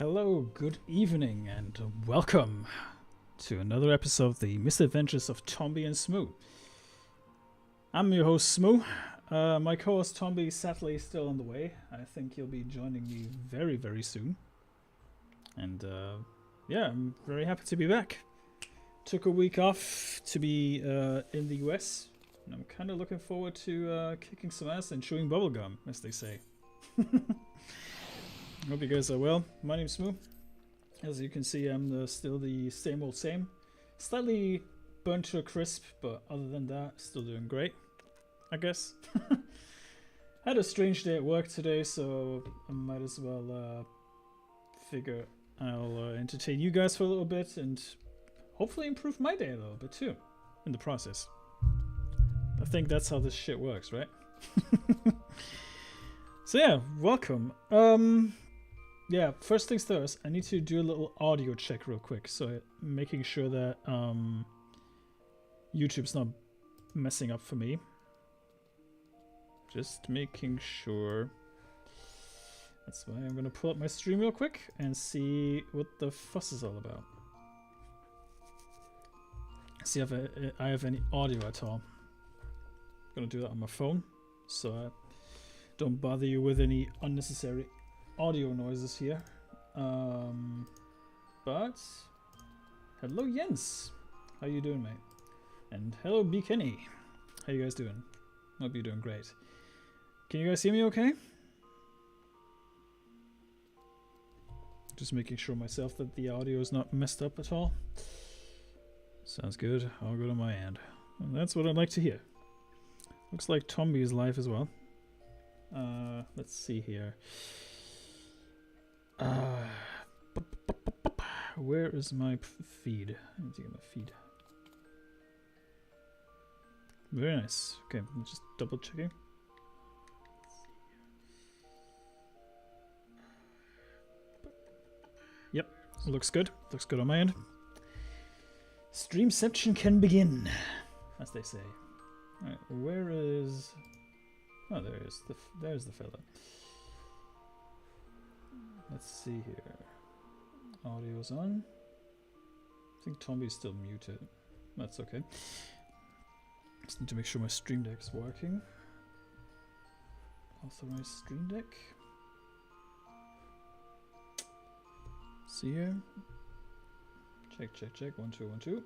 hello, good evening, and welcome to another episode of the Misadventures of Tombi and Smoo. I'm your host, Smoo. My co-host Tombi sadly is still on the way. I think he'll be joining me very, very soon. And yeah, I'm very happy to be back. Took a week off to be in the US, and I'm kind of looking forward to kicking some ass and chewing bubblegum, as they say. Hope you guys are well. My name's Smoo. As you can see, I'm still the same old same. Slightly burnt to a crisp, but other than that, still doing great, I guess. Had a strange day at work today, so I might as well figure I'll entertain you guys for a little bit and hopefully improve my day a little bit too in the process. I think that's how this shit works, right? So yeah, welcome. Yeah, first things first, I need to do a little audio check real quick, so making sure that YouTube's not messing up for me. Just making sure. That's why I'm gonna pull up my stream real quick and see what the fuss is all about. See if I have any audio at all. I'm gonna do that on my phone, so I don't bother you with any unnecessary audio noises here. But hello Jens, how you doing, mate? And hello B Kenny, how you guys doing? Hope you're doing great. Can you guys hear me okay? Just making sure myself that the audio is not messed up at all. Sounds good. I'll go to my end. And that's what I'd like to hear. Looks like Tombi is live as well. Let's see here. Where is my feed? I need to get my feed. Very nice. Okay, I'm just double checking. Yep, looks good. Looks good on my end. Streamception can begin, as they say. Alright, where is... Oh, there is. There's the fella. Let's see here. Audio's on. I think Tombi's still muted. That's okay. Just need to make sure my stream deck's working. Authorize stream deck. See here. Check, check, check. 1, 2, 1, 2.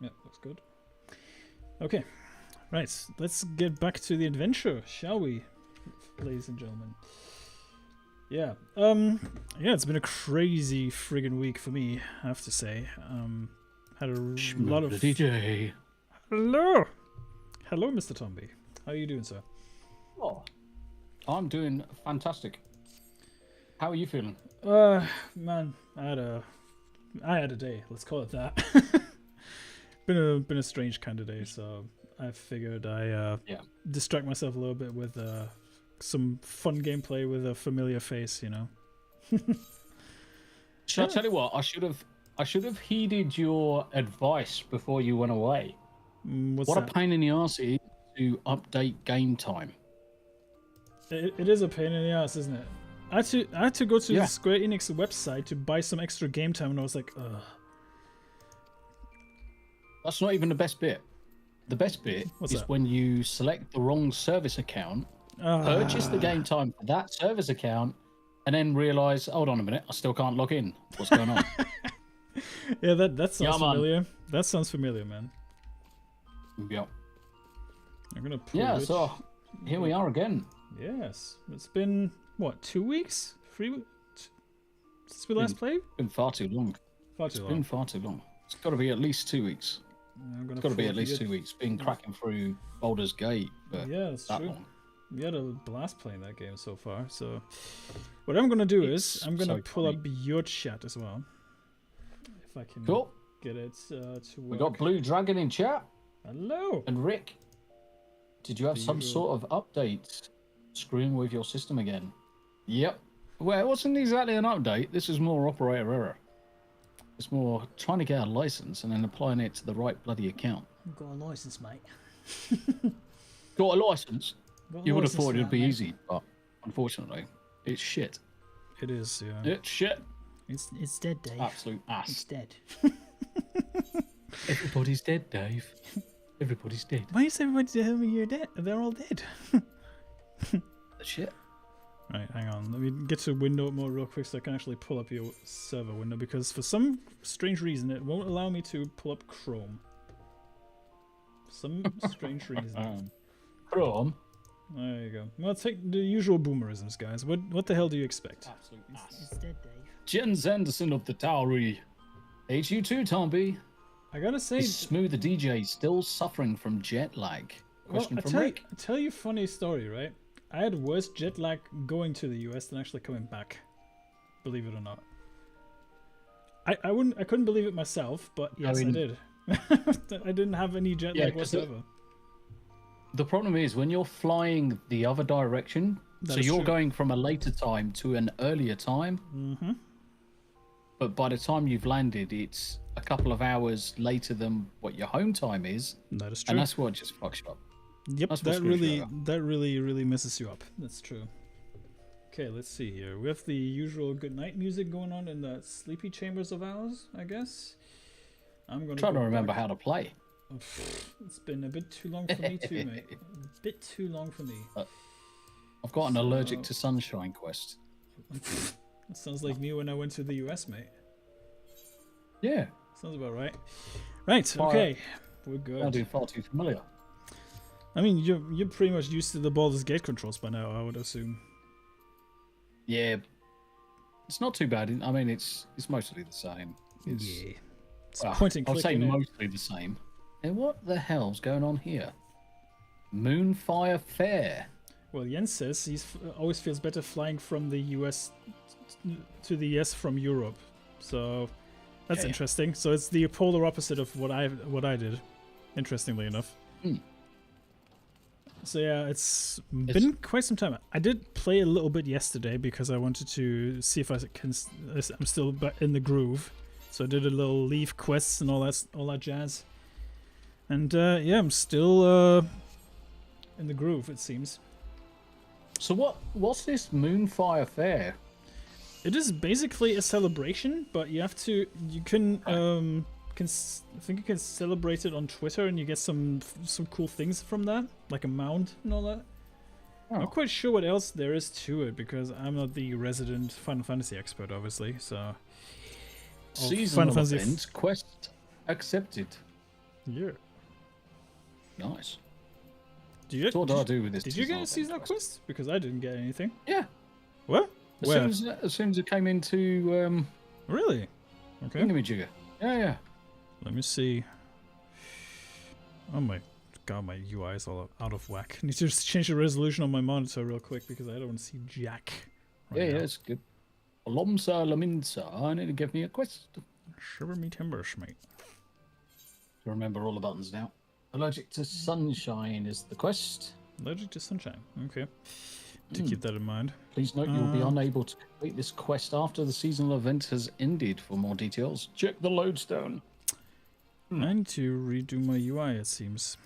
Yeah, looks good. Okay. Right, let's get back to the adventure, shall we, ladies and gentlemen? Yeah, yeah, it's been a crazy friggin' week for me, I have to say. Had a lot of... DJ. Hello! Hello, Mr. Tombi. How are you doing, sir? Oh, I'm doing fantastic. How are you feeling? Man, I had a day, let's call it that. been a strange kind of day, so I figured I distract myself a little bit with some fun gameplay with a familiar face, you know. Shall I tell you what? I should have heeded your advice before you went away. What's what that? A pain in the ass it is to update game time. It is a pain in the ass, isn't it? I had to go to the Square Enix website to buy some extra game time, and I was like, ugh. That's not even the best bit. The best bit is when you select the wrong service account, purchase the game time for that service account, and then realize, hold on a minute, I still can't log in. What's going on? Yeah, that sounds familiar. That sounds familiar, man. Yeah. I'm gonna pull so here we are again. Yes. It's been, what, 2 weeks? 3 weeks? Since we last played? It's been far too long. It's been far too long. It's got to be at least 2 weeks. It's got to be at least 2 weeks. Been cracking through Baldur's Gate for that's that true. long. We had a blast playing that game so far. So what I'm gonna do is I'm gonna pull up your chat as well, if I can get it to work. We got Blue Dragon in chat. Hello. And Rick, did you have some sort of update screwing with your system again? Yep. Well, it wasn't exactly an update. This is more operator error. It's more trying to get a license and then applying it to the right bloody account. I've got a license, mate. Got a license? You would have thought it would be easy, but unfortunately, it's shit. It is, yeah. It's shit. It's dead, Dave. Absolute ass. It's dead. Everybody's dead, Dave. Everybody's dead. Why is everybody telling me you're dead? They're all dead. Shit. Right, hang on. Let me get to window mode real quick so I can actually pull up your server window, because for some strange reason it won't allow me to pull up Chrome. For some strange reason. Chrome. There you go. Well, take the usual boomerisms, guys. What the hell do you expect? Absolute ass. It's dead, Dave. Jens Anderson of the Towery. HU2, Tombi. I gotta say, Is Smooth the DJ still suffering from jet lag? Question from Rick. I tell you a funny story, right? I had worse jet lag going to the US than actually coming back. Believe it or not. I couldn't believe it myself, but yes, I did. I didn't have any jet lag whatsoever. The problem is when you're flying the other direction, so you're going from a later time to an earlier time. Mm-hmm. But by the time you've landed, it's a couple of hours later than what your home time is. That is true. And that's what just fucks you up. Yep, that really messes you up. That's true. Okay, let's see here. We have the usual good night music going on in the sleepy chambers of ours, I guess. I'm gonna try to remember how to play. It's been a bit too long for me too, mate. A bit too long for me. I've got an allergic to sunshine quest. That sounds like me when I went to the US, mate. Yeah. Sounds about right. Right, okay. We're good. Sounding far too familiar. I mean, you're pretty much used to the Baldur's Gate controls by now, I would assume. Yeah. It's not too bad. I mean, it's mostly the same. Yeah. It's pointing. I'll say mostly the same. And what the hell's going on here? Moonfire Fair. Well, Jens says he always feels better flying from the US to the US from Europe. So that's interesting. So it's the polar opposite of what I did, interestingly enough. So yeah, it's been quite some time. I did play a little bit yesterday because I wanted to see if I'm still in the groove. So I did a little leave quests and all that jazz. And yeah, I'm still in the groove, it seems. So what's this Moonfire Fair? It is basically a celebration, but you can I think you can celebrate it on Twitter, and you get some cool things from that, like a mount and all that. I'm not quite sure what else there is to it because I'm not the resident Final Fantasy expert, obviously. So seasonal event quest accepted. Yeah. Nice. What do I do with this? Did you get a seasonal quest? Because I didn't get anything. Yeah. What? As soon as it came into really? Okay. Thingamajigger. Yeah. Let me see. Oh my god, my UI is all out of whack. I need to just change the resolution on my monitor real quick because I don't see jack. Right now. It's good. Lomsa Laminsa, I need to give me a quest. Shiver me timbers, mate. I remember all the buttons now. Allergic to sunshine is the quest. Allergic to sunshine. Okay. To keep that in mind. Please note you'll be unable to complete this quest after the seasonal event has ended. For more details, check the lodestone. I need to redo my UI, it seems.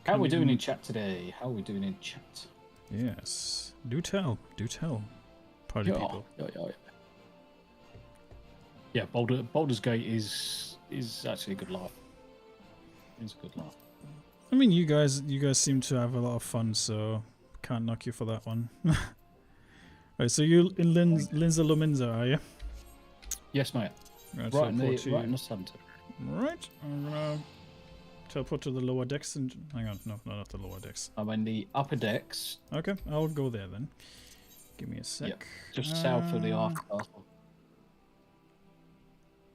How are we doing in chat today? How are we doing in chat? Yes. Do tell. Party people. Yeah, Baldur's Gate is actually a good laugh. It's a good laugh. I mean, you guys seem to have a lot of fun, so can't knock you for that one. Right, so you in Linza Lominza, are you? Yes, mate. Right in the center. Right, I'm gonna teleport to the lower decks and hang on, no, not the lower decks. I'm in the upper decks. Okay, I'll go there then. Give me a sec. Yep, just south of the Ark Castle.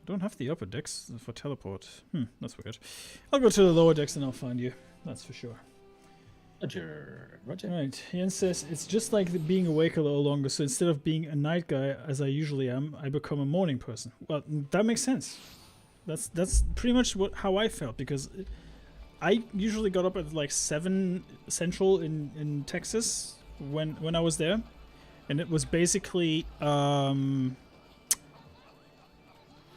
Don't have the upper decks for teleport. That's weird. I'll go to the lower decks and I'll find you. That's for sure. Roger. Right, Ian says, it's just like being awake a little longer, so instead of being a night guy, as I usually am, I become a morning person. Well, that makes sense. That's pretty much how I felt, because I usually got up at like 7 Central in Texas when I was there, and it was basically,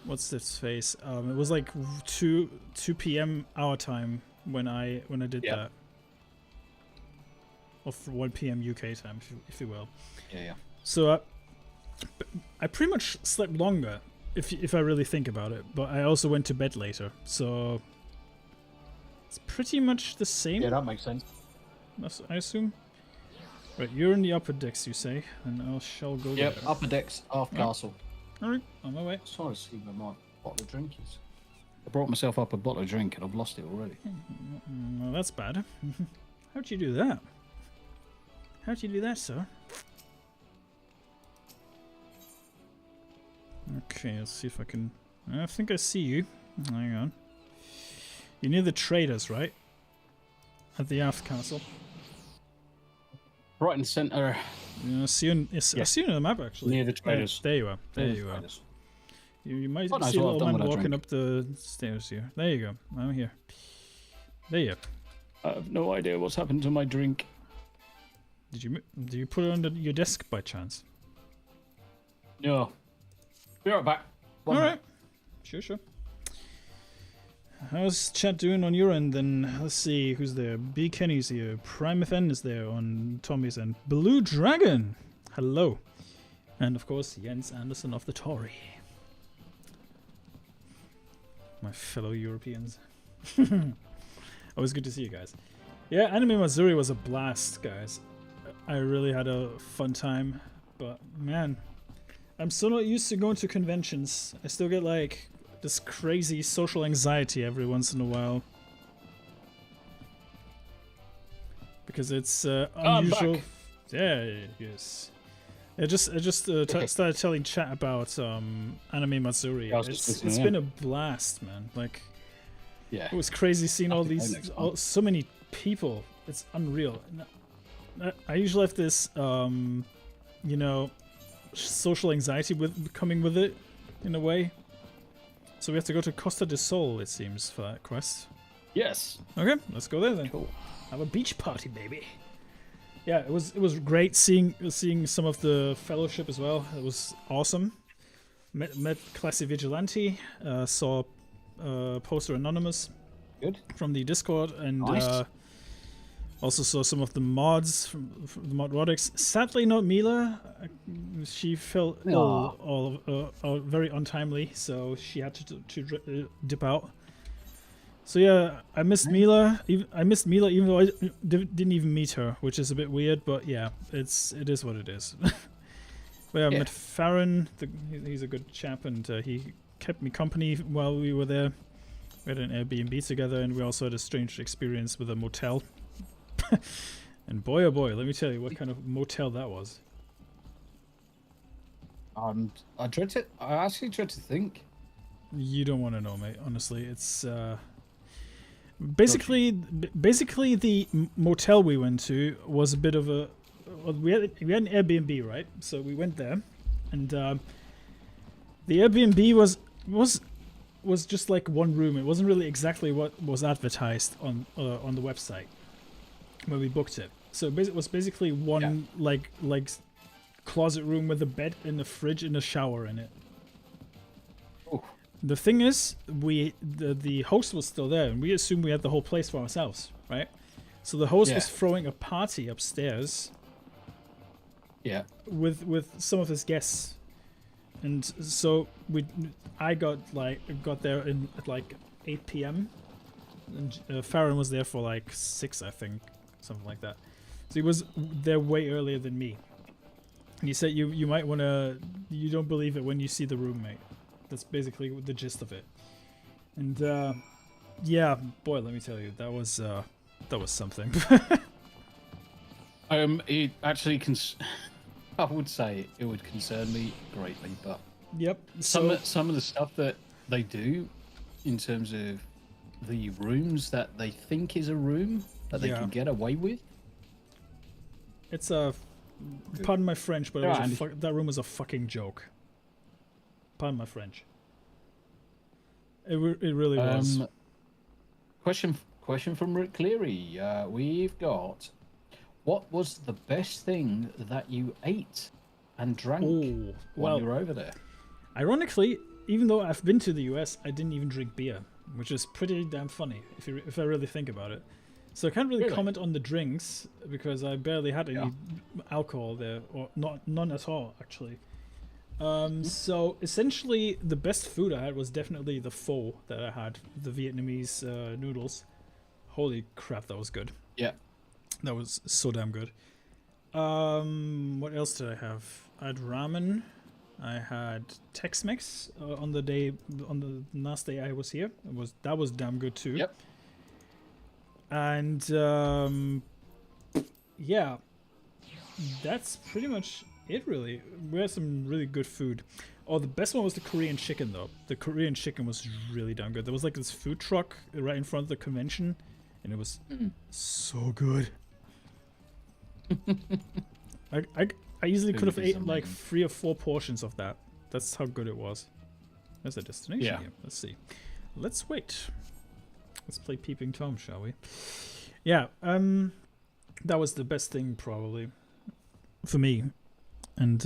what's this face? It was like 2 p.m. our time when I did that. Or 1 p.m. UK time, if you will. Yeah. So I pretty much slept longer, if I really think about it. But I also went to bed later, so it's pretty much the same. Yeah, that makes sense. I assume. Right, you're in the upper decks, you say, and I shall go Yep, there. upper decks, half castle. Alright, on my way. Just trying to see where my bottle of drink is. I brought myself up a bottle of drink and I've lost it already. Well, that's bad. How'd you do that? How'd you do that, sir? Okay, let's see if I can... I think I see you. Hang on. You're near the traders, right? At the aft castle. Right in the centre. Yeah, I see you on the map, actually. Near the traders. There you are. There you are. You might Oh, nice. see a Well, little I've done man what I walking drink. up the stairs here. There you go. I'm here. There you are. I have no idea what's happened to my drink. Did you put it under your desk by chance? No. Be right back. All right. Sure. How's chat doing on your end then? Let's see who's there. B Kenny's here. Prime FN is there on Tommy's end. Blue Dragon. Hello. And of course Jens Anderson of the Tory. My fellow Europeans. Always good to see you guys. Yeah, Anime Missouri was a blast, guys. I really had a fun time, but man, I'm still not used to going to conventions. I still get like this crazy social anxiety every once in a while. Because it's unusual. Yeah, yes. I just started telling chat about Anime Matsuri. Yeah, It's been a blast, man. Like, Yeah. it was crazy seeing all Next these, month. so many people. It's unreal. I usually have this, you know, social anxiety coming with it, in a way. So we have to go to Costa del Sol, it seems, for that quest. Yes. Okay, let's go there then. Cool. Have a beach party, baby. Yeah, it was great seeing some of the fellowship as well. It was awesome. Met Classy Vigilante, saw Poster Anonymous Good. from the Discord, and Nice. also saw some of the mods from the mod Rodix. Sadly, not Mila. She fell ill, very untimely, so she had to dip out. So yeah, I missed Mila. I missed Mila, even though I didn't even meet her, which is a bit weird. But yeah, it is what it is. But yeah, I met Farron. He's a good chap, and he kept me company while we were there. We had an Airbnb together, and we also had a strange experience with a motel. And boy, oh boy, let me tell you what kind of motel that was. I actually dread to think. You don't want to know, mate. Honestly, it's basically the motel we went to was a bit of a. Well, we had an Airbnb, right? So we went there, and the Airbnb was just like one room. It wasn't really exactly what was advertised on the website when we booked it. So it was basically one like closet room with a bed and a fridge and a shower in it. Oh. The thing is, the host was still there, and we assumed we had the whole place for ourselves, right? So the host was throwing a party upstairs. Yeah. With some of his guests, and so I got there at like 8 p.m. and Farron was there for like 6, I think, something like that. So he was there way earlier than me. And he said you might want to. You don't believe it when you see the roommate. That's basically the gist of it. And yeah, boy, let me tell you, that was something. It actually I would say it would concern me greatly, but yep. some of the stuff that they do in terms of the rooms that they think is a room that they can get away with. It's a. Pardon my French, but that room was a fucking joke. Pardon my French. It really was. Question from Rick Cleary. We've got, what was the best thing that you ate and drank while you were over there? Ironically, even though I've been to the US, I didn't even drink beer, which is pretty damn funny if I really think about it. So I can't really comment on the drinks because I barely had any alcohol there, or none at all actually. So essentially, the best food I had was definitely the pho that I had, the Vietnamese noodles. Holy crap, that was good. Yeah. That was so damn good. What else did I have? I had ramen. I had Tex-Mex on the last day I was here. That was damn good too. Yep. And yeah, that's pretty much it really. We had some really good food. Oh, the best one was the Korean chicken though. The Korean chicken was really damn good. There was like this food truck right in front of the convention, and it was so good. I easily could have ate like 3 or 4 portions of that. That's how good it was. There's a destination here. Let's see. Let's wait. Let's play Peeping Tom, shall we? Yeah, that was the best thing probably for me. And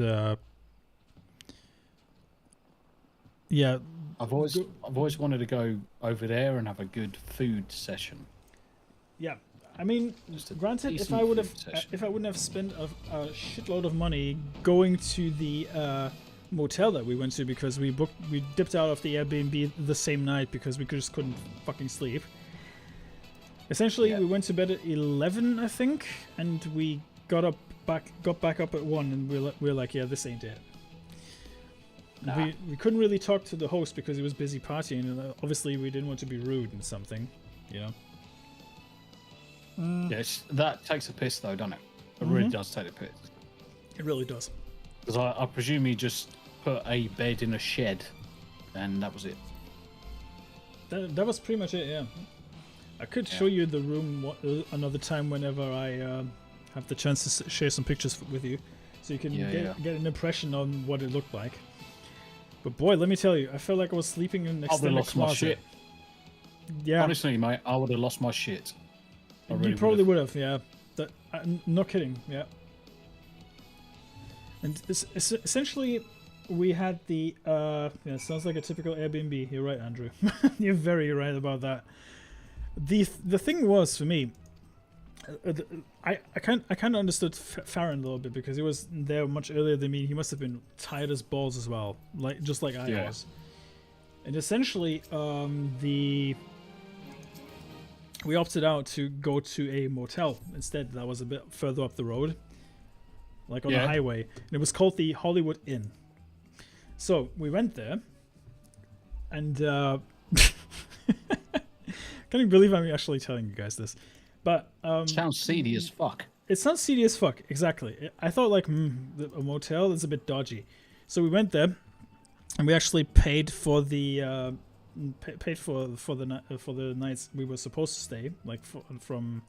yeah, I've always wanted to go over there and have a good food session. Yeah, I mean, granted, if I wouldn't have spent a shitload of money going to the motel that we went to, because we dipped out of the Airbnb the same night because we just couldn't fucking sleep. Essentially, we went to bed at 11, I think, and we got back up at 1, and we were like, yeah, this ain't it. Nah. We couldn't really talk to the host because he was busy partying, and obviously we didn't want to be rude and something, you know. Yes, that takes a piss though, doesn't it? It really does take a piss. It really does. Because I presume he just put a bed in a shed, and that was it. That was pretty much it, yeah. I could show you the room another time whenever I have the chance to share some pictures with you, so you can get an impression on what it looked like. But boy, let me tell you, I felt like I was sleeping in an extended closet. My shit. Yeah. Honestly, mate, I would have lost my shit. Really you probably would have, yeah. I'm not kidding, yeah. And essentially, we had the sounds like a typical Airbnb. You're right, Andrew. You're very right about that. The thing was, for me, I kind of understood Farron a little bit, because he was there much earlier than me. He must have been tired as balls as well, just like I was. And essentially, we opted out to go to a motel instead. That was a bit further up the road, like on the highway. And it was called the Hollywood Inn. So we went there, and can't even believe I'm actually telling you guys this. But sounds seedy as fuck. It sounds seedy as fuck, exactly. I thought like, a motel is a bit dodgy. So we went there, and we actually paid for the for the nights we were supposed to stay, like from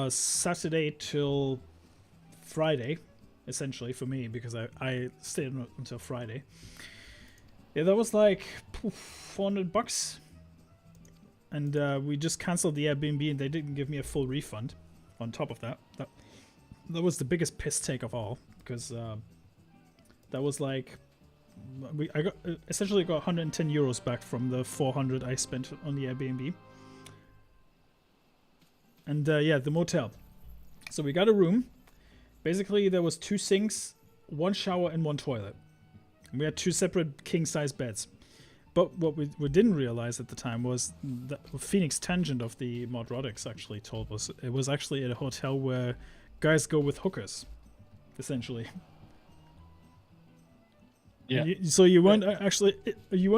Saturday till Friday, essentially for me, because I stayed until Friday. Yeah, that was like $400, and we just canceled the Airbnb, and they didn't give me a full refund. On top of that, that was the biggest piss take of all, because that was like. I essentially got 110 euros back from the 400 I spent on the Airbnb. And the motel. So we got a room. Basically, there was 2 sinks, 1 shower, and 1 toilet. And we had 2 separate king-size beds. But what we didn't realize at the time was that Phoenix Tangent of the Modrotics actually told us it was actually at a hotel where guys go with hookers, essentially. Yeah. So you weren't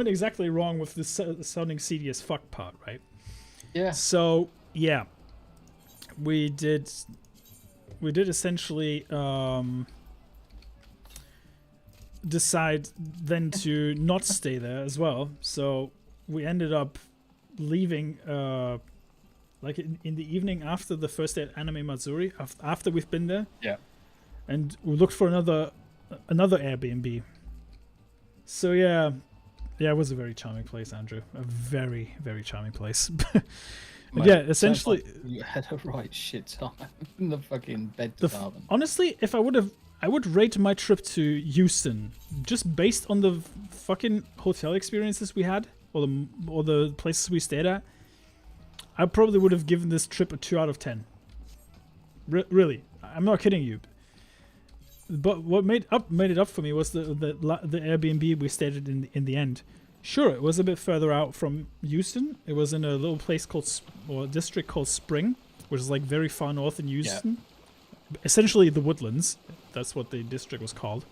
exactly wrong with the sounding seedy as fuck part, right? Yeah. So yeah, we did essentially decide then to not stay there as well. So we ended up leaving like in the evening after the first day at Anime Matsuri, after we've been there. Yeah. And we looked for another Airbnb. So yeah, it was a very charming place, Andrew. A very, very charming place. Mate, yeah, essentially, like you had a right shit time in the fucking bed department. Honestly, if I would rate my trip to Houston just based on the fucking hotel experiences we had, or the places we stayed at. I probably would have given this trip a 2 out of 10. Really, I'm not kidding you. but what made it up for me was the Airbnb we stayed at in the end. Sure, it was a bit further out from Houston. It was in a little place or district called Spring, which is like very far north in Houston. Yeah. Essentially the Woodlands. That's what the district was called.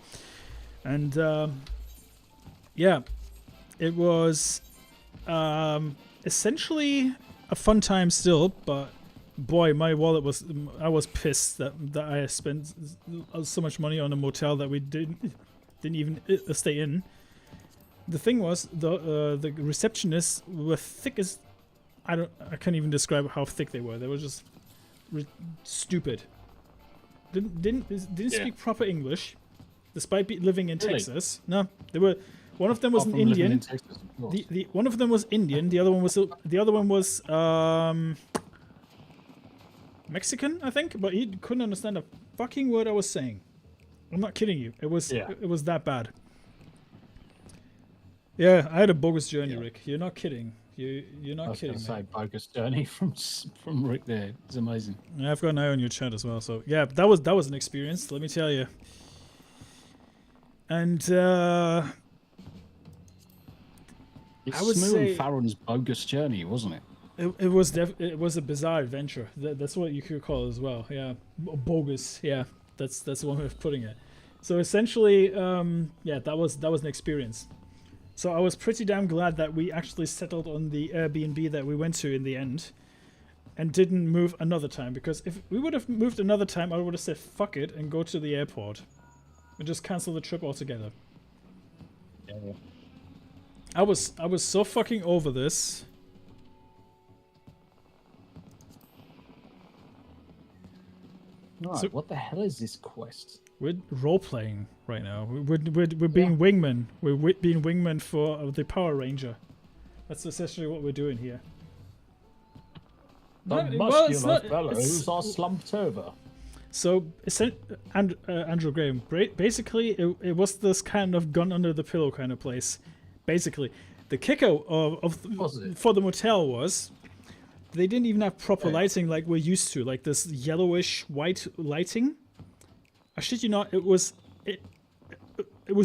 And yeah, it was essentially a fun time still, but boy, my wallet I was pissed that I spent so much money on a motel that we didn't even stay in. The thing was, the receptionists were thick as I can't even describe how thick they were. They were just stupid. Didn't speak proper English, despite living in Texas. No, they were. One of them was an Indian. Texas, one of them was Indian. The other one was Mexican, I think. But he couldn't understand a fucking word I was saying. I'm not kidding you. It was that bad. Yeah, I had a bogus journey, Rick. You're not kidding. You're not kidding. I was going to say bogus journey from Rick there. It's amazing. Yeah, I've got an eye on your chat as well. So yeah, that was an experience. Let me tell you. And I would say Farron's bogus journey, wasn't it? It was a bizarre adventure. That's what you could call it as well. Yeah, bogus. Yeah, that's one way of putting it. So essentially, yeah, that was an experience. So I was pretty damn glad that we actually settled on the Airbnb that we went to in the end, and didn't move another time. Because if we would have moved another time, I would have said fuck it and go to the airport, and just cancel the trip altogether. Yeah. I was so fucking over this. Right, so, what the hell is this quest? We're role-playing right now. We're being wingmen. We're being wingmen for the Power Ranger. That's essentially what we're doing here. The muscular fellows are slumped over. So, Andrew Graham, basically, it was this kind of gun under the pillow kind of place. Basically, the kicker for the motel was they didn't even have proper lighting like we're used to, like this yellowish white lighting. I shit you not, it was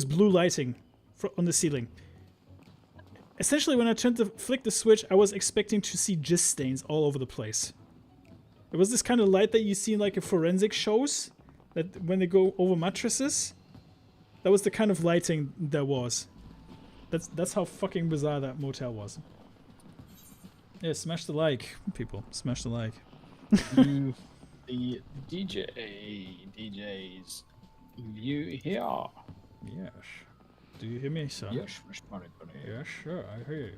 blue lighting on the ceiling. Essentially, when I flicked the switch, I was expecting to see jizz stains all over the place. It was this kind of light that you see in like a forensic shows, that when they go over mattresses. That was the kind of lighting there was. That's how fucking bizarre that motel was. Yeah, smash the like, people. Smash the like. The DJ's view here. Yes. Do you hear me, sir? Yes, Mr. Yes, sure, I hear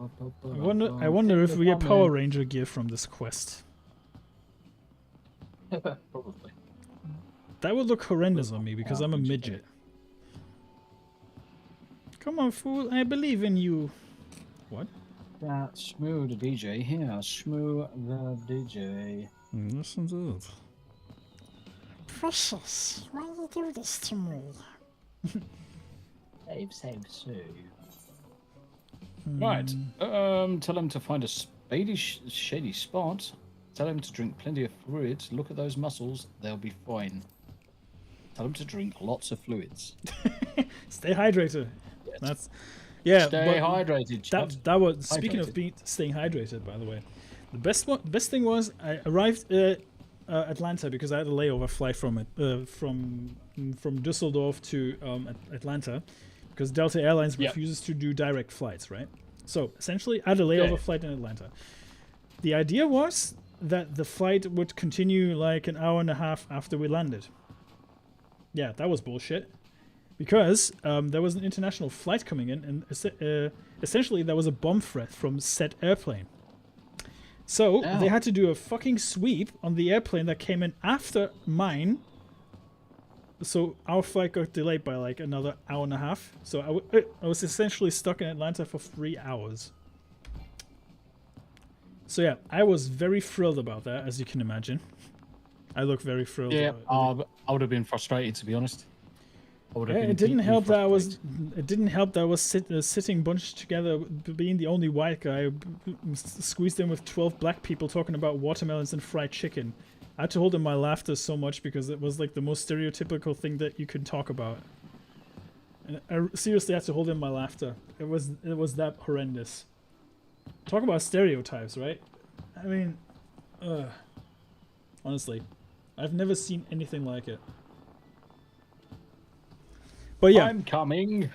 you. I wonder if we get Power Ranger gear from this quest. Probably. That would look horrendous on me because I'm a midget. Come on, fool! I believe in you. What? That's Shmoo the DJ here. Shmoo the DJ. Listen to it. Precious, why you do this to me? Save Sue. Right. Tell him to find a shady spot. Tell him to drink plenty of fluids. Look at those muscles. They'll be fine. Tell him to drink lots of fluids. Stay hydrated. Yes. That's... Yeah, stay hydrated. That was speaking of staying hydrated. By the way, the best thing was I arrived at Atlanta because I had a layover flight from Düsseldorf to Atlanta because Delta Airlines refuses to do direct flights, right? So essentially, I had a layover flight in Atlanta. The idea was that the flight would continue like an hour and a half after we landed. Yeah, that was bullshit. Because there was an international flight coming in, and essentially there was a bomb threat from said airplane. So they had to do a fucking sweep on the airplane that came in after mine. So our flight got delayed by like another hour and a half. So I was essentially stuck in Atlanta for 3 hours. So yeah, I was very thrilled about that, as you can imagine. I look very thrilled. Yeah, I would have been frustrated, to be honed. It didn't help that I was. It didn't help that I was sitting bunched together, being the only white guy, squeezed in with 12 black people talking about watermelons and fried chicken. I had to hold in my laughter so much because it was like the most stereotypical thing that you could talk about. And I seriously had to hold in my laughter. It was that horrendous. Talk about stereotypes, right? I mean, honestly, I've never seen anything like it. But yeah, I'm coming.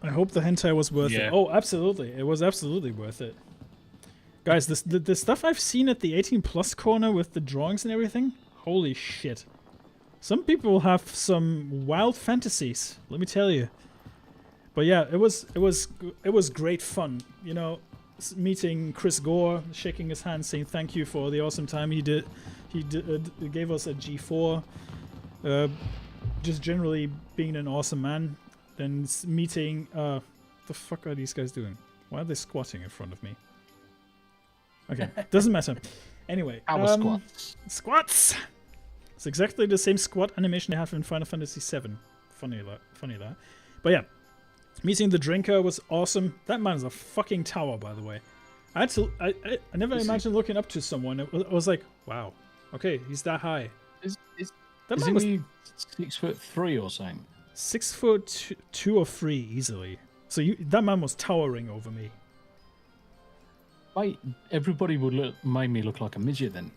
I hope the hentai was worth it. Oh, absolutely. It was absolutely worth it. Guys, the stuff I've seen at the 18+ corner with the drawings and everything, holy shit. Some people have some wild fantasies, let me tell you. But yeah, it was great fun. You know, meeting Chris Gore, shaking his hand, saying thank you for the awesome time he did. He gave us a G4. Just generally being an awesome man. Then meeting, the fuck are these guys doing? Why are they squatting in front of me? Okay, doesn't matter. Anyway, Our squats. Squats! It's exactly the same squat animation they have in Final Fantasy VII. Funny that. But yeah, meeting the drinker was awesome. That man's a fucking tower, by the way. I never imagined looking up to someone. I was like, wow, okay, he's that high. Is man was he 6'3" or something? 6'2" or 3" easily. So that man was towering over me. Wait, everybody would make me look like a midget then.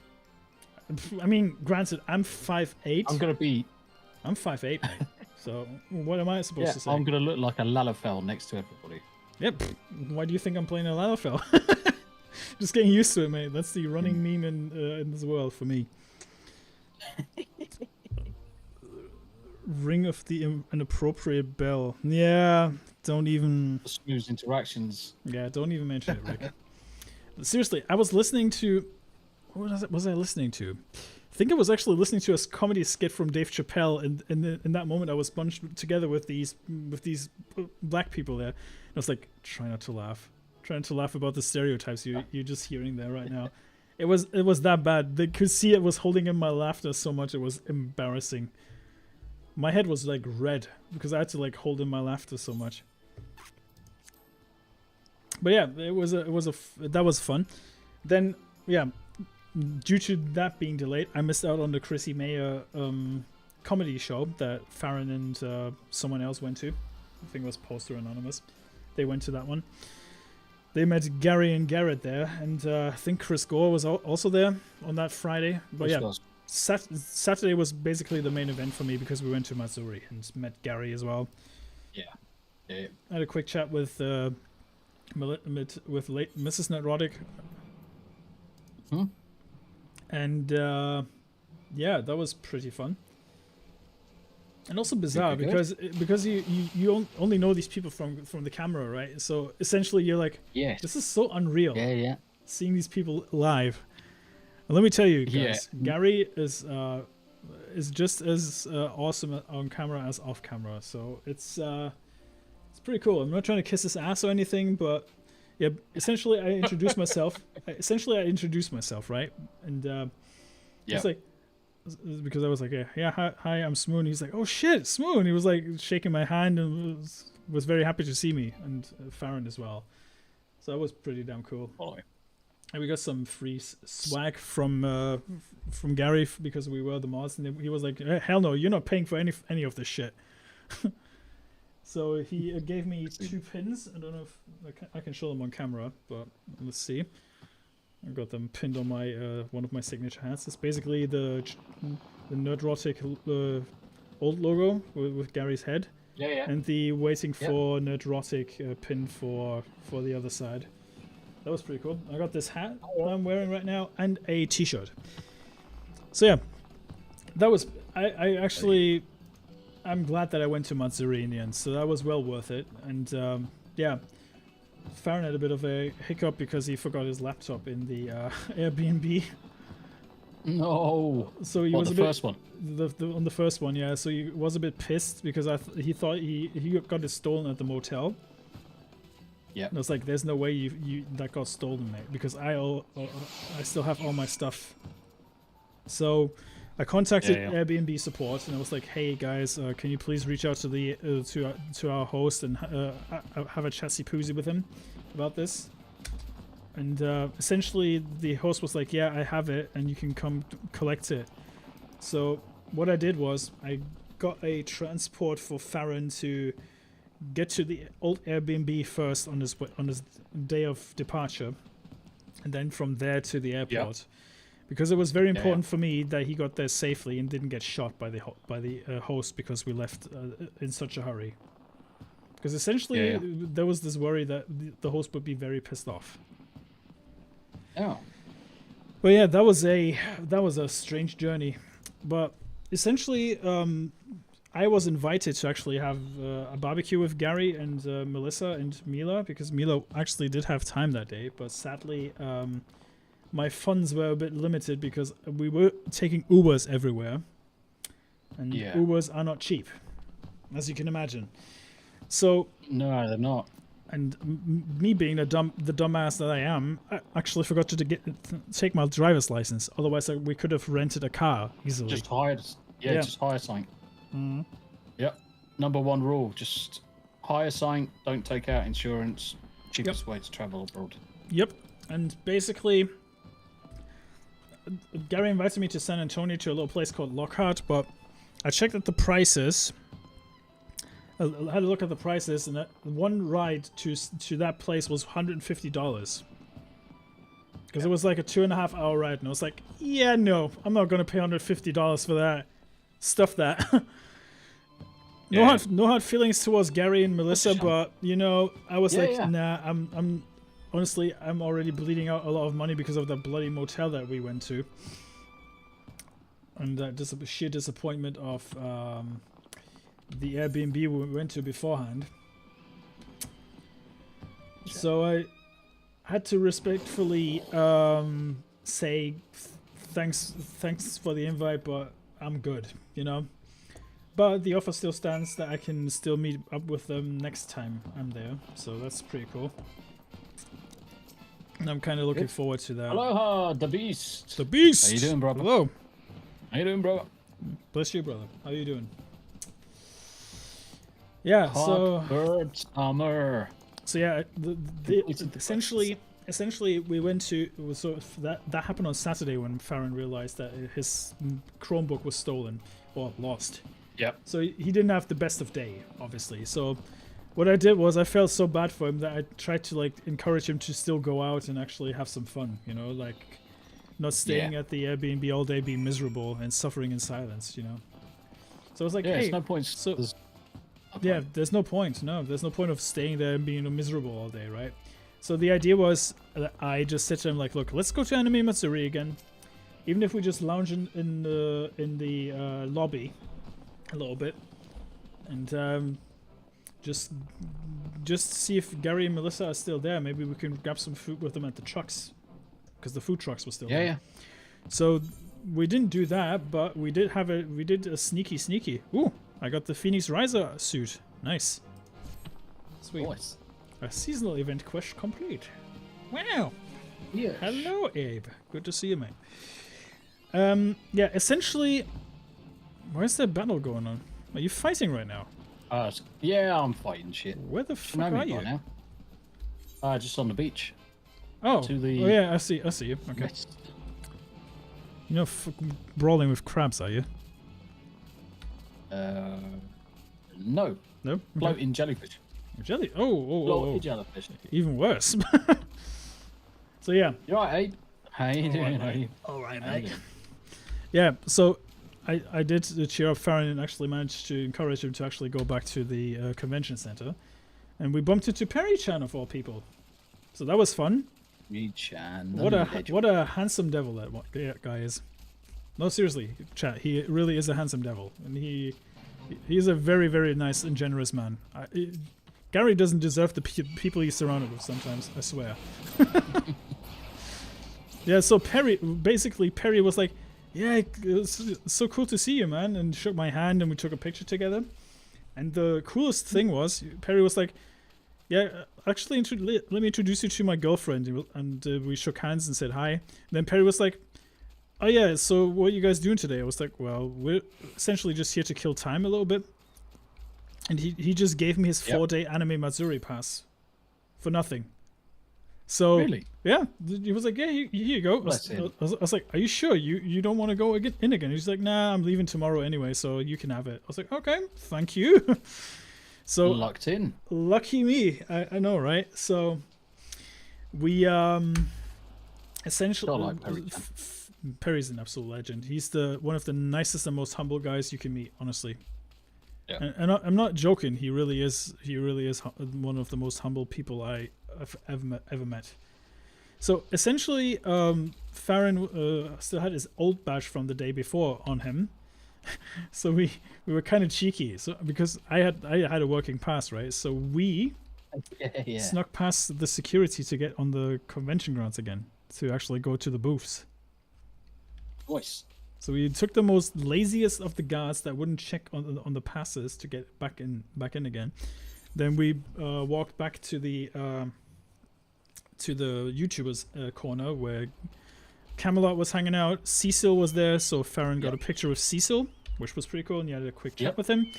I mean, granted, I'm 5'8". I'm I'm 5'8", mate. So what am I supposed to say? I'm gonna look like a Lalafell next to everybody. Yep. Why do you think I'm playing a Lalafell? Just getting used to it, mate. That's the running meme in this world for me. Ring of the inappropriate bell. Yeah, don't even... Smooth interactions. Yeah, don't even mention it, Rick. Seriously, I was listening to... What was I listening to? I think I was actually listening to a comedy skit from Dave Chappelle, and in that moment I was bunched together with these black people there. I was like, try not to laugh. Trying to laugh about the stereotypes you're just hearing there right now. It was that bad. They could see it was holding in my laughter so much it was embarrassing. My head was like red because I had to like hold in my laughter so much. But yeah, that was fun. Then yeah, due to that being delayed, I missed out on the Chrissy Mayer comedy show that Farron and someone else went to. I think it was Poster Anonymous. They went to that one. They met Gary and Garrett there, and I think Chris Gore was also there on that Friday. But yeah, Saturday was basically the main event for me because we went to Missouri and met Gary as well. Yeah. I had a quick chat with late Mrs. Netrotic. And yeah, that was pretty fun. And also bizarre because you only know these people from the camera, right? So essentially you're like, yes, this is so unreal. Yeah. Seeing these people live. And let me tell you guys, Gary is just as awesome on camera as off camera. So it's pretty cool. I'm not trying to kiss his ass or anything, but yeah, essentially I introduced myself. Right? And it's like, because I was like, yeah, hi, I'm Smoon. He's like, oh shit, Smoon. He was like shaking my hand and was very happy to see me, and Farron as well. So that was pretty damn cool. And we got some free swag from Gary because we were the mods, and he was like, hell no, you're not paying for any of this shit. So he gave me 2 pins. I don't know if I can show them on camera, but let's see. I got them pinned on my one of my signature hats. It's basically the Nerdrotic old logo with Gary's head. Yeah. And the waiting for Nerdrotic pin for the other side. That was pretty cool. I got this hat that I'm wearing right now and a t-shirt. So yeah, that was I'm glad that I went to Matsuri in the end. So that was well worth it. And yeah. Farron had a bit of a hiccup because he forgot his laptop in the Airbnb. No. So he was first one. On the first one, yeah. So he was a bit pissed because he thought he got it stolen at the motel. Yeah. And I was like, "There's no way you that got stolen, mate." Because I still have all my stuff. So I contacted Airbnb support and I was like, "Hey guys, can you please reach out to the to our host and have a chatsy poozy with him about this?" And essentially, the host was like, "Yeah, I have it, and you can come collect it." So what I did was I got a transport for Farron to get to the old Airbnb first on his day of departure, and then from there to the airport, because it was very important for me that he got there safely and didn't get shot by the host because we left in such a hurry. Because essentially there was this worry that the host would be very pissed off. Oh. But yeah, that was a strange journey. But essentially, I was invited to actually have a barbecue with Gary and Melissa and Mila, because Mila actually did have time that day. But sadly, my funds were a bit limited because we were taking Ubers everywhere. And Ubers are not cheap, as you can imagine. So no, they're not. And me being the dumbass that I am, I actually forgot to take my driver's license. Otherwise, we could have rented a car easily. Just hired. Yeah, just hire something. Mm-hmm. Yep. Number one rule: just hire something. Don't take out insurance. Cheapest way to travel abroad. Yep. And basically, Gary invited me to San Antonio to a little place called Lockhart, but I checked at the prices. I had a look at the prices, and one ride to that place was $150. Because it was like a 2.5-hour ride, and I was like, yeah, no, I'm not going to pay $150 for that. Stuff that. No hard feelings towards Gary and Melissa, but, you know, I was nah, I'm honestly, I'm already bleeding out a lot of money because of the bloody motel that we went to. And just a sheer disappointment of the Airbnb we went to beforehand. So I had to respectfully say thanks for the invite, but I'm good, you know. But the offer still stands that I can still meet up with them next time I'm there, so that's pretty cool. And I'm kind of looking forward to that. Aloha, the beast. The beast. How you doing, brother? Hello. How you doing, bro? Bless you, brother. How you doing? Yeah, Hot bird summer. So yeah, essentially we went to, it was sort of that happened on Saturday when Farron realized that his Chromebook was stolen or lost. Yep. So he didn't have the best of day, obviously. So what I did was I felt so bad for him that I tried to like encourage him to still go out and actually have some fun, you know, like not staying at the Airbnb all day being miserable and suffering in silence, you know. So I was like, hey, there's no point. There's no point. No, there's no point of staying there and being miserable all day, right? So the idea was that I just said to him like, look, let's go to Anime Matsuri again, even if we just lounge in the lobby a little bit, and just see if Gary and Melissa are still there. Maybe we can grab some food with them at the trucks, because the food trucks were still there. Yeah. So we didn't do that, but we did a sneaky. Ooh, I got the Phoenix Riser suit. Nice. Sweet. Nice. A seasonal event quest complete. Wow. Yeah. Hello, Abe. Good to see you, mate. Yeah, essentially, where's the battle going on? Are you fighting right now? Yeah, I'm fighting shit. Where the fuck are you? Now? Just on the beach. Oh. Oh yeah, I see you. Okay. Yes. You're not brawling with crabs, are you? No. No? Okay. Floating jellyfish. Jelly? Oh. Floating jellyfish. Even worse. So yeah. You're right, Abe. How you doing, Abe? All right, mate. Yeah, so I did cheer up Farron and actually managed to encourage him to actually go back to the convention center. And we bumped into Perry-chan of all people. So that was fun. Perry-chan. What a handsome devil that guy is. No, seriously, chat. He really is a handsome devil, and he's a very, very nice and generous man. Gary doesn't deserve the people he's surrounded with sometimes, I swear. Yeah, so Perry was like, yeah, it's so cool to see you, man, and shook my hand and we took a picture together. And the coolest thing was, Perry was like, yeah, actually, let me introduce you to my girlfriend. And we shook hands and said hi. And then Perry was like, oh yeah, so what are you guys doing today? I was like, well, we're essentially just here to kill time a little bit. And he just gave me his 4-day Anime Matsuri pass for nothing. So Really? yeah, he was like, yeah, here you go. Bless him. I was like, are you sure you don't want to go in again? He's like, nah, I'm leaving tomorrow anyway, so you can have it. I was like, okay, thank you. So Locked in. lucky me. I know, right? So we essentially Don't like Perry. Perry's an absolute legend. He's one of the nicest and most humble guys you can meet, honestly. Yeah. And I'm not joking. He really is. He really is one of the most humble people I've ever met. So essentially, Farron still had his old badge from the day before on him. So we were kind of cheeky. So because I had a working pass, right? So we Yeah. snuck past the security to get on the convention grounds again to actually go to the booths. Voice. So we took the most laziest of the guards that wouldn't check on the passes to get back in again. Then we walked back to the YouTubers corner where Camelot was hanging out. Cecil was there, so Farron got a picture with Cecil, which was pretty cool, and you had a quick chat with him.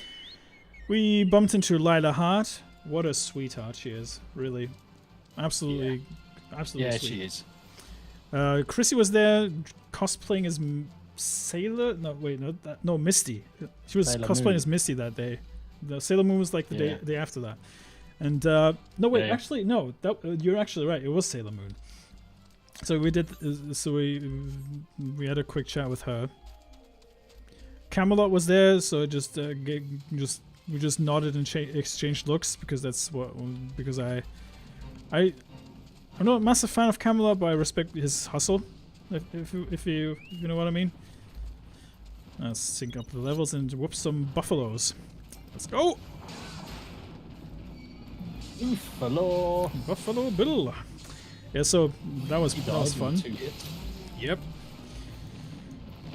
We bumped into Lila Hart. What a sweetheart she is, really. Absolutely sweet. Yeah, she is. Chrissy was there cosplaying as Sailor. No, Misty. She was Sailor cosplaying Moon. as Misty that day. The Sailor Moon was like the day after that. And no, wait, Yeah. actually, no. You're actually right. It was Sailor Moon. So we did. So we had a quick chat with her. Camelot was there, so we just nodded and exchanged looks because I'm not a massive fan of Camelot, but I respect his hustle. If you know what I mean. Let's sync up the levels and whoop some buffaloes. Let's go! Buffalo Bill. Yeah, so that was fun. Yep.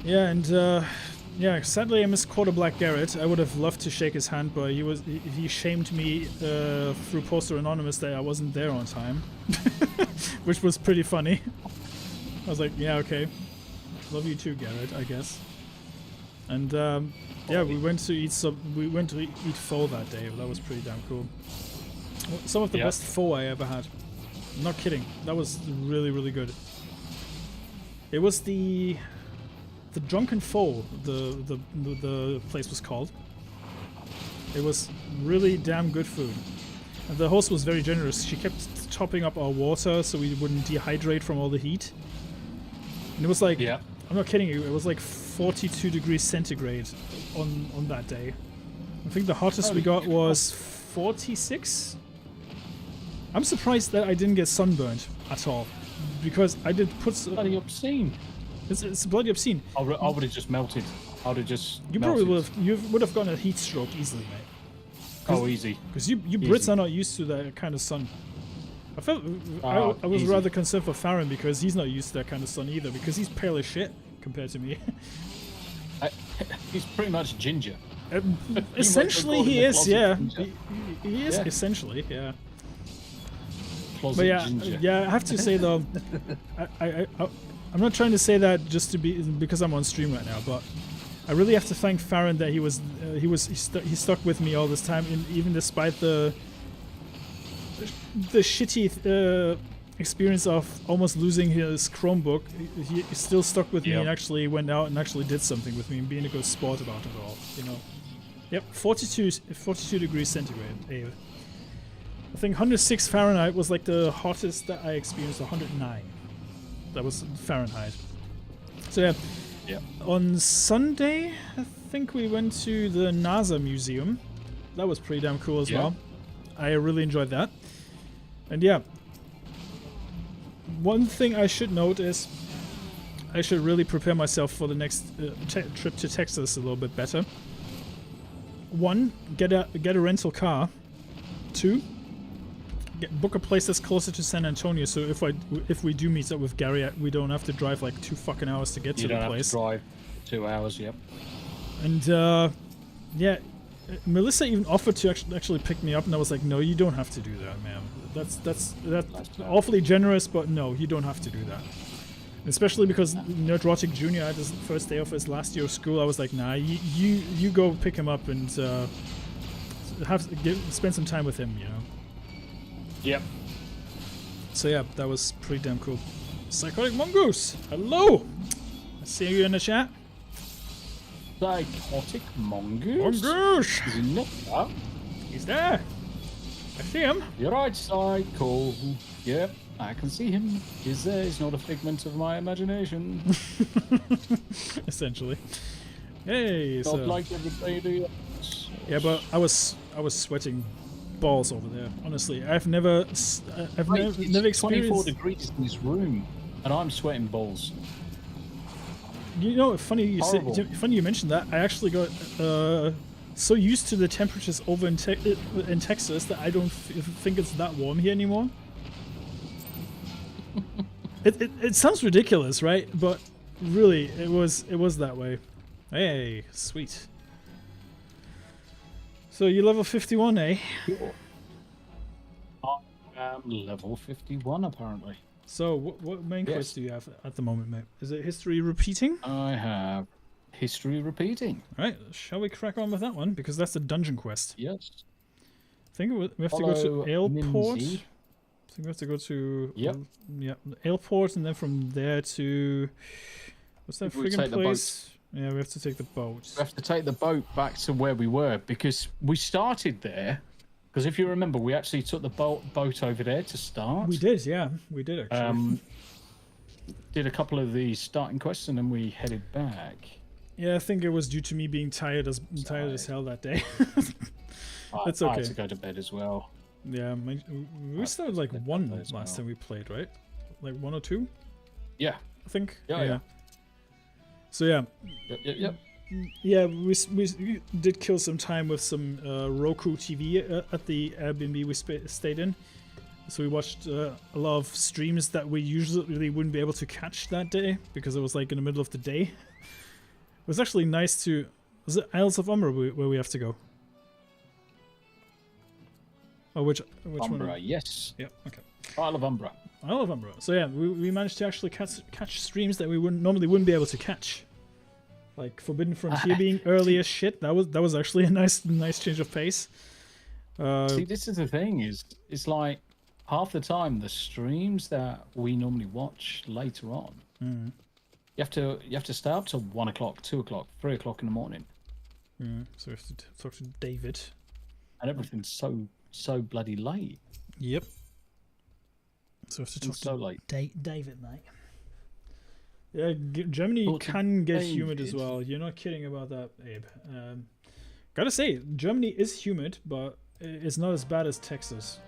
Yeah, and sadly I missed Quarter Black Garrett. I would have loved to shake his hand, but he shamed me through Poster Anonymous that I wasn't there on time, which was pretty funny. I was like, yeah, okay, love you too, Garrett, I guess. And we went to eat pho that day. That was pretty damn cool. Some of the best pho I ever had. I'm not kidding. That was really, really good. It was the Drunken Pho, the place was called. It was really damn good food. And the host was very generous. She kept topping up our water so we wouldn't dehydrate from all the heat. And it was like, I'm not kidding you, it was like 42 degrees centigrade on that day. I think the hottest we got was 46. I'm surprised that I didn't get sunburned at all, because I did put... Bloody obscene. It's bloody obscene. I would have just melted. I would have just Probably would have gotten a heat stroke easily, mate. Oh, easy. Because you Brits are not used to that kind of sun. I felt I was rather concerned for Farron because he's not used to that kind of sun either, because he's pale as shit compared to me. He's pretty much ginger. Essentially, he is, yeah. He is, Yeah. essentially, yeah. Closet But yeah, ginger. I have to say though, I'm not trying to say that just to be because I'm on stream right now, but I really have to thank Farron that he stuck with me all this time, and even despite the shitty experience of almost losing his Chromebook, he still stuck with me and actually went out and actually did something with me and being a good sport about it all, you know. Yep, 42 degrees centigrade. I think 106 Fahrenheit was like the hottest that I experienced. 109. That was Fahrenheit. So yeah. On Sunday, I think we went to the NASA museum. That was pretty damn cool as well. I really enjoyed that. And yeah, one thing I should note is I should really prepare myself for the next trip to Texas a little bit better. 1, get a rental car. 2, book a place that's closer to San Antonio, so if we do meet up with Gary, we don't have to drive like 2 fucking hours to get to the place. You don't have to drive 2 hours, yep. And yeah, Melissa even offered to actually pick me up, and I was like, no, you don't have to do that, ma'am. That's awfully generous, but no, you don't have to do that. Especially because Nerdrotic Jr. had his first day of his last year of school. I was like, nah, you go pick him up and spend some time with him, you know. Yep. So yeah, that was pretty damn cool. Psychotic Mongoose, hello! I see you in the chat. Psychotic Mongoose? Mongoose! Is he not that? He's there. I see him. You're right, Psycho. Yep, I can see him. He's there. He's not a figment of my imagination. Essentially. Hey, Not so like everybody else. yeah, but I was sweating balls over there. Honestly, I've never It's never 24 experienced. degrees in this room, and I'm sweating balls. You know, funny you say, Horrible. funny you mentioned that. I actually got so used to the temperatures over in Texas that I don't think it's that warm here anymore. It sounds ridiculous, right? But really, it was that way. Hey, sweet. So you level 51, eh? I am level 51, apparently. So what main Yes. quest do you have at the moment, mate? Is it history repeating? I have history repeating. Right, shall we crack on with that one? Because that's the dungeon quest. Yes. I think we have to go to Follow Aleport. Mimsy. I think we have to go to Yep. yeah, Aleport, and then from there to what's that We friggin' take the boat. place? Yeah, we have to take the boat. We have to take the boat back to where we were because we started there. Because if you remember, we actually took the boat over there to start. We did, yeah, we did actually. Did a couple of the starting quests and then we headed back. Yeah, I think it was due to me being tired as hell that day. That's I okay. had to go to bed as well. Yeah, we started like did one that as last well. time we played, right? Like 1 or 2, Yeah. I think. Yeah. So yeah, Yep. yeah, we did kill some time with some Roku TV at the Airbnb we stayed in. So we watched a lot of streams that we usually wouldn't be able to catch that day because it was like in the middle of the day. It was actually nice to. Was it Isles of Umbra where we have to go? Oh, which Umbra, one? yes. Yeah. Okay. Isle of Umbra. Isle of Umbra. So yeah, we managed to actually catch streams that we normally wouldn't be able to catch. Like Forbidden Frontier being early as shit. That was actually a nice change of pace. See, this is the thing. It's like half the time the streams that we normally watch later on. Mm. You have to stay up till 1 o'clock, 2 o'clock, 3 o'clock in the morning, So we have to talk to David. and everything's so bloody late. Yep. So we have to talk It's so to late. David, mate. Yeah, Germany Talk to can get humid as David. well. You're not kidding about that, Abe. Gotta say, Germany is humid, but it's not as bad as Texas.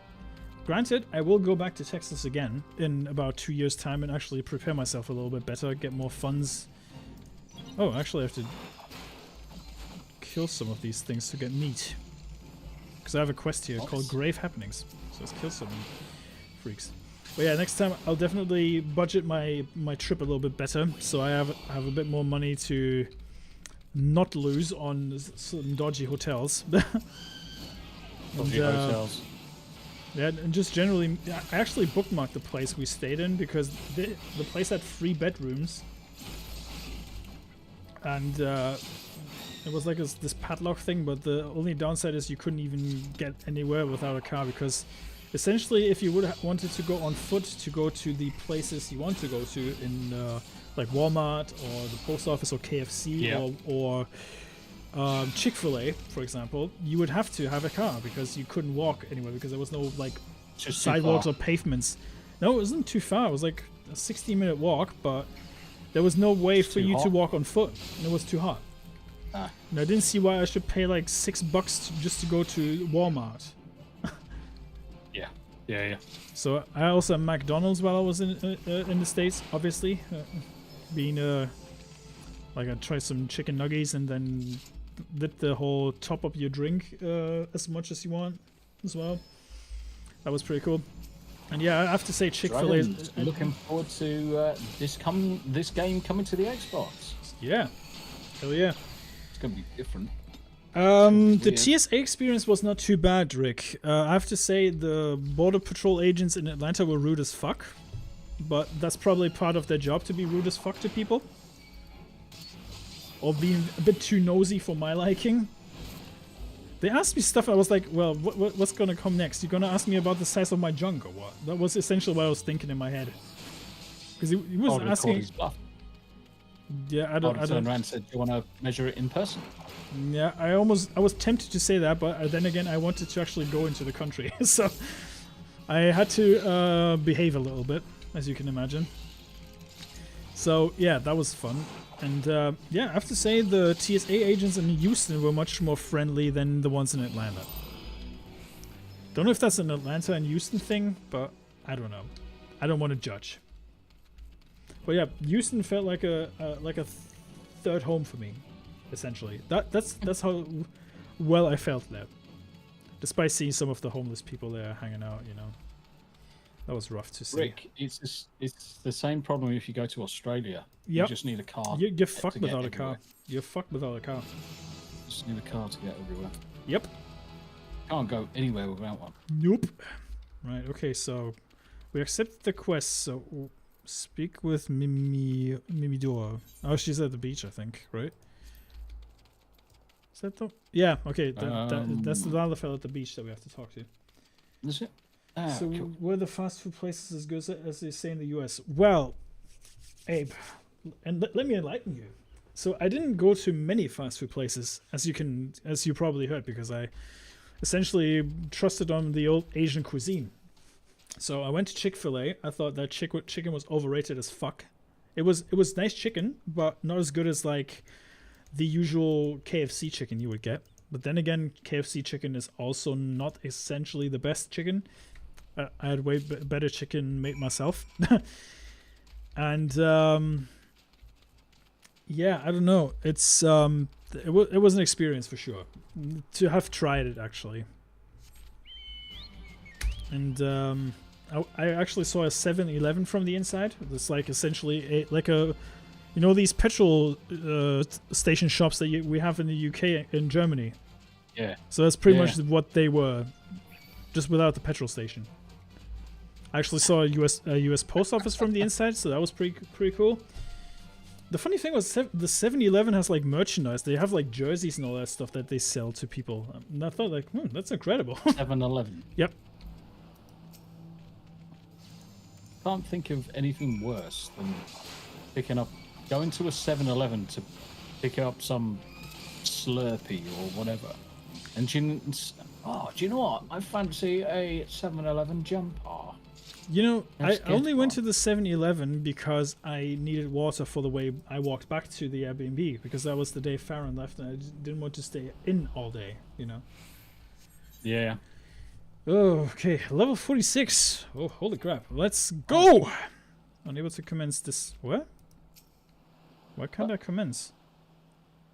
Granted, I will go back to Texas again in about 2 years' time and actually prepare myself a little bit better, get more funds. Oh, actually, I have to kill some of these things to get meat. Because I have a quest here called Grave Happenings. So let's kill some freaks. But yeah, next time I'll definitely budget my trip a little bit better, so I have a bit more money to not lose on some dodgy hotels. Dodgy hotels. Yeah, and just generally, I actually bookmarked the place we stayed in because the place had 3 bedrooms, and it was like this padlock thing. But the only downside is you couldn't even get anywhere without a car because. Essentially, if you would have wanted to go on foot to go to the places you want to go to in like Walmart or the post office or KFC or Chick-fil-A, for example, you would have to have a car because you couldn't walk anywhere because there was no like Just sidewalks or pavements. No, it wasn't too far. It was like a 60-minute walk, but there was no way for you to walk on foot. And it was too hot. And I didn't see why I should pay like $6 just to go to Walmart. Yeah. So I also had McDonald's while I was in the States, obviously. Being like I tried some chicken nuggets and then did the whole top up your drink as much as you want as well. That was pretty cool. And yeah, I have to say Chick-fil-A. Looking forward to this game coming to the Xbox. Yeah, hell yeah. It's gonna be different. The TSA experience was not too bad, Rick. I have to say the Border Patrol agents in Atlanta were rude as fuck, but that's probably part of their job to be rude as fuck to people. Or being a bit too nosy for my liking. They asked me stuff. I was like, well, what's gonna come next? You're gonna ask me about the size of my junk or what? That was essentially what I was thinking in my head. Because he was asking. Yeah, I don't. Turned around and said, "Do you want to measure it in person?" Yeah, I was tempted to say that, but then again, I wanted to actually go into the country, so I had to behave a little bit, as you can imagine. So yeah, that was fun. And yeah, I have to say the TSA agents in Houston were much more friendly than the ones in Atlanta. Don't know if that's an Atlanta and Houston thing, but I don't know. I don't want to judge. But yeah, Houston felt like a third home for me, essentially. That's how well I felt there, despite seeing some of the homeless people there hanging out. You know, that was rough to see. Rick, it's the same problem if you go to Australia. Yep. You just need a car. You're fucked without a car. You're fucked without a car. You just need a car to get everywhere. Yep. Can't go anywhere without one. Nope. Right. Okay. So we accepted the quest. So speak with Mimidora. Oh, she's at the beach, I think. Right. Is that the? Yeah. Okay. That's the other fellow at the beach that we have to talk to. Is it? So cool. were the fast food places as good as they say in the US? Well, Abe, and let me enlighten you. So I didn't go to many fast food places, as you probably heard, because I essentially trusted on the old Asian cuisine. So I went to Chick-fil-A. I thought that chicken was overrated as fuck. It was nice chicken, but not as good as like the usual KFC chicken you would get. But then again, KFC chicken is also not essentially the best chicken. I had way better chicken made myself. And yeah, I don't know. It was an experience for sure to have tried it actually. And I actually saw a 7-Eleven from the inside. It's like essentially these petrol station shops that we have in the UK and Germany. Yeah. So that's pretty much what they were, just without the petrol station. I actually saw a US post office from the inside, so that was pretty cool. The funny thing was the 7-Eleven has like merchandise. They have like jerseys and all that stuff that they sell to people. And I thought like, that's incredible. 7-Eleven. Yep. Can't think of anything worse than going to a 7-Eleven to pick up some Slurpee or whatever. And do you know what? I fancy a 7-Eleven jumper. You know, I only went to the 7-Eleven because I needed water for the way I walked back to the Airbnb, because that was the day Farron left and I didn't want to stay in all day, you know. Yeah. Oh, okay. Level 46. Oh, holy crap. Let's go! Unable to commence this. What? Why can't I commence?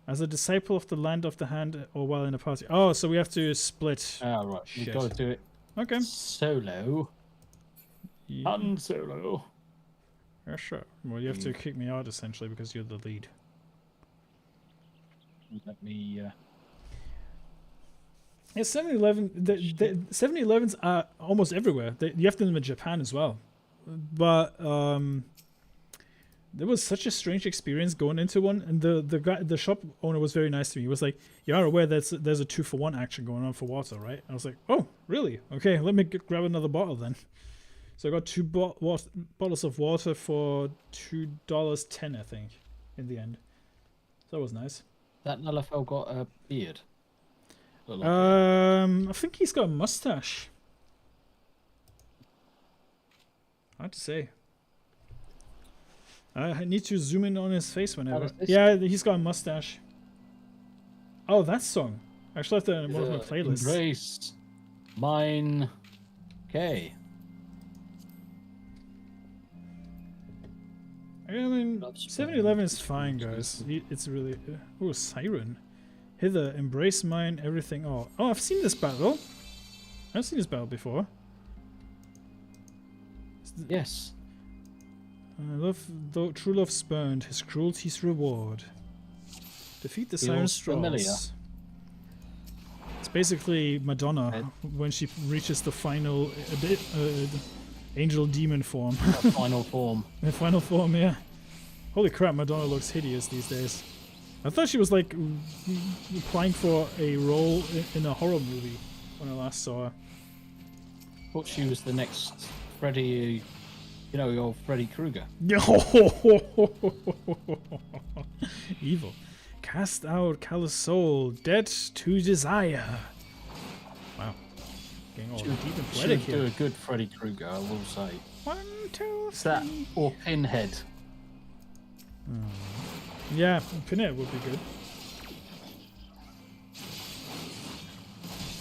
As a disciple of the land of the hand or while in a party. Oh, so we have to split. Ah, right. You've got to do it. Okay. Solo. Solo. Yeah, sure. Well, you have to kick me out essentially because you're the lead. Let me. Yeah, 7-Eleven. The 7-Elevens are almost everywhere. You have them in Japan as well. But there was such a strange experience going into one, and the shop owner was very nice to me. He was like, "You are aware there's a 2-for-1 action going on for water, right?" I was like, "Oh, really? Okay, let me grab another bottle then." So I got 2 bottles of water for $2.10, I think, in the end. So that was nice. That LFL got a beard. I think he's got a mustache. Hard to say. I need to zoom in on his face whenever. Yeah, he's got a mustache. Oh, that song. I actually left that in one of my playlists. Embrace mine. Okay. I mean, 7-Eleven is fine, guys. It's really... Oh, Siren. Hither, embrace mine, everything. Oh, I've seen this battle. I've seen this battle before. Yes. True love spurned, his cruelty's reward. Defeat the Siren Straws. It's basically Madonna when she reaches the final angel demon form. Final form. The final form, yeah. Holy crap, Madonna looks hideous these days. I thought she was like applying for a role in a horror movie when I last saw her. Thought she was the next Freddy, you know, your Freddy Krueger. Evil. Cast out callous soul, dead to desire. Wow. Getting all deep and poetic Should do here. a good Freddy Krueger, I will say. 1, 2, It's that 3. or Pinhead. Yeah, Pinhead would be good.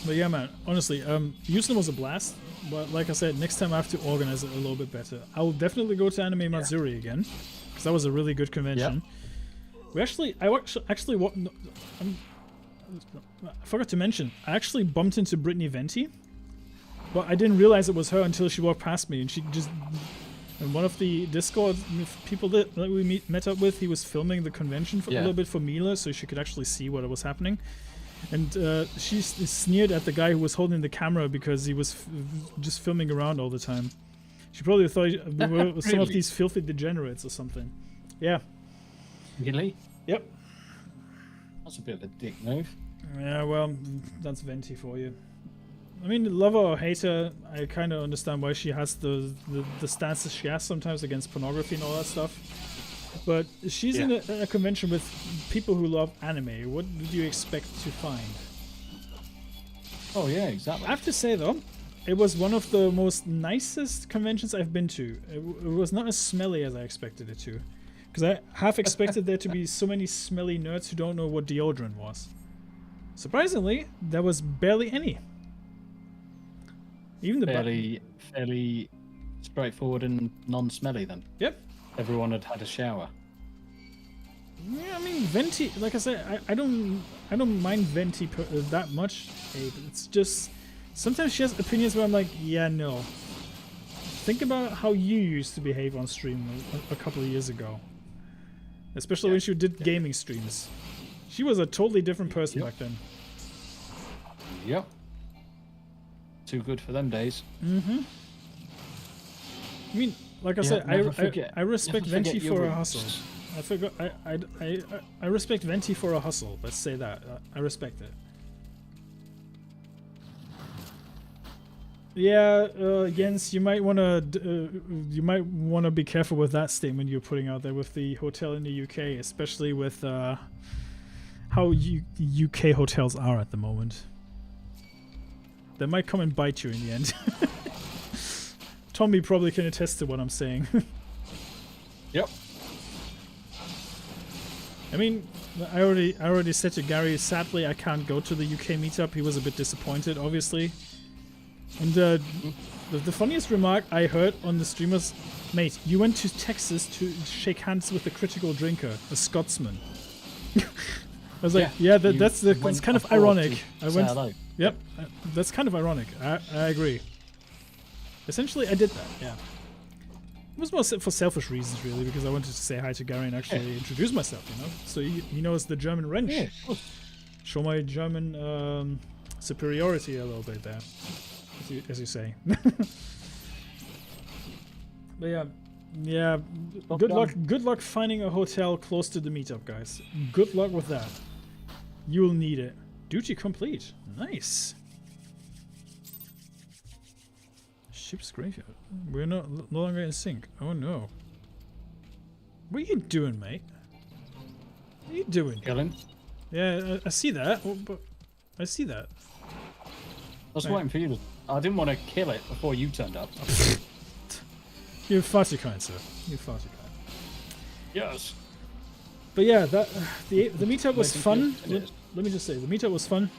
But yeah, man, honestly, Houston was a blast. But like I said, next time I have to organize it a little bit better. I will definitely go to Anime Matsuri again, because that was a really good convention. I forgot to mention, I actually bumped into Brittany Venti, but I didn't realize it was her until she walked past me, and she just... And one of the Discord people that we met up with, he was filming the convention for a little bit for Mila, so she could actually see what was happening. And she sneered at the guy who was holding the camera because he was just filming around all the time. She probably thought we were Really? some of these filthy degenerates or something. Yeah. Really? Yep. That's a bit of a dick move. Yeah, well, that's Venti for you. I mean, love her or hate her, I kind of understand why she has the stances she has sometimes against pornography and all that stuff. But she's in a convention with people who love anime. What did you expect to find? Oh yeah, exactly. I have to say though, it was one of the most nicest conventions I've been to. It was not as smelly as I expected it to. Because I half expected there to be so many smelly nerds who don't know what deodorant was. Surprisingly, there was barely any. Even the fairly straightforward and non-smelly then. Yep. Everyone had had a shower. Yeah, I mean Venti. Like I said, I don't mind Venti that much. It's just sometimes she has opinions where I'm like, yeah, no. Think about how you used to behave on stream a couple of years ago, especially when she did gaming streams. She was a totally different person back then. Yep. Too good for them days. Mm-hmm. I mean, like I said, I respect Venti for her hustle. I forgot. I respect Venti for a hustle. Let's say that. I respect it. Yeah, Jens, you might wanna be careful with that statement you're putting out there with the hotel in the UK, especially with how UK hotels are at the moment. They might come and bite you in the end. Tombi probably can attest to what I'm saying. Yep. I mean, I already said to Gary, sadly I can't go to the UK meetup. He was a bit disappointed, obviously. And the funniest remark I heard on the stream was, mate, you went to Texas to shake hands with the critical drinker, a Scotsman. I was like, that's kind of ironic. I went. Hello. Yep, that's kind of ironic. I agree. Essentially, I did that. Yeah. It was more for selfish reasons, really, because I wanted to say hi to Gary and actually introduce myself. You know, so he knows the German wrench. Yeah, show my German superiority a little bit there, as you say. But yeah. Good luck finding a hotel close to the meetup, guys. Good luck with that. You'll need it. Duty complete. Nice. Ship's graveyard. We're no longer in sync. Oh no. What are you doing, mate? What are you doing? Killing. Yeah, I see that. But I see that. I was waiting for you to... I didn't want to kill it before you turned up. You're far too kind, sir. You're far too kind. Yes. But yeah, the meetup was fun. Let me just say, the meetup was fun.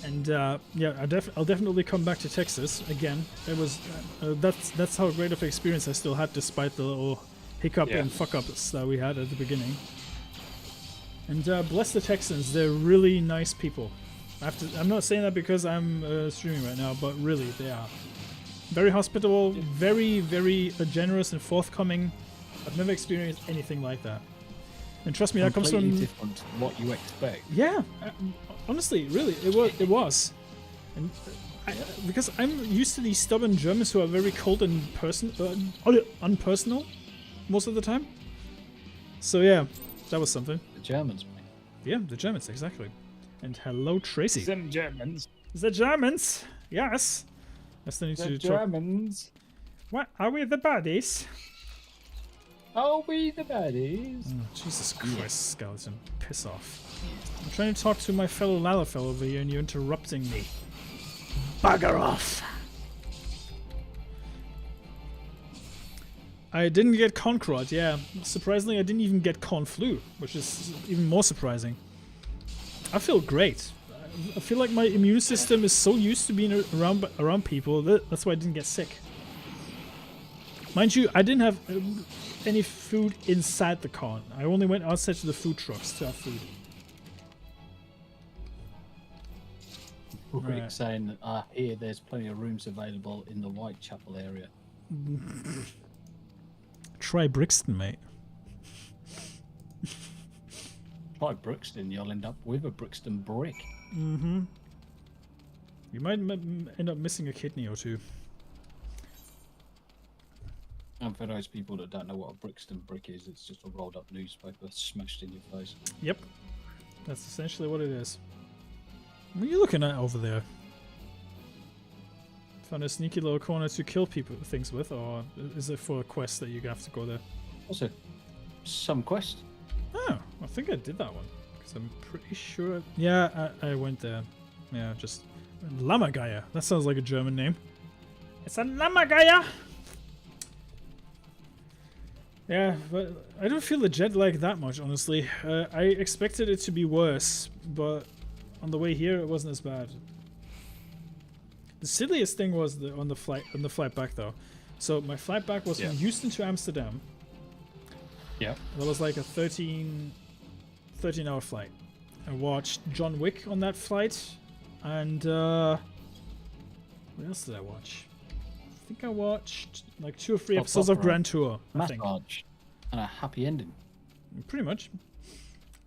And yeah, I'll definitely come back to Texas again. It was that's how great of an experience I still had, despite the little hiccup and fuck ups that we had at the beginning. And bless the Texans, they're really nice people. I'm not saying that because I'm streaming right now, but really they are very hospitable, very generous and forthcoming. I've never experienced anything like that. And trust me, that comes from different to what you expect. Yeah, honestly, really, it was, and because I'm used to these stubborn Germans who are very cold and unpersonal most of the time. So yeah, that was something. The Germans, mate. Yeah, the Germans, exactly. And hello, Tracy. Them Germans. The Germans, yes. I still need The to talk. Germans. What are we the baddies? Are we the baddies? Oh, Jesus Christ, skeleton, piss off! I'm trying to talk to my fellow Lalafell over here, and you're interrupting me. Bugger off! I didn't get Concrot, yeah. Surprisingly, I didn't even get Conflu, which is even more surprising. I feel great. I feel like my immune system is so used to being around people that's why I didn't get sick. Mind you, I didn't have any food inside the con. I only went outside to the food trucks to have food. Rick Right. saying that here there's plenty of rooms available in the Whitechapel area. Try Brixton, mate. Try Brixton, you'll end up with a Brixton brick. Mm-hmm. You might end up missing a kidney or two. And for those people that don't know what a Brixton brick is, it's just a rolled up newspaper smashed in your face. Yep. That's essentially what it is. What are you looking at over there? Found a sneaky little corner to kill things with, or is it for a quest that you have to go there? Also, some quest. Oh, I think I did that one. Because I'm pretty sure... Yeah, I went there. Yeah, just... Lammergeier. That sounds like a German name. It's a Lammergeier! Yeah, but I don't feel the jet lag that much, honestly. I expected it to be worse, but on the way here, it wasn't as bad. The silliest thing was on the flight back, though. So my flight back was from Houston to Amsterdam. Yeah. That was like a 13-hour flight. I watched John Wick on that flight, and what else did I watch? I think I watched like 2 or 3 episodes of Grand Tour. I think. Massage and a happy ending. Pretty much.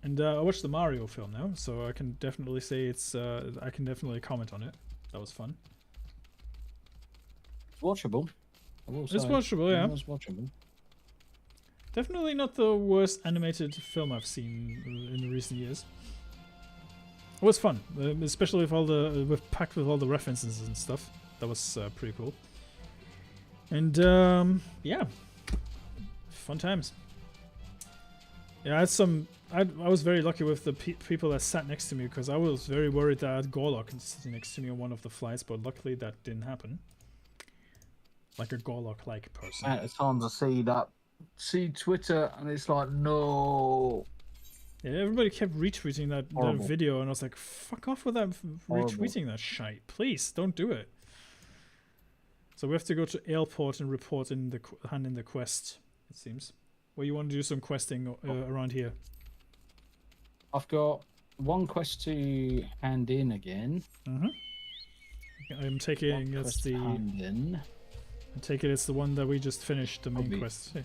And I watched the Mario film now, so I can definitely say it's. I can definitely comment on it. That was fun. It's watchable. I will say. It's watchable, yeah. It was watchable. Definitely not the worst animated film I've seen in recent years. It was fun, especially with all packed with all the references and stuff. That was pretty cool. And yeah, fun times. Yeah, I had some. I was very lucky with the people that sat next to me because I was very worried that I had Gorlock sitting next to me on one of the flights, but luckily that didn't happen. Like a Gorlock-like person. At times I see Twitter and it's like, no. Yeah, everybody kept retweeting that video, and I was like, fuck off with that retweeting that shite. Please, don't do it. So we have to go to airport and report hand in the quest, it seems. Well, you want to do some questing around here? I've got one quest to hand in again. I'm taking I take it it's the one that we just finished, the main quest. Yeah.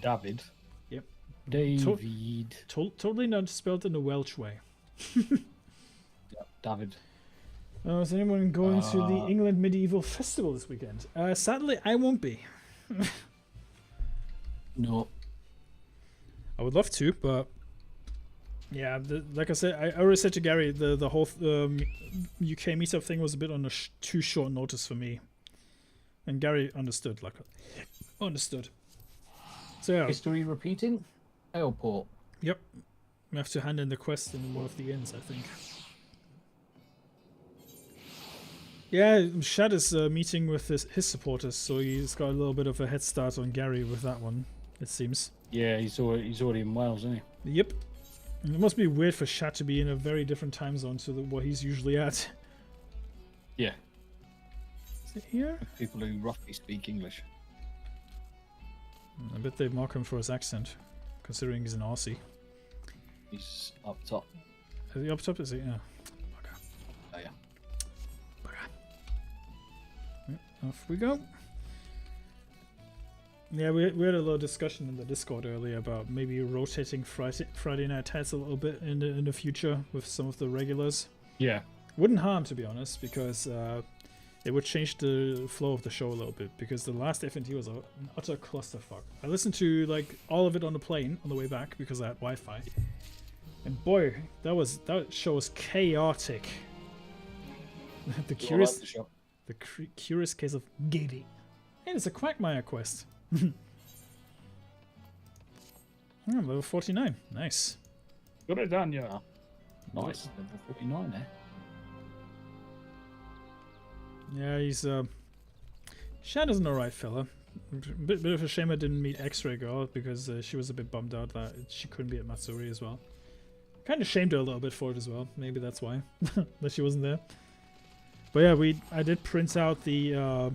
David. Yep. David. Totally not spelled in a Welsh way. Yep, David. Is anyone going to the England Medieval Festival this weekend? Sadly, I won't be. No. I would love to, but yeah, like I said, I already said to Gary, the whole UK meetup thing was a bit on too short notice for me, and Gary understood. Understood. So yeah. History repeating. Airport. Yep. We have to hand in the quest in one of the inns, I think. Yeah, Shad is meeting with his supporters, so he's got a little bit of a head start on Gary with that one, it seems. Yeah, he's already in Wales, isn't he? Yep. And it must be weird for Shad to be in a very different time zone to what he's usually at. Yeah. Is it here? People who roughly speak English. I bet they mark him for his accent, considering he's an Aussie. He's up top. Is he up top? Is he? Yeah. Oh, yeah. Off we go. Yeah, we had a little discussion in the Discord earlier about maybe rotating Friday Night Tats a little bit in the future with some of the regulars. Yeah. Wouldn't harm, to be honest, because it would change the flow of the show a little bit, because the last FNT was an utter clusterfuck. I listened to like all of it on the plane on the way back because I had Wi-Fi. And boy, that show was chaotic. the Do I like curious the shop? curious case of Giddy. Hey, it's a Quagmire quest. Level 49. Nice. Got it done, yeah. Nice. Level 49, eh? Yeah, he's Shannon's an alright fella. Bit of a shame I didn't meet X-Ray Girl because she was a bit bummed out that she couldn't be at Matsuri as well. Kind of shamed her a little bit for it as well. Maybe that's why that she wasn't there. But yeah, I did print out the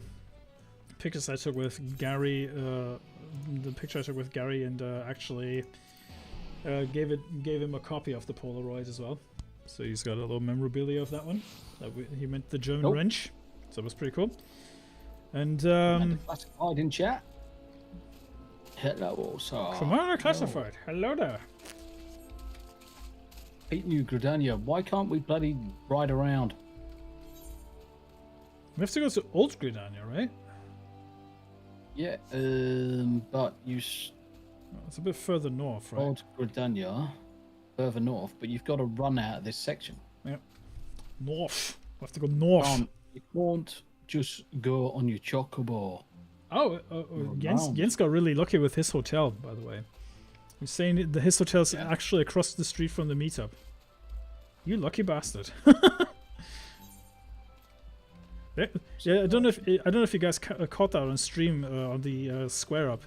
pictures I took with Gary. The picture I took with Gary, and actually gave him a copy of the Polaroid as well. So he's got a little memorabilia of that one. He meant the German wrench, so it was pretty cool. And Classified in chat. Hello, sir. Commander Classified. Hello there. Pete New Gridania, why can't we bloody ride around? We have to go to Old Gridania, right? Yeah, but you It's a bit further north, right? Old Gridania, further north, but you've got to run out of this section. Yep. North. We have to go north. You can't just go on your chocobo. Oh, Jens got really lucky with his hotel, by the way. He's saying that his hotel's actually across the street from the meetup. You lucky bastard. Yeah, I don't know if you guys caught that on stream on the Square Up.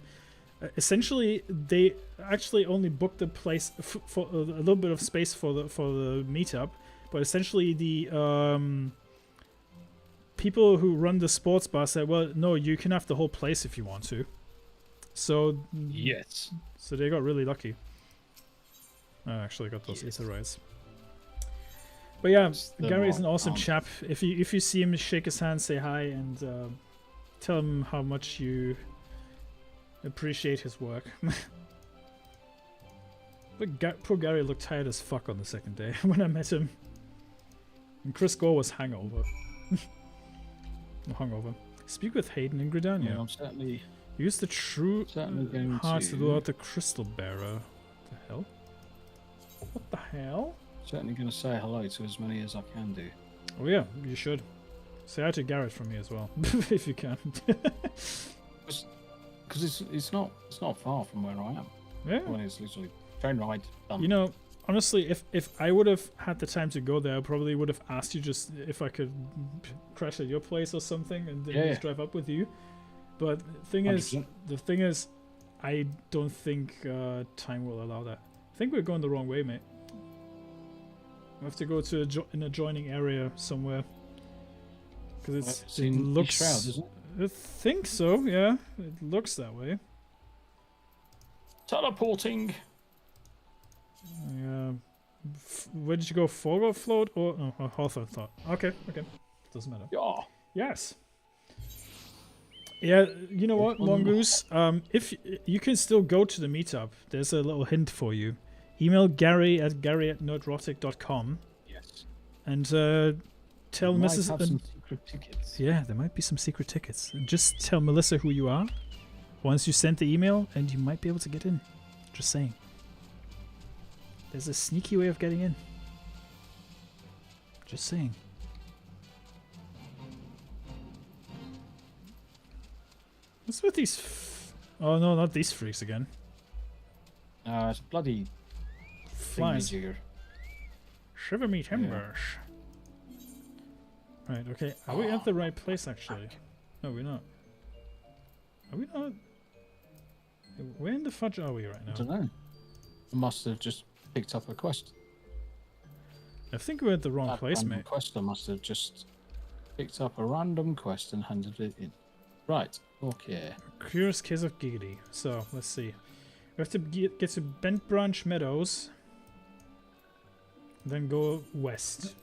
Essentially, they actually only booked the place for a little bit of space for the meetup, but essentially the people who run the sports bar said, "Well, no, you can have the whole place if you want to." So Yes. so they got really lucky. I actually got those ether rights. But yeah, Gary's an awesome chap. If you see him, shake his hand, say hi, and tell him how much you appreciate his work. But poor Gary looked tired as fuck on the second day when I met him. And Chris Gore was hangover. Hungover. Speak with Hayden and Gridania. Yeah, I'm certainly. Use the true Going hearts to to- lure out the crystal bearer. What the hell? What the hell? Certainly going to say hello to as many as I can do. Oh yeah, you should. Say hi to Garrett from me as well, if you can. Because it's not far from where I am. Yeah. When it's literally train ride done. You know, honestly, if I would have had the time to go there, I probably would have asked you just if I could crash at your place or something, and then just drive up with you. But the thing is, I don't think time will allow that. I think we're going the wrong way, mate. We have to go to an adjoining area somewhere. Because it looks. Shroud, isn't it? I think so. Yeah, it looks that way. Teleporting. Yeah. Where did you go? Forgo float or Hawthorne thought? Okay. Doesn't matter. Yeah. Yes. Yeah, you know what, Mongoose? If you can still go to the meetup, there's a little hint for you. Email gary@nerdrotic.com. Yes. And tell Might Mrs. have some secret tickets. Yeah, there might be some secret tickets. Just tell Melissa who you are once you send the email, and you might be able to get in. Just saying. There's a sneaky way of getting in. Just saying. What's with these? Oh no, not these freaks again. It's bloody Flies. thingamajigger. Shiver me timbers. Right, okay. Are we at the right place actually? No, we're not. Are we not? Where in the fudge are we right I now? don't know. I must have just picked up a quest. I think we're at the wrong That place, random mate. Quest. I must have just picked up a random quest and handed it in. Right. Okay. Curious case of giggity. So, let's see. We have to get to Bent Branch Meadows. Then go west.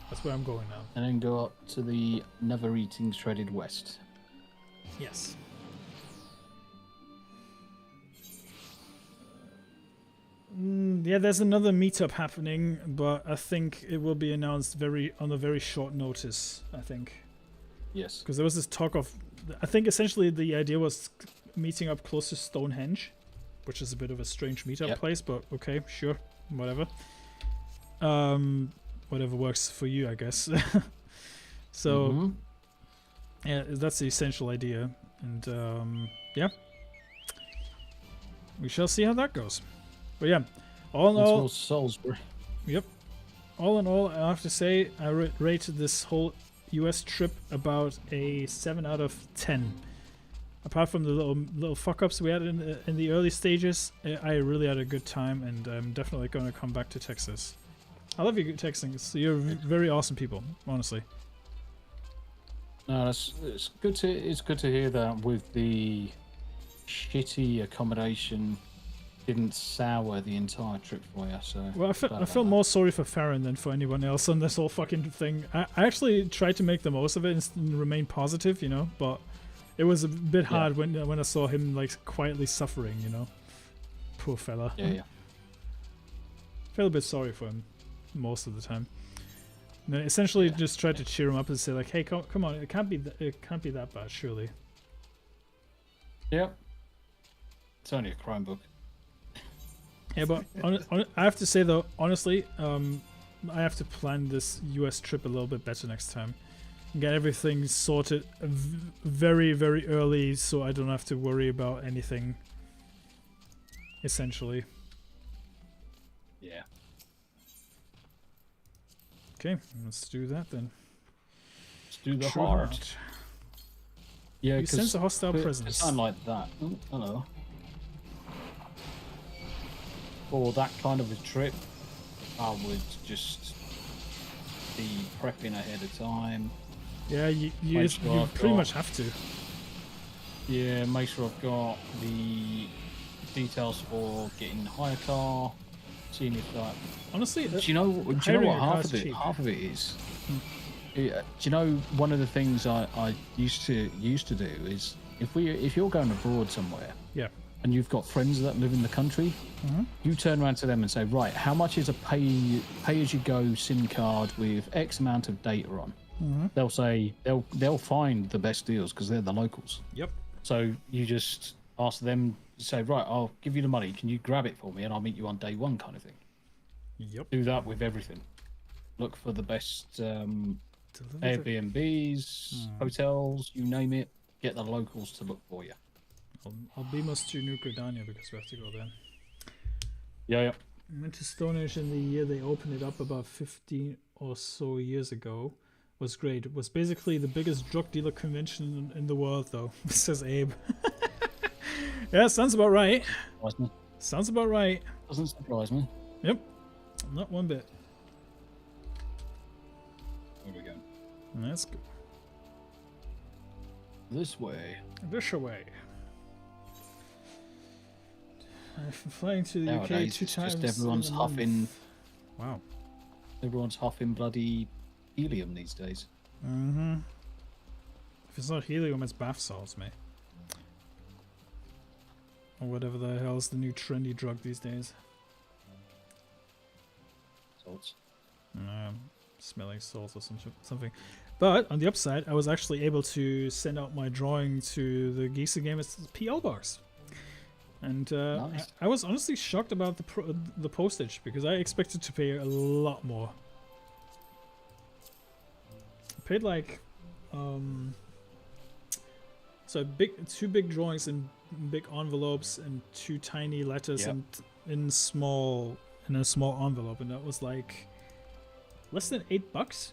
That's where I'm going now. And then go up to the Never Eating Shredded West. Yes. Yeah, there's another meetup happening, but I think it will be announced on a very short notice, I think. Yes. Because there was this talk of... I think essentially the idea was meeting up close to Stonehenge, which is a bit of a strange meetup place, but okay, sure, whatever. Whatever works for you, I guess. So yeah, that's the essential idea, and yeah, we shall see how that goes. But yeah, all in all, Salisbury. yep. All in all, I have to say I rated this whole US trip about a 7 out of 10. Apart from the little fuck ups we had in the early stages, I really had a good time, and I'm definitely going to come back to Texas. I love you, Texans. You're very awesome people, honestly. No, it's good to hear that with the shitty accommodation didn't sour the entire trip for you. So well, I felt more sorry for Farron than for anyone else on this whole fucking thing. I actually tried to make the most of it and remain positive, you know, but it was a bit hard when I saw him like quietly suffering, you know. Poor fella. Yeah. Felt a bit sorry for him most of the time. And I essentially just tried to cheer him up and say like, "Hey, come on, it can't be that bad, surely." Yep. It's only a crime book. Yeah, but I have to say though, honestly, I have to plan this US trip a little bit better next time. Get everything sorted very, very early, so I don't have to worry about anything. Essentially. Yeah. Okay, let's do that then. Let's do the True hard. heart. Yeah, You sense a hostile to presence. sound like that. Oh, hello. For that kind of a trip, I would just be prepping ahead of time. Yeah, you I've pretty got- much have to. Yeah, make sure I've got the details for getting a hire car, seeing if that. Honestly, Do you know hiring what a car's cheap. half of it is? Yeah, do you know one of the things I used to do is if you're going abroad somewhere, yeah. and you've got friends that live in the country, you turn around to them and say, right, how much is a pay-as-you-go SIM card with X amount of data on? They'll say they'll find the best deals because they're the locals. Yep. So you just ask them to say, right, I'll give you the money. Can you grab it for me, and I'll meet you on day one, kind of thing. Yep. Do that with everything. Look for the best Airbnbs, hotels, you name it. Get the locals to look for you. I'll be most to New Gridania because we have to go there. Yeah. I went to Stonehenge in the year they opened it up about 15 or so years ago. Was great. It was basically the biggest drug dealer convention in the world, though, says Abe. Yeah, sounds about right. Sounds about right. Doesn't surprise me. Yep. Not one bit. There we go. That's good. This way. This way. I've been flying to the UK Nowadays, 2 it's times. just everyone's in a month. huffing. Wow. Everyone's huffing bloody helium these days. Mm-hmm. If it's not helium, it's bath salts, mate. Or whatever the hell is the new trendy drug these days. Salts. Smelling salts or something. But on the upside, I was actually able to send out my drawing to the Geezer Gamers PL box. And Nice. I was honestly shocked about the postage because I expected to pay a lot more. I paid like so two big drawings in big envelopes and 2 tiny letters and in a small envelope, and that was like less than $8,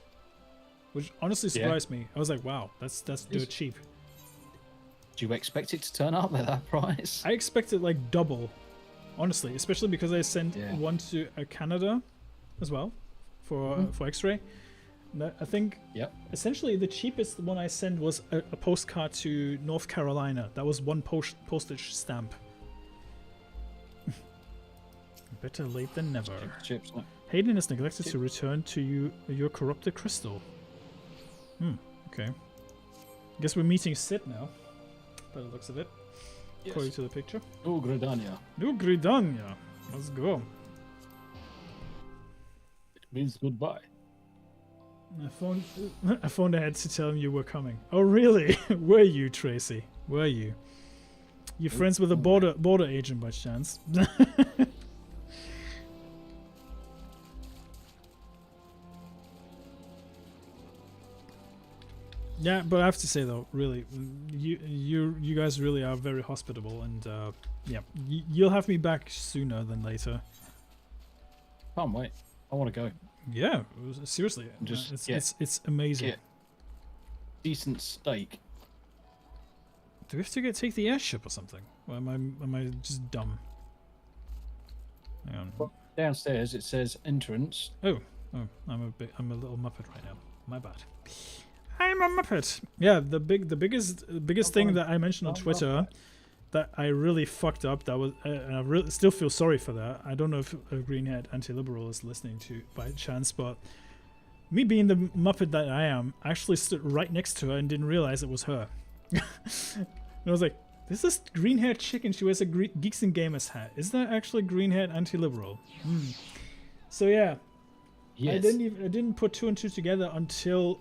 which honestly surprised me. I was like, wow, that's dirt cheap. Do you expect it to turn up at that price? I expected like double, honestly, especially because I sent one to Canada as well for X-ray. I think essentially the cheapest one I sent was a postcard to North Carolina. That was one postage stamp. Better late than never. Chips, no? Hayden is neglected to return to you your corrupted crystal. Okay. Guess we're meeting Sid now, by the looks of it. Yes. According to the picture. Oh, Gridania. New Gridania. Let's go. It means goodbye. I phoned ahead to tell him you were coming. Oh, really? Were you, Tracy? Were you? You friends with a border agent by chance? Yeah, but I have to say though, really, you guys really are very hospitable, and yeah, you'll have me back sooner than later. Can't wait. I want to go. Yeah, seriously, Just it's amazing. get decent steak. Do we have to take the airship or something? Or am I just dumb? Hang on. Well, downstairs it says entrance. Oh, I'm a little muppet right now. My bad. I'm a muppet. Yeah, the biggest thing that I mentioned on Twitter that I really fucked up. That was, and I really still feel sorry for that. I don't know if a greenhead anti-liberal is listening to by chance, but me being the muppet that I am, I actually stood right next to her and didn't realize it was her. And I was like, "This is green-haired chick, and she wears a Geeks and Gamers hat. Is that actually green-haired anti-liberal?" So yeah, Yes. I didn't put two and two together until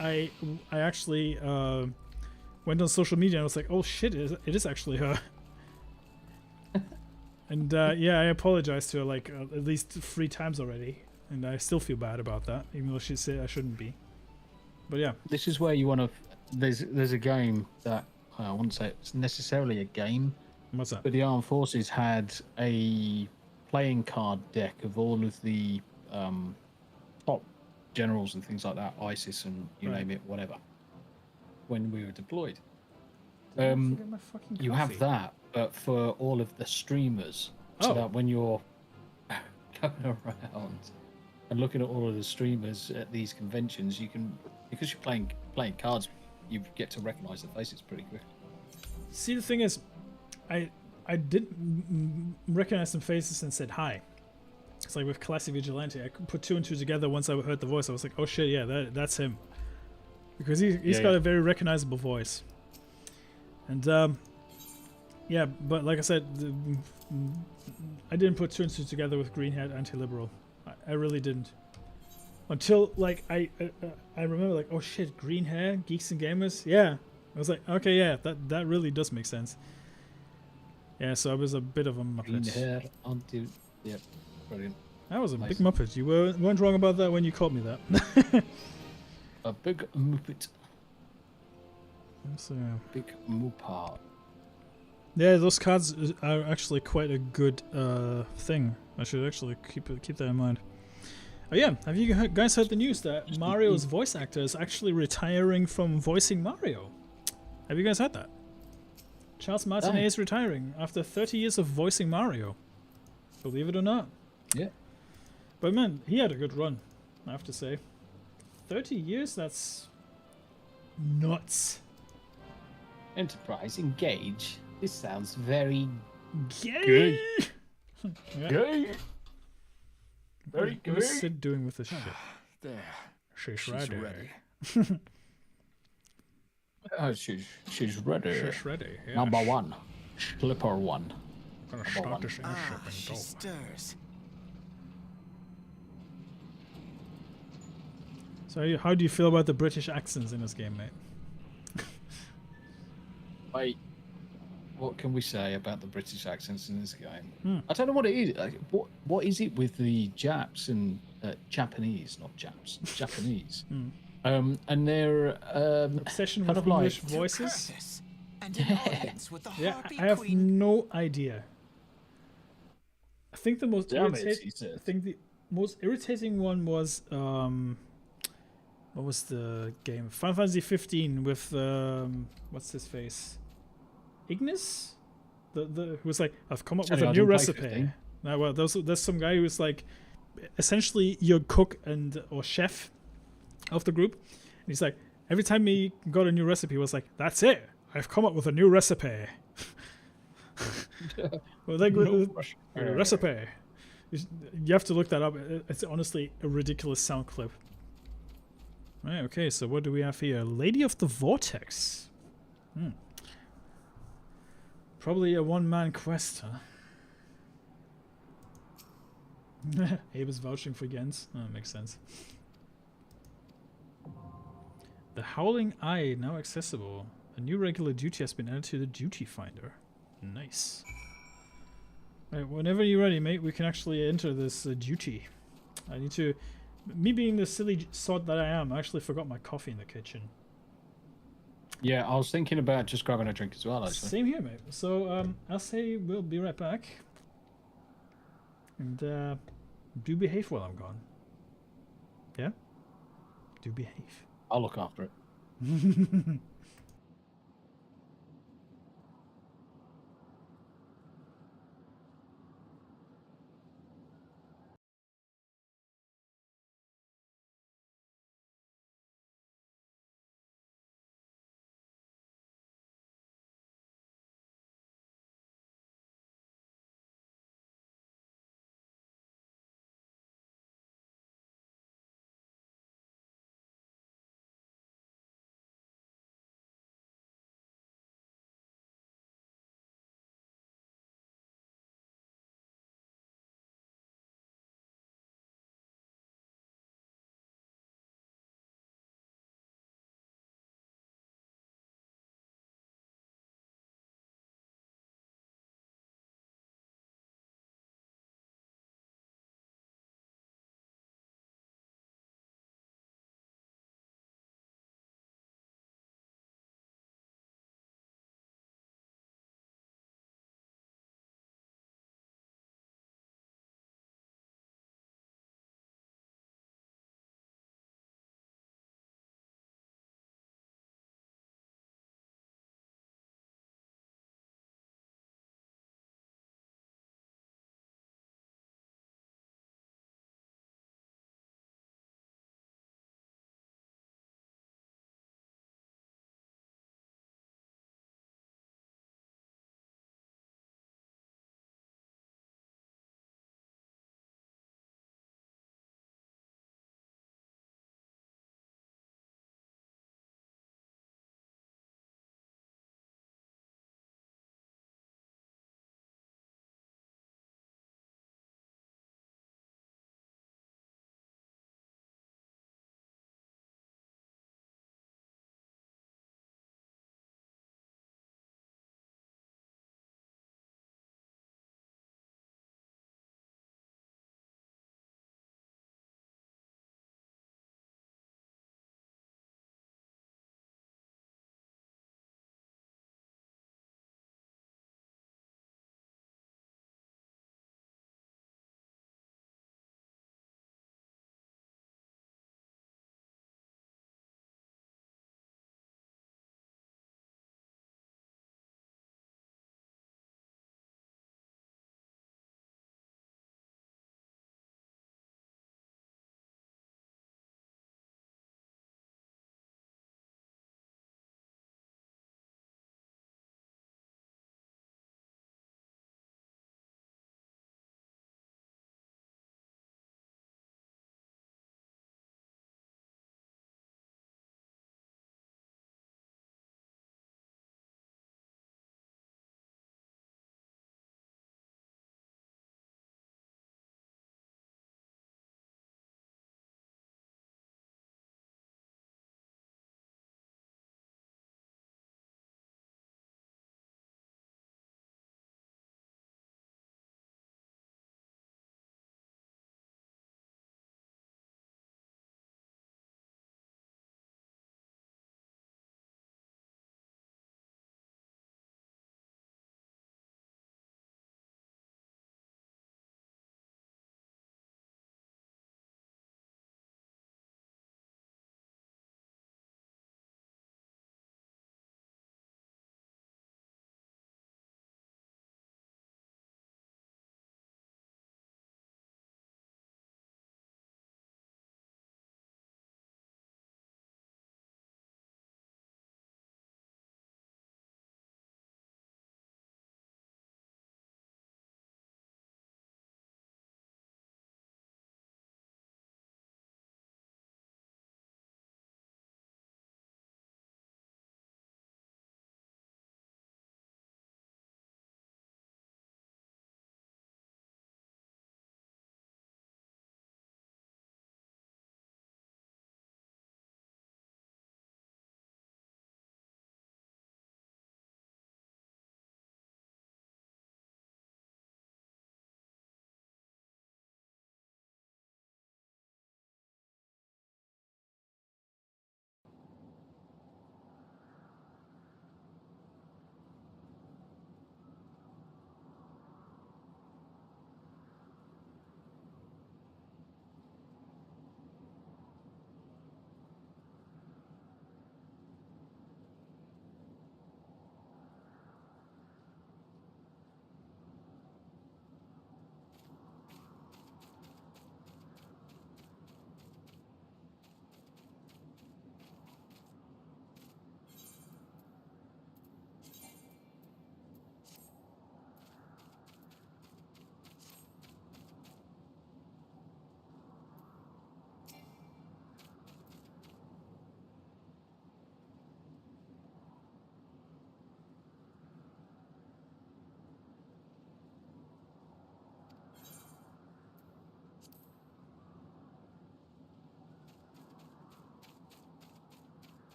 I actually went on social media and I was like, oh shit, it is actually her. And yeah, I apologized to her like at least 3 times already, and I still feel bad about that, even though she said I shouldn't be. But yeah, This is where you want to. There's a game that I wouldn't say it's necessarily a game, what's that? but the armed forces had a playing card deck of all of the top generals and things like that, ISIS and you Right. name it, whatever. When we were deployed, Did I forget my fucking you have coffee? that, but for all of the streamers, so Oh. that when you're going around and looking at all of the streamers at these conventions, you can, because you're playing cards, you get to recognize the faces pretty quick. See, the thing is, I did recognize some faces and said hi. It's like with Classy Vigilante, I could put 2 and 2 together once I heard the voice. I was like, oh shit, yeah, that's him. Because he's got a very recognizable voice. And yeah, but like I said, I didn't put 2 and 2 together with green-haired anti-liberal. I really didn't. Until like I remember like, oh shit, green hair, Geeks and Gamers. Yeah, I was like, okay, yeah, that really does make sense. Yeah, so I was a bit of a Green muppet. hair, yep, brilliant. I was a Nice. big muppet. You weren't wrong about that when you called me that. A big muppet, So, big muppet. yeah, those cards are actually quite a good thing. I should actually keep that in mind. Oh yeah, have you guys heard the news that Mario's voice actor is actually retiring from voicing Mario? Have you guys heard that? Charles Martinet is retiring after 30 years of voicing Mario. Believe it or not. Yeah. But man, he had a good run, I have to say. 30 years? That's nuts. Enterprise, engage. This sounds very Gay! Yeah. gay. What is Sid doing with this shit? There. She's She's ready. ready. Oh, she's ready. She's ready. Yeah. Number 1, Slipper 1. Gonna Number start one. this airship Ah, and she go. stirs. So how do you feel about the British accents in this game, mate? Wait, what can we say about the British accents in this game? Hmm. I don't know what it is. Like, what is it with the Japs and Japanese, not Japs, Japanese? And their Obsession kind with of like- English voices? Curtis, and an audience with the Yeah, Harpy I have Queen. no idea. I think the most Damn it, irritating. he said. I think the most irritating one was what was the game? Final Fantasy 15 with what's his face? Ignis? The who was like, I've come up with Sorry, a I new didn't play recipe. 15. Well, there's some guy who's like essentially your cook and or chef of the group. And he's like, every time he got a new recipe, he was like, that's it. I've come up with a new recipe. Well, like recipe. You have to look that up. It's honestly a ridiculous sound clip. Right, okay, so what do we have here? Lady of the Vortex. Probably a one-man quest, huh? Abe is vouching for Jens. Oh, that makes sense. The Howling Eye now accessible. A new regular duty has been added to the duty finder. Nice. Right, whenever you're ready, mate, we can actually enter this duty. I need to... Me being the silly sod that I am, I actually forgot my coffee in the kitchen. Yeah, I was thinking about just grabbing a drink as well, actually. Same here, mate. So I'll say we'll be right back. And do behave while I'm gone. Yeah? Do behave. I'll look after it.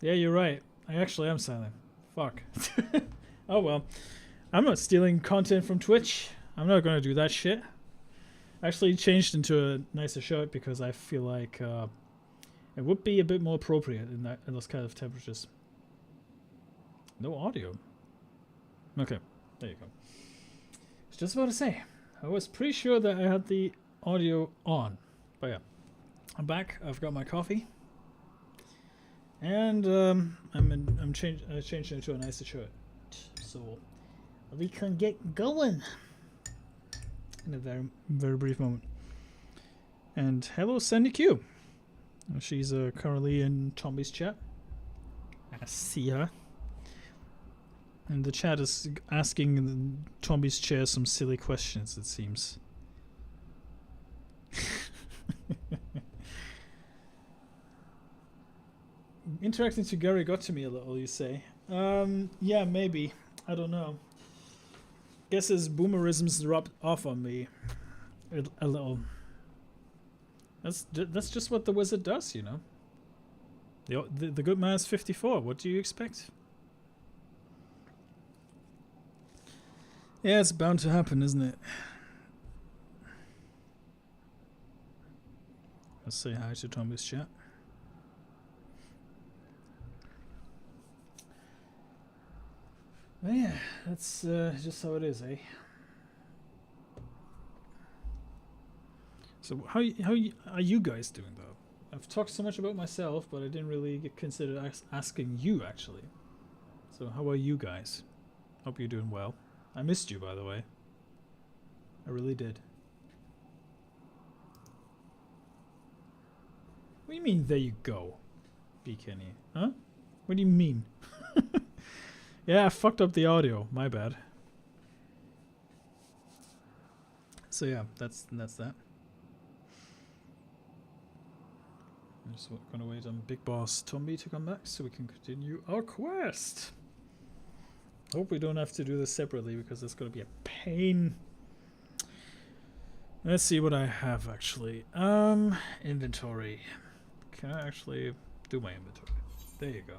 Yeah, you're right. I actually am silent. Fuck. Oh well. I'm not stealing content from Twitch. I'm not gonna do that shit. Actually changed into a nicer shirt because I feel like it would be a bit more appropriate in those kind of temperatures. No audio. Okay, there you go. I was just about to say, I was pretty sure that I had the audio on, but yeah, I'm back. I've got my coffee, and I changed into a nicer shirt, so we can get going in a very brief moment. And hello, Sandy Q. She's currently in Tombi's chat. I see her. And the chat is asking Tombi's chair some silly questions, it seems. Interacting to Gary got to me a little, you say? Yeah, maybe. I don't know. Guess his boomerisms rubbed off on me a little. That's just what the wizard does, you know. The good man's 54. What do you expect? Yeah, it's bound to happen, isn't it? Let's say hi to Tombi's chat. But yeah, that's just how it is, eh? So how are you guys doing though? I've talked so much about myself, but I didn't really consider asking you actually. So how are you guys? Hope you're doing well. I missed you, by the way. I really did. What do you mean, there you go? B. Kenny. Huh? What do you mean? Yeah, I fucked up the audio. My bad. So yeah, that's that. I'm just gonna wait on Big Boss Tombi to come back so we can continue our quest. Hope we don't have to do this separately because it's gonna be a pain. Let's see what I have actually. Inventory. Can I actually do my inventory? There you go.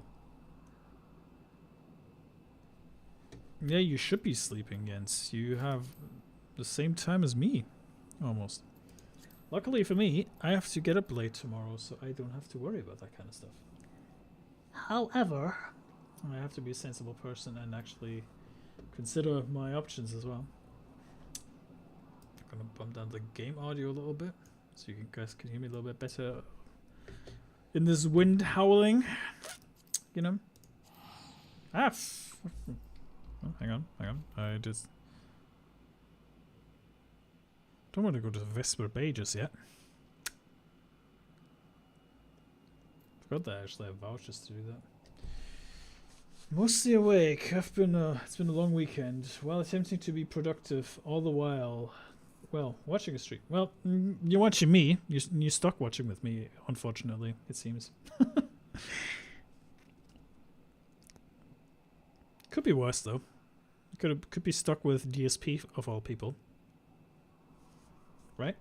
Yeah, you should be sleeping, Jens. You have the same time as me, almost. Luckily for me, I have to get up late tomorrow, so I don't have to worry about that kind of stuff. However, I have to be a sensible person and actually consider my options as well. I'm gonna bump down the game audio a little bit, so you guys can hear me a little bit better in this wind howling, you know. Oh, hang on. I just don't want to go to Vesper Bay just yet. Forgot that I actually have vouchers to do that. Mostly awake. It's been a long weekend. While attempting to be productive, all the while, well, watching a stream. Well, you're watching me. You're stuck watching with me. Unfortunately, it seems. Could be worse though. Could be stuck with DSP of all people. Right?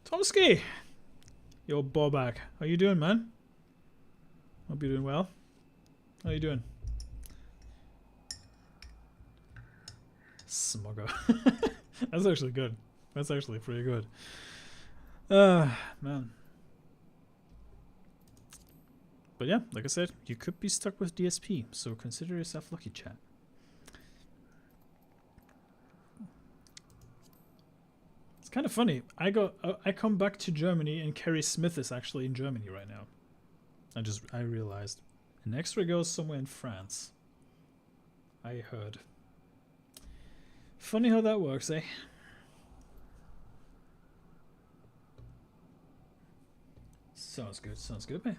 Tomsky! Yo, Bobak. How you doing, man? Hope you're doing well. How you doing? Smugger. That's actually good. That's actually pretty good. Man. But yeah, like I said, you could be stuck with DSP, so consider yourself lucky, chat. It's kind of funny. I come back to Germany and Kerry Smith is actually in Germany right now. I realized. An extra goes somewhere in France. I heard. Funny how that works, eh? Sounds good, man.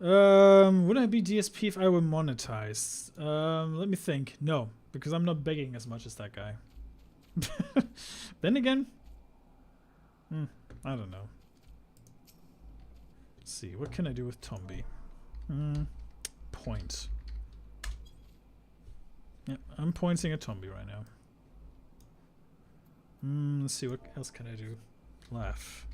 Would I be DSP if I were monetized? Let me think. No, because I'm not begging as much as that guy. Then again, I don't know. Let's see, what can I do with Tombi? Point. Yeah, I'm pointing at Tombi right now. Let's see, what else can I do? Laugh.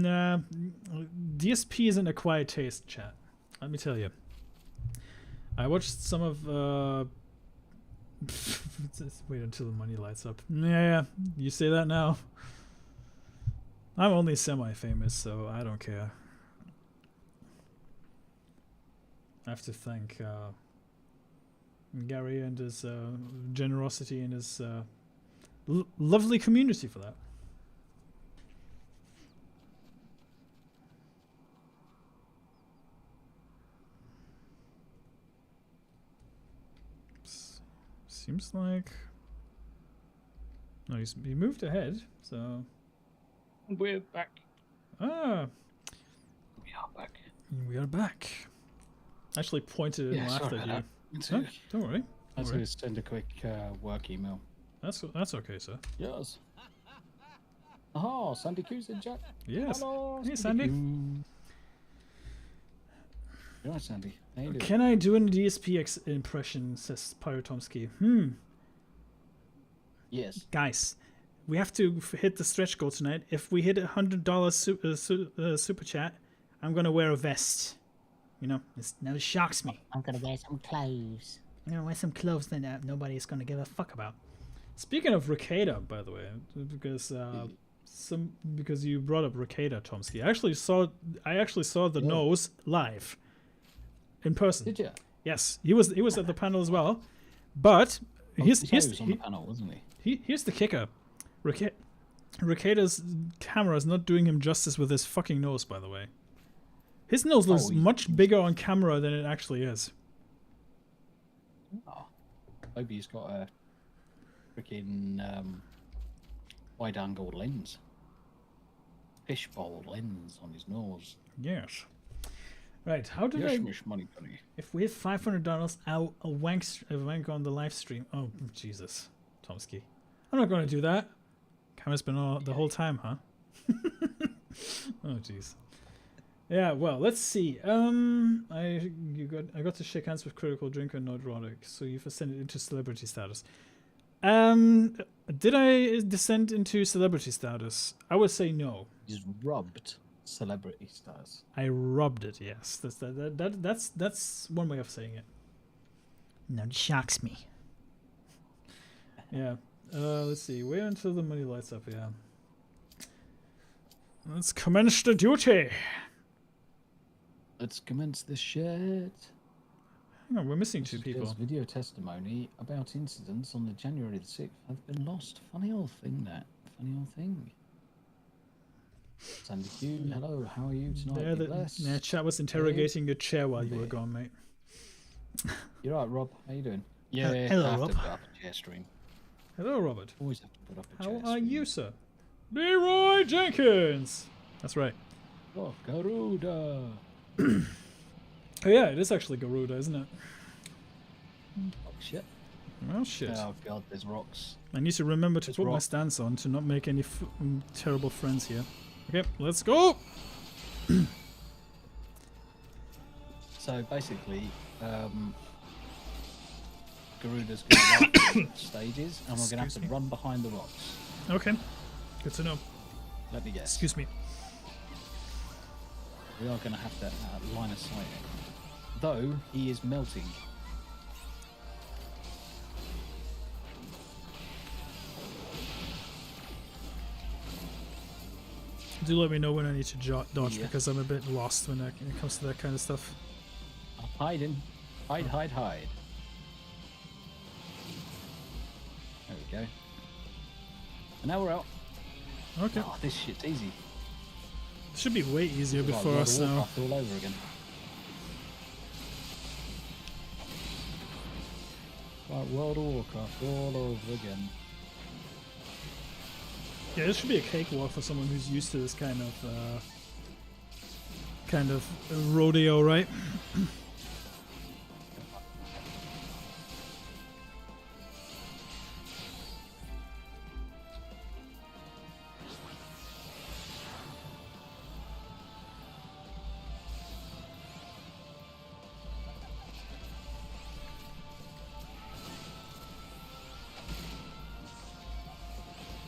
Nah, DSP is an acquired taste, chat. Let me tell you. I watched some of. Just wait until the money lights up. Yeah, you say that now. I'm only semi-famous, so I don't care. I have to thank Gary and his generosity and his lovely community for that. Seems like no, he moved ahead. So We're back. ah, We are back. we are back. Actually pointed and Yeah, laughed sorry at about you. that. Huh? Don't worry. I Don't had worry. to send a quick work email. That's okay, sir. Yes. Oh, Sandy Q's in chat. Yes. Hello, Hey, Sandy. Q. You're right, Sandy. How you doing? Can I do an DSP impression? Says Pyrotomsky. Yes. Guys, we have to hit the stretch goal tonight. If we hit $100 super chat, I'm gonna wear a vest. You know, it never shocks me. I'm gonna wear some clothes. I'm gonna wear some clothes that nobody's gonna give a fuck about. Speaking of Ricada, by the way, because you brought up Ricada, Tomsky, I actually saw the nose live, in person. Did you? Yes, he was at the panel as well, but He was on the panel, wasn't he? here's the kicker. Ricada's camera is not doing him justice with his fucking nose, by the way. His nose looks much bigger on camera than it actually is. Oh, maybe he's got a freaking wide-angle lens, fishbowl lens on his nose. Yes. Right. How did Yes, I? Miss Money Penny. If we hit $500, I'll wank on the live stream. Oh Jesus, Tomsky. I'm not going to do that. Camera's been on the whole time, huh? Oh jeez. Yeah, well, let's see. I got to shake hands with Critical Drinker Nodrotic, so you've ascended into celebrity status. Did I descend into celebrity status? I would say no. He's rubbed celebrity stars. I rubbed it. Yes, that's one way of saying it. No, it shocks me. Yeah. Let's see. Wait until the money lights up. Yeah. Let's commence the duty. Let's commence this shit. Hang on, we're missing two people. There's video testimony about incidents on the January the 6th have been lost. Funny old thing, that. Funny old thing. Sandy Q, hello, how are you tonight? Yeah, chat was interrogating your chair while you were gone, mate. You're right, Rob. How you doing? Yeah, hello, I have Rob. to put up a chair stream. Hello, Robert. Always have to put up a How chair are stream. you, sir? Leroy Jenkins! That's right. Oh, Garuda. Oh yeah, it is actually Garuda, isn't it? Oh, shit. Well, shit. Oh, God, there's rocks. I need to remember to There's put my rock. stance on to not make any terrible friends here. Okay, let's go! So, basically, Garuda's going to run stages, and we're going to have Excuse to me? run behind the rocks. Okay, good to know. Let me guess. Excuse me. We are going to have to line of sight him. Though, he is melting. Do let me know when I need to dodge Yeah. because I'm a bit lost when it comes to that kind of stuff. I'm hiding. Hide, hide, hide. There we go. And now we're out. Okay, Oh, this shit's easy. it should be way easier Like before World us of now. Warcraft all over again. Like World of Warcraft all over again. Yeah, this should be a cakewalk for someone who's used to this kind of rodeo, right?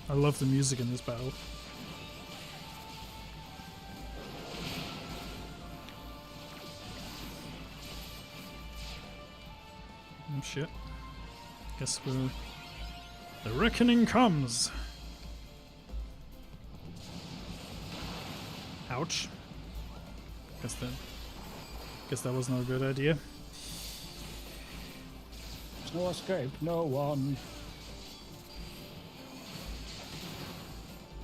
I love the music in this battle. Oh shit. Guess we'll... The reckoning comes! Ouch. Guess that was not a good idea. There's no escape, no one.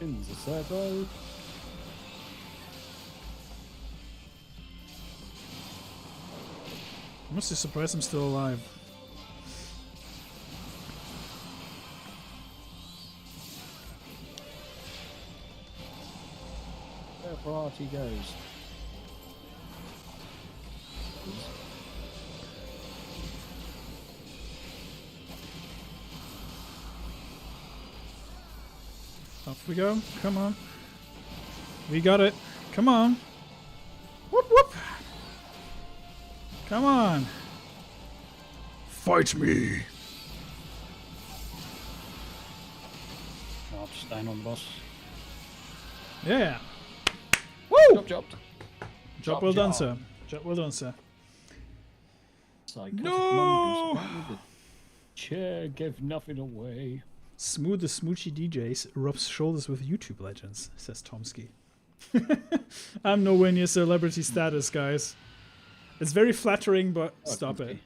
In the circle. I'm mostly surprised I'm still alive. Where party goes. Off we go. Come on. We got it. Come on. Whoop whoop. Come on. Fight me. I'll just stand on the boss. Yeah. Woo! Job. Job well done, sir. Job well done, sir. Psychotic No! mongoose with the chair give nothing away. Smooth the smoochy DJs rubs shoulders with YouTube legends, says Tomsky. I'm nowhere near celebrity status, guys. It's very flattering, but stop it.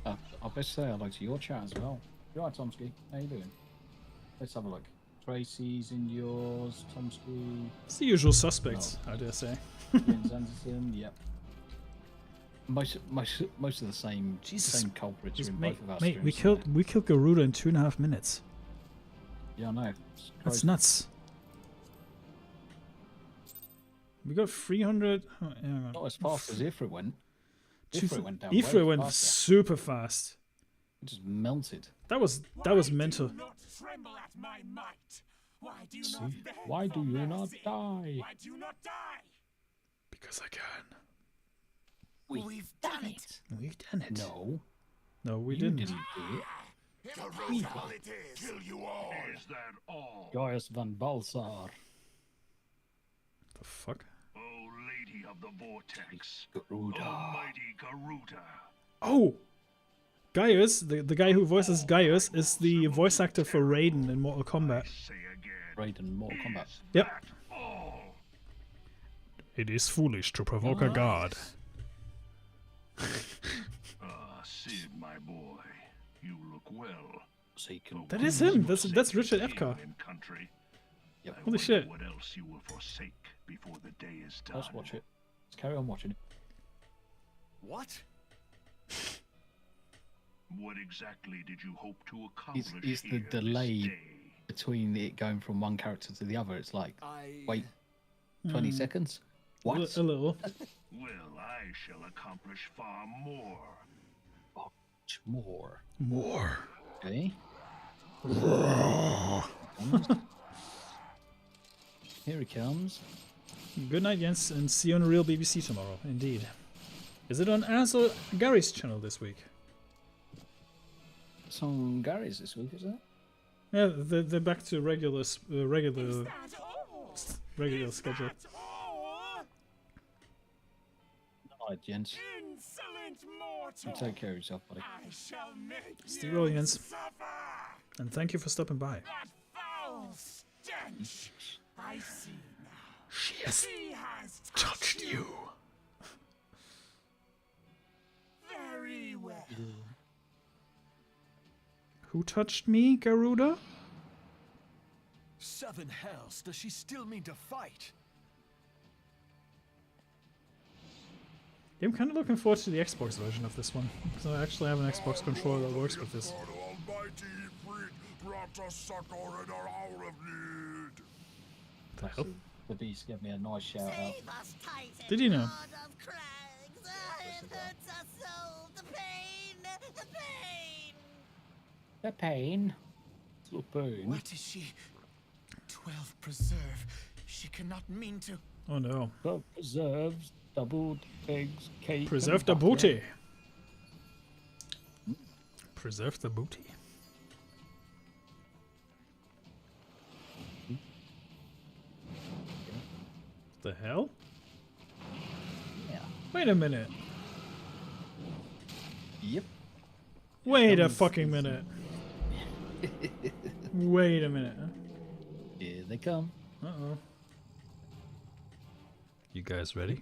I'll best say hello to your chat as well. You alright, Tomsky? How you doing? Let's have a look. Tracy's in yours, Tomsky, It's the usual suspects, I dare say. Jens Anderson, yep. Most of the same same culprits are in Mate, both of our mate, streams. we killed Garuda in 2.5 minutes. Yeah, I know. It's That's crazy. nuts. We got 300. Oh, yeah, Not as fast as Ifrit went. Two- Ifrit went down. Ifrit way went faster. super fast. It just melted. That was mental. Do not tremble at my might. Why do you See? not bend Why do for you not mercy? die? Why do you not die? Because I can. We've done it. We've done it. No, No, we you didn't. didn't do it. Garuda, it is. Kill you all. Is that all? Gaius van Balsar. The fuck? Oh, Lady of the Vortex. Garuda. Almighty Garuda. Oh! Gaius, the guy who voices Gaius, is the voice actor for Raiden in Mortal Kombat. Say again. Raiden Mortal Kombat. Is Yep. that all? It is foolish to provoke a god. Ah, Sid, my boy. You look well. So you can. That is him. That's Richard Epcar. In country. Yep. I Holy wonder shit. What else you will forsake before the day is done? Let's watch it. Let's carry on watching it. What? What exactly did you hope to accomplish It's the here this delay day? between it going from one character to the other. It's like, I wait, 20 seconds? A What? little. Well, I shall accomplish far more. Much more. More. Okay. Here he comes. Good night, Jens, and see you on Real BBC tomorrow. Indeed. Is it on Az or Gary's channel this week? It's on Gary's this week, isn't it? Yeah, they're back to regular Is that all? regular schedule. That's all? Alright, gents. Insolent You mortal. take care of yourself, buddy. I shall make Steve you Williams. suffer. And thank you for stopping by. That foul stench. I see now. She has He has touched you. very well. Who touched me, Garuda? Seven hells, does she still mean to fight? Yeah, I'm kind of looking forward to the Xbox version of this one. Because I actually have an Xbox controller that works with this. Almighty Ifrit brought us succor in our hour of need. The hell? The beast gave me a nice shout out. Save us, Titan. Did you know? Lord of Crags. It hurts us so. The pain. The pain. The pain. The pain. What is she? 12 preserve. She cannot mean to. Oh no. The preserves, doubled eggs, cake. Preserve and the butter. booty. Preserve the booty. The hell? Yeah. Wait a minute. Yep. Wait a fucking minute. Wait a minute. Here they come. Uh-oh. You guys ready?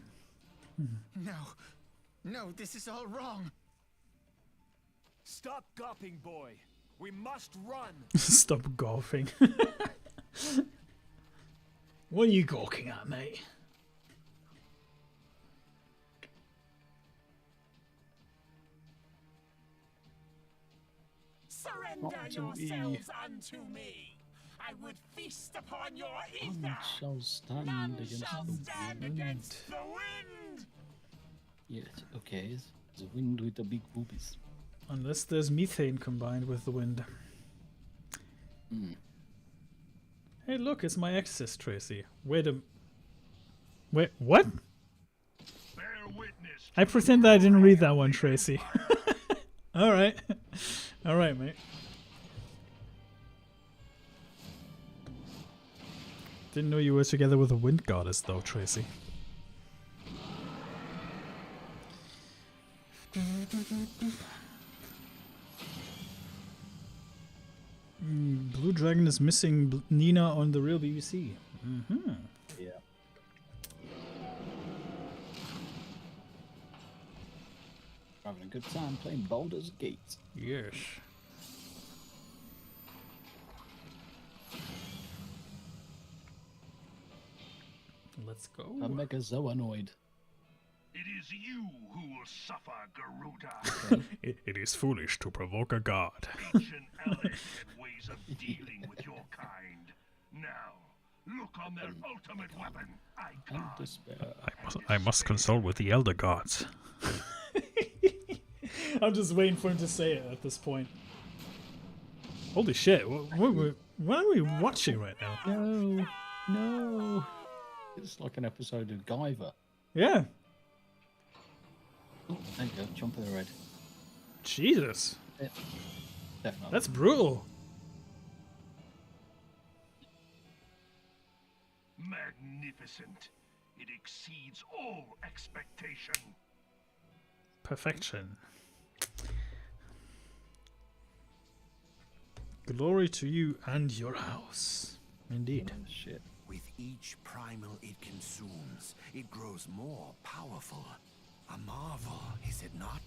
No. No, this is all wrong. Stop gawping, boy. We must run. Stop golfing. What are you gawking at, mate? Surrender yourselves unto me. I would feast upon your ether. None shall stand None against shall the stand wind. against the wind. Yes, okay. The wind with the big boobies. Unless there's methane combined with the wind. Hey, look, it's my exes, Tracy. Wait, what? Bear witness. I pretend that I didn't read that one, Tracy. Alright. Alright, mate. Didn't know you were together with a wind goddess, though, Tracy. Blue Dragon is missing Nina on the real BBC. Yeah. Having a good time playing Baldur's Gate. Yes. Let's go. I'm Megazoanoid. It is you who will suffer, Garuda. It is foolish to provoke a god. Ancient elegant ways of dealing with your kind. Now, look on their ultimate weapon. I And can't. despair. I must consult with the elder gods. I'm just waiting for him to say it at this point. Holy shit! What are we watching right now? No, no. It's like an episode of Guyver. Yeah. Oh, there you go. Jump of the red. Jesus. Yeah, definitely. That's brutal. Magnificent. It exceeds all expectation. Perfection. Glory to you and your house. Indeed. Oh, shit. With each primal it consumes, it grows more powerful. A marvel, is it not?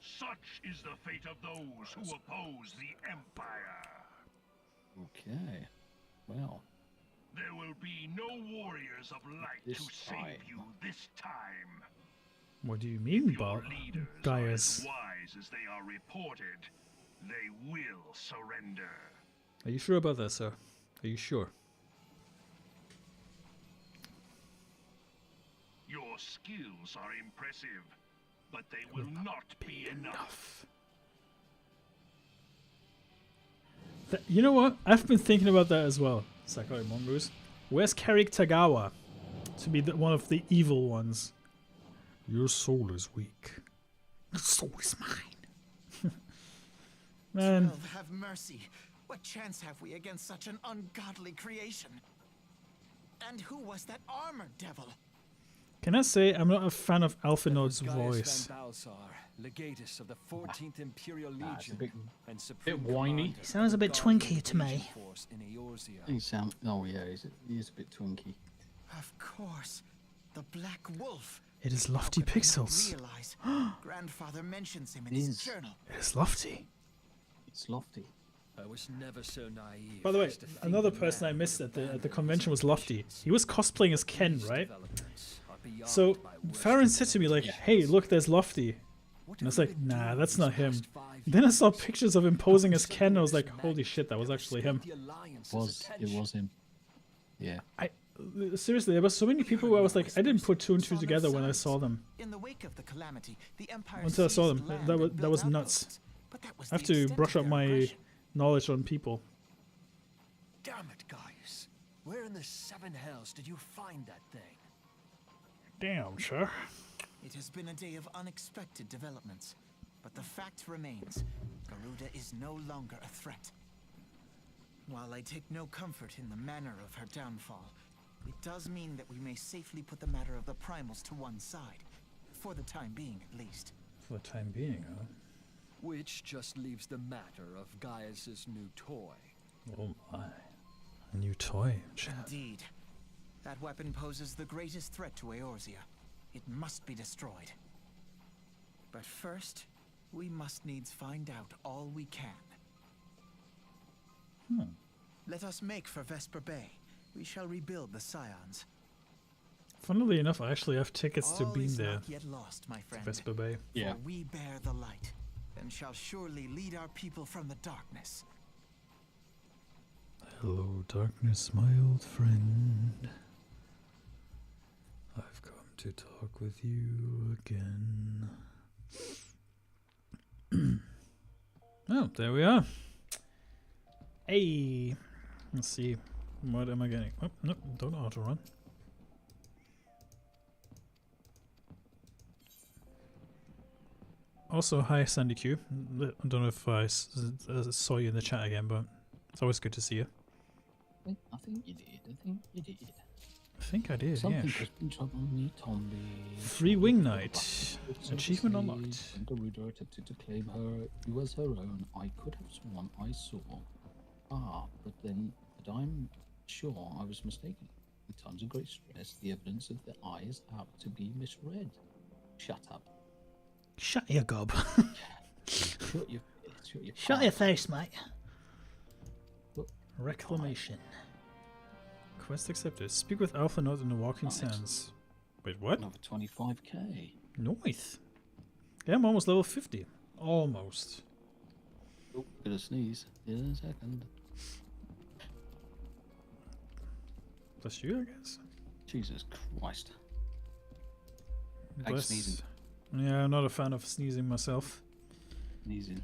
Such is the fate of those who oppose the Empire. Okay. Well, There will be no warriors of light This to save time. you this time. What do you mean, Your Bob? leaders are Gaius? as wise as they are reported. They will surrender. Are you sure about that, sir? Are you sure? Your skills are impressive, but they will not be enough. You know what? I've been thinking about that as well, Sakurai Mongoose. Where's Karik Tagawa? To be one of the evil ones. Your soul is weak. Your soul is mine. Man, Oh, have mercy. What chance have we against such an ungodly creation? And who was that armored devil? can I say I'm not a fan of Alphinaud's Gaius voice? Van Balsar, legatus of the 14th Imperial it's Legion a bit and supreme whiny. commander He sounds a of bit the twinky Guardian to me. Invasion Force in Eorzea. he sound. Oh yeah, he is a bit twinky. Of course, the Black Wolf. It is How Lofty could I not Pixels. realize? Grandfather mentions him in It his is. journal. It is Lofty. It's lofty. I was never so naive. By the way, as to think another the person man I missed would at the abandon convention his was Lofty. ambitions. He was cosplaying as Ken, These right? developments are beyond So my worst Farron said to me like, imagination. "Hey, look, there's Lofty." What And I was have like, we been "Nah, doing that's these not him." past 5 Then I saw years? pictures of him posing as Considering Ken. I was this like, "Holy magnet shit, that was have actually escaped him." the Alliance's It attention. was him. Yeah. Seriously, there were so many people where I was like, I didn't put two and two together when I saw them. In the wake of the calamity, the Empire Until I saw seized them. land That was- and that built was nuts. outposts. But that was I have the to extent brush of up their my aggression. knowledge on people. Damn it, Gaius. Where in the seven hells did you find that thing? Damn, sure. It has been a day of unexpected developments, but the fact remains, Garuda is no longer a threat. While I take no comfort in the manner of her downfall, It does mean that we may safely put the matter of the primals to one side. For the time being, at least. For the time being, huh? Which just leaves the matter of Gaius's new toy. Oh my. A new toy, chap. Indeed. That weapon poses the greatest threat to Eorzea. It must be destroyed. But first, we must needs find out all we can. Let us make for Vesper Bay. We shall rebuild the Scions. Funnily enough, I actually have tickets to All be is there. not yet lost, my friend. Vesper Bay. Yeah. For we bear the light, and shall surely lead our people from the darkness. Hello, darkness, my old friend. I've come to talk with you again. Oh, there we are. Hey, let's see. What am I getting? Oh, no, don't auto run. Also, hi Sandy Q. I don't know if I saw you in the chat again, but it's always good to see you. I think you did. I think you did. I think I did, Something yeah. has been troubling me, Tombi. Free Wing Knight. Achievement unlocked. And the reader attempted to claim her you as her own. I could have sworn I saw. But I'm sure I was mistaken. In times of great stress, the evidence of the eye is apt to be misread. Shut up. Shut your gob. Shut your Shut your face, mate. Reclamation. Quest accepted. Speak with Alpha Note in the Walking Nice. Sands. Wait, what? Another 25k. Nice. Yeah, I'm almost level 50. Almost. Oh, gonna sneeze. In a second. That's you, I guess. Jesus Christ. Bless. Sneezing. Yeah, I'm not a fan of sneezing myself. Sneezing.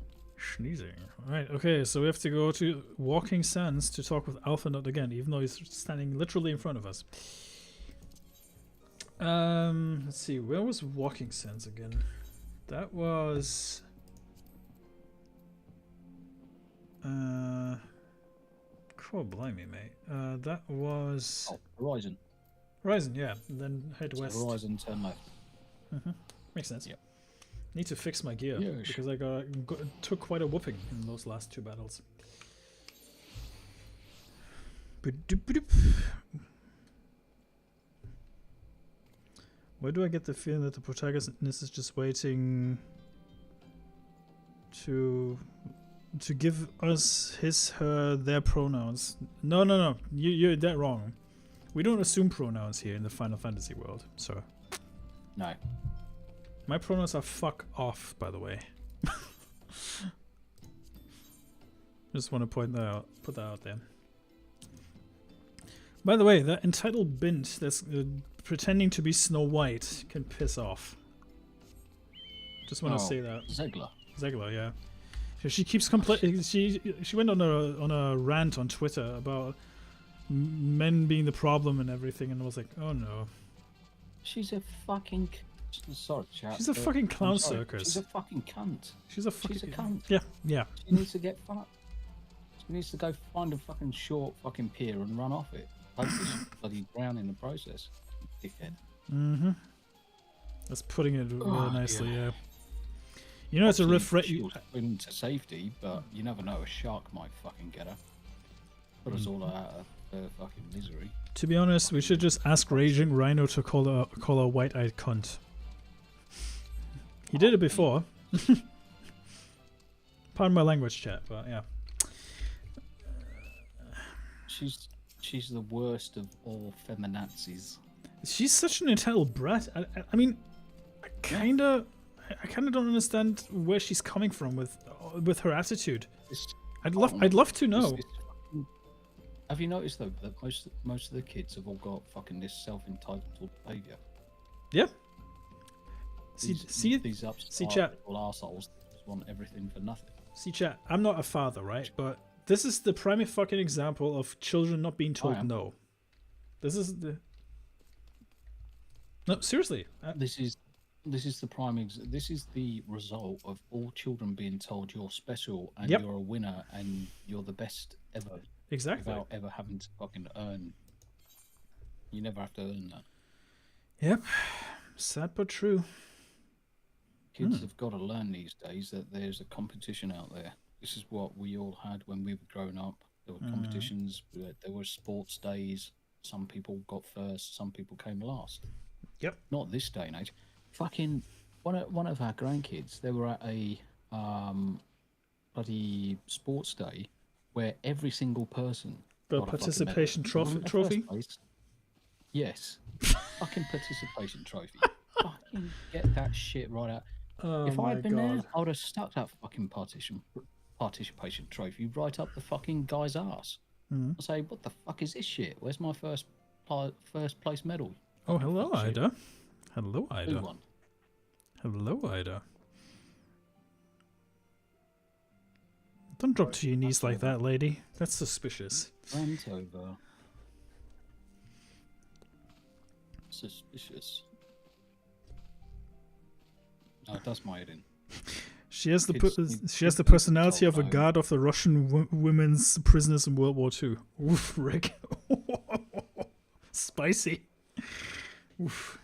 Sneezing. Right, okay, so we have to go to Walking Sands to talk with Alpha Note again, even though he's standing literally in front of us. Let's see, where was Walking Sands again? That was... Oh, blimey, mate. That was... Oh, Horizon. Horizon, yeah. And then head So west. Horizon, turn left. Makes sense. Yep. Need to fix my gear Yes. because I took quite a whooping in those last two battles. Why do I get the feeling that the protagonist is just waiting to give us his, her, their pronouns? No. You're that wrong. We don't assume pronouns here in the Final Fantasy world, so. No. My pronouns are fuck off, by the way. Just want to point that out, put that out there. By the way, that entitled bint that's pretending to be Snow White can piss off. Just want to say that. Zegler, yeah. So she keeps complaining. She went on a rant on Twitter about men being the problem and everything, and I was like, oh no. She's a fucking. Sorry, chat. She's a fucking clown circus. She's a fucking cunt. She's a cunt. Yeah. Yeah. She needs to get fucked. She needs to go find a fucking short fucking pier and run off it. Hopefully she'll bloody drown in the process. Dickhead. Mm-hmm. That's putting it really nicely, yeah. You know, Obviously, it's a refresh. She'll swim to safety, but you never know. A shark might fucking get her. Put us all out of her fucking misery. To be honest, we should just ask Raging Rhino to call her white-eyed cunt. He did it before. Pardon my language, chat, but yeah. She's the worst of all feminazis. She's such an entitled brat. I mean, I kind of don't understand where she's coming from with her attitude. I'd love to know. Have you noticed though that most of the kids have all got fucking this self-entitled behaviour? Yeah. These upstart chat. little arseholes just want everything for nothing. See, chat. I'm not a father, right? But this is the prime fucking example of children not being told no. This is the. No, seriously. This is the prime. This is the result of all children being told you're special and you're a winner and you're the best ever. Exactly. Without ever having to fucking earn You never have to earn that. Yep. Sad but true. Kids have got to learn these days that there's a competition out there. This is what we all had when we were growing up. There were competitions, there were sports days. Some people got first, some people came last. Yep. Not this day and age. Fucking one of our grandkids, they were at a bloody sports day where every single person The got a fucking participation medal. trophy. In the first place. Yes. Fucking participation trophy. Fucking get that shit right out. Oh If my I'd been god. there, I would have stuck that fucking participation trophy right up the fucking guy's ass. Mm. I say, what the fuck is this shit? Where's my first place medal? Oh, hello, Fuck shit. Ida. Hello, Who Ida. won? Hello, Ida. Don't drop to your knees like that, lady. That's suspicious. Rant over. Suspicious. No, that's my head in. She has the Kids- she has the kids personality of a told guard of the Russian women's prisoners in World War II. Oof, Rick. Spicy. Oof.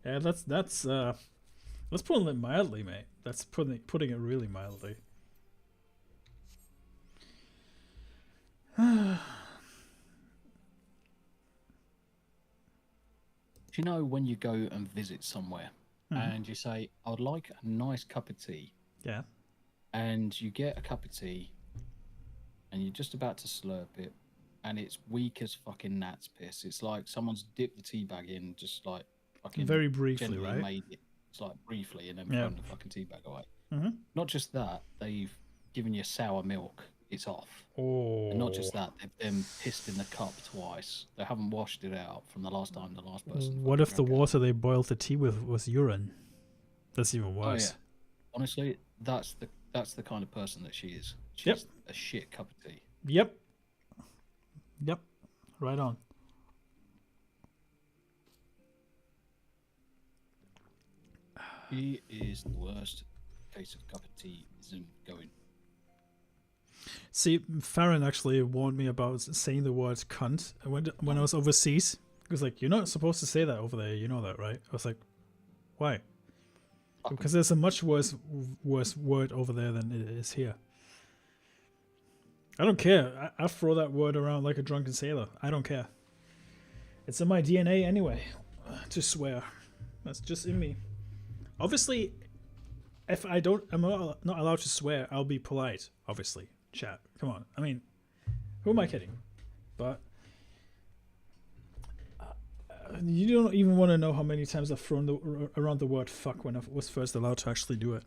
Yeah, that's putting it mildly, mate. That's putting it really mildly. Do you know when you go and visit somewhere and you say, I'd like a nice cup of tea, Yeah. and you get a cup of tea and you're just about to slurp it and it's weak as fucking gnat's piss. It's like someone's dipped the tea bag in, just like fucking Very briefly, gently right? made it. It's like briefly and then Yeah. thrown the fucking tea bag away. Mm-hmm. Not just that, they've given you sour milk. It's off. Oh. And not just that, they've then pissed in the cup twice. They haven't washed it out from the last time the last person. What fucking if the drank it. water they boiled the tea with was urine? That's even Oh, worse. yeah. Honestly, that's the kind of person that she is. She's a shit cup of tea. Yep. Yep. Right on. She is the worst case of cup of tea isn't going. See, Farron actually warned me about saying the word cunt when I was overseas. He was like, "You're not supposed to say that over there. You know that, right?" I was like, "Why?" Because there's a much worse word over there than it is here. I don't care. I throw that word around like a drunken sailor. I don't care. It's in my DNA anyway to swear. That's just in me. Obviously, if I'm not allowed to swear, I'll be polite. Obviously, chat. Come on. I mean, who am I kidding? But you don't even want to know how many times I've thrown around the word fuck when I was first allowed to actually do it.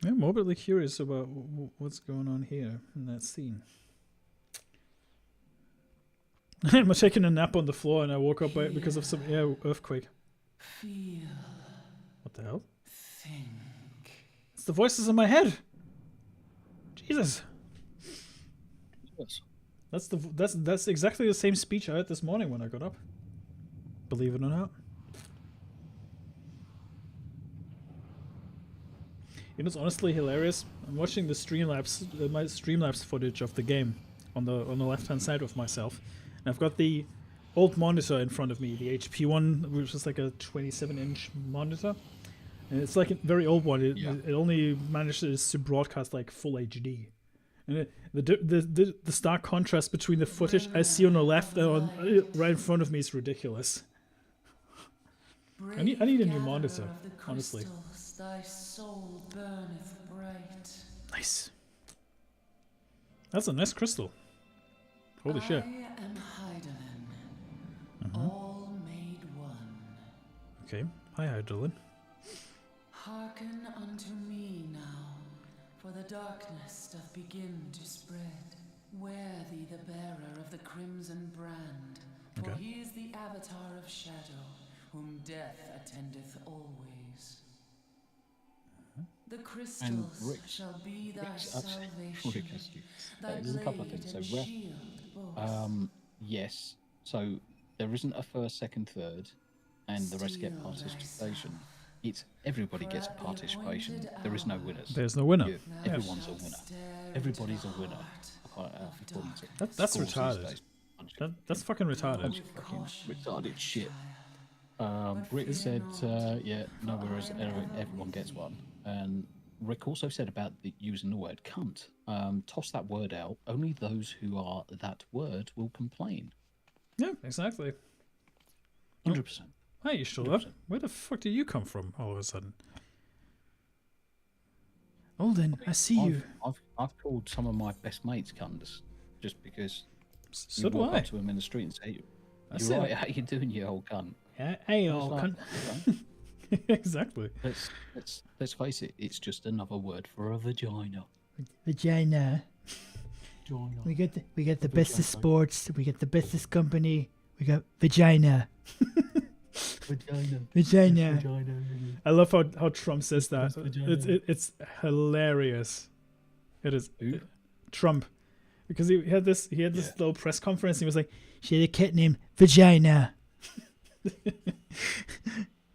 I'm morbidly curious about what's going on here in that scene. I'm taking a nap on the floor and I woke up because of some earthquake. Feel. What the hell? Think. It's the voices in my head. Jesus. Yes. That's exactly the same speech I had this morning when I got up. Believe it or not. You know, it's honestly hilarious. I'm watching the Streamlabs, my Streamlabs footage of the game on the left-hand side of myself, and I've got the old monitor in front of me, the HP one, which is like a 27-inch monitor, and it's like a very old one. It only manages to broadcast like full HD, and the stark contrast between the footage I see on the left and right in front of me is ridiculous. I need a new monitor, honestly. Thy soul burneth bright. Nice. That's a nice crystal. Holy shit. I am Heidelin, all made one. Okay. Hi, Heidelin. Hearken unto me now, for the darkness doth begin to spread. Wear thee the bearer of the crimson brand, for Okay. he is the avatar of shadow, whom death attendeth always. The crystals Rick- shall be thy Rick's upset. salvation, Rick has you. thy There's a couple of blade things. and So, shield both. yes. So there isn't a first, second, third, and the rest get participation. It's everybody gets a participation. There is no winners. There's no winner. Everyone's a winner. Everybody's a winner. That's retarded. That's fucking retarded. Fucking retarded shit. Rick said, yeah, no winners. Everyone gets one. And Rick also said about using the word cunt. Toss that word out. Only those who are that word will complain. Yeah, exactly. 100%. Hey, you still up? Where the fuck did you come from all of a sudden? Alden, I see you. I've called some of my best mates cunts just because So you do walk I. up to them in the street and say, That's "You're it. right, how you doing, you old cunt?" Hey, old like, cunt. Exactly. Let's face it. It's just another word for a vagina. Vagina. Vagina. We get the best of sports. We get the best of company. We got vagina. Vagina. Vagina. Vagina. I love how Trump says that. Vagina. It's hilarious. It is. Who? Trump, because he had this little press conference. And he was like, She had a cat named Vagina.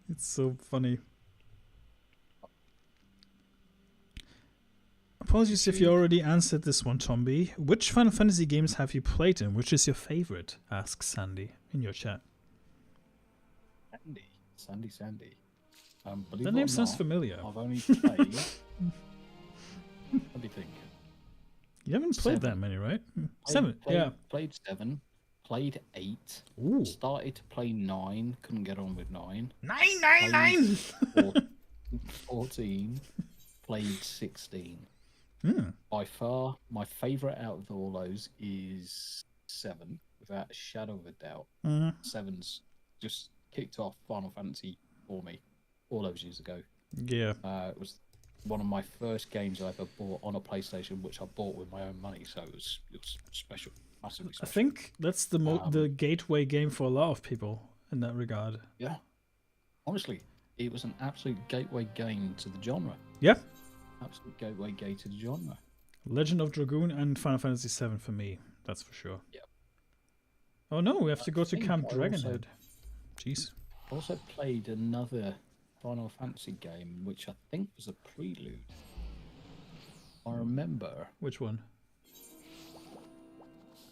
it's so funny. Apologies if you already answered this one, Tombi. Which Final Fantasy games have you played and which is your favorite? Asks Sandy in your chat. Sandy. That name sounds familiar. I've only played. What do you think? You haven't played that many, right? 7. Yeah. Played 7. Played 8. Ooh. Started to play 9. Couldn't get on with 9. 9. 14. Played 16. Hmm. By far, my favourite out of all those is 7, without a shadow of a doubt. 7's just kicked off Final Fantasy for me all those years ago. Yeah. It was one of my first games I ever bought on a PlayStation, which I bought with my own money, so it was special, massively I special. think that's the gateway game for a lot of people in that regard. Yeah, honestly, it was an absolute gateway game to the genre. Yeah. Absolute gateway game to the genre. Legend of Dragoon and Final Fantasy 7 for me, that's for sure. Yeah. Oh no, we have to go to think Camp I Dragonhead. Jeez. I also played another Final Fantasy game, which I think was a prelude. I remember. Which one?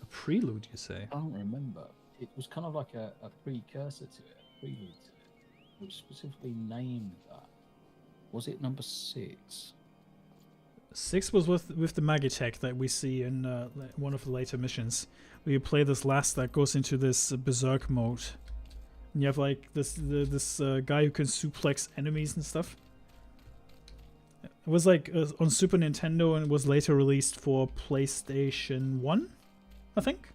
A prelude, you say? I don't remember. It was kind of like a precursor to it, a prelude to it. It was specifically named that. Was it number 6? 6 was with the Magitech that we see in one of the later missions. Where you play this lass that goes into this berserk mode. And you have like this guy who can suplex enemies and stuff. It was like on Super Nintendo and was later released for PlayStation 1, I think.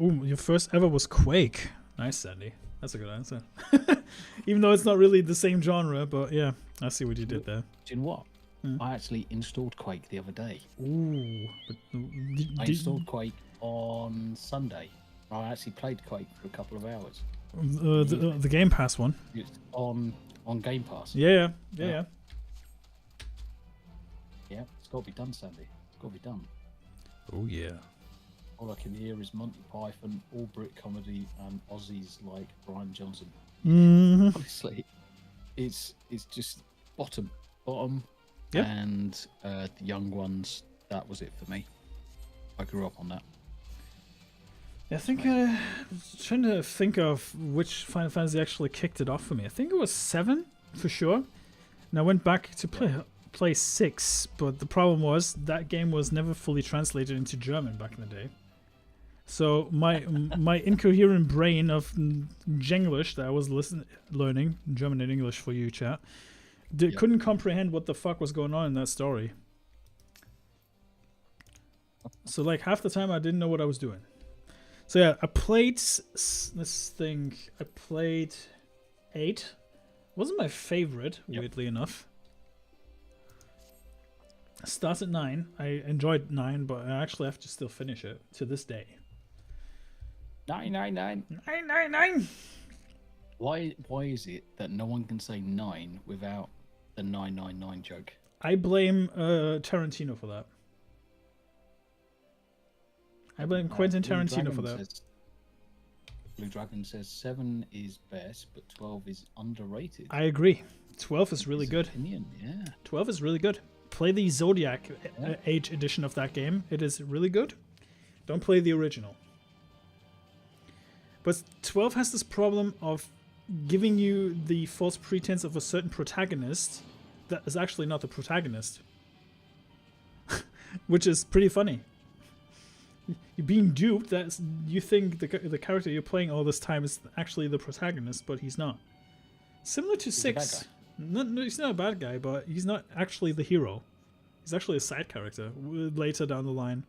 Oh, your first ever was Quake. Nice, Sandy. That's a good answer. Even though it's not really the same genre, but yeah, I see what you did there. Do you know what? I actually installed Quake the other day. Ooh. But, I installed Quake on Sunday. I actually played Quake for a couple of hours. The Game Pass one. It's on Game Pass. Yeah. Yeah, it's got to be done, Sandy. It's got to be done. Oh yeah. All I can hear is Monty Python, all Brit comedy, and Aussies like Brian Johnson. Mm-hmm. Honestly, it's just bottom. Yep. And the young ones, that was it for me. I grew up on that. I think I was trying to think of which Final Fantasy actually kicked it off for me. I think it was 7 for sure. And I went back to play 6, but the problem was that game was never fully translated into German back in the day. So my incoherent brain of Jenglish that I was learning German and English for you, chat, couldn't comprehend what the fuck was going on in that story. So like half the time I didn't know what I was doing. So yeah, I played this thing. I played 8. Wasn't my favorite, weirdly enough. I started 9. I enjoyed 9, but I actually have to still finish it to this day. 999. 999. Why is it that no one can say 9 without the 999 joke? I blame Tarantino for that. I blame Quentin Tarantino for that. Blue Dragon says 7 is best, but 12 is underrated. I agree. 12 is really His good. opinion, yeah. 12 is really good. Play the Zodiac Age edition of that game. It is really good. Don't play the original. But 12 has this problem of giving you the false pretense of a certain protagonist that is actually not the protagonist. Which is pretty funny. You're being duped that you think the character you're playing all this time is actually the protagonist, but he's not. Similar to 6. No, he's not a bad guy, but he's not actually the hero. He's actually a side character later down the line.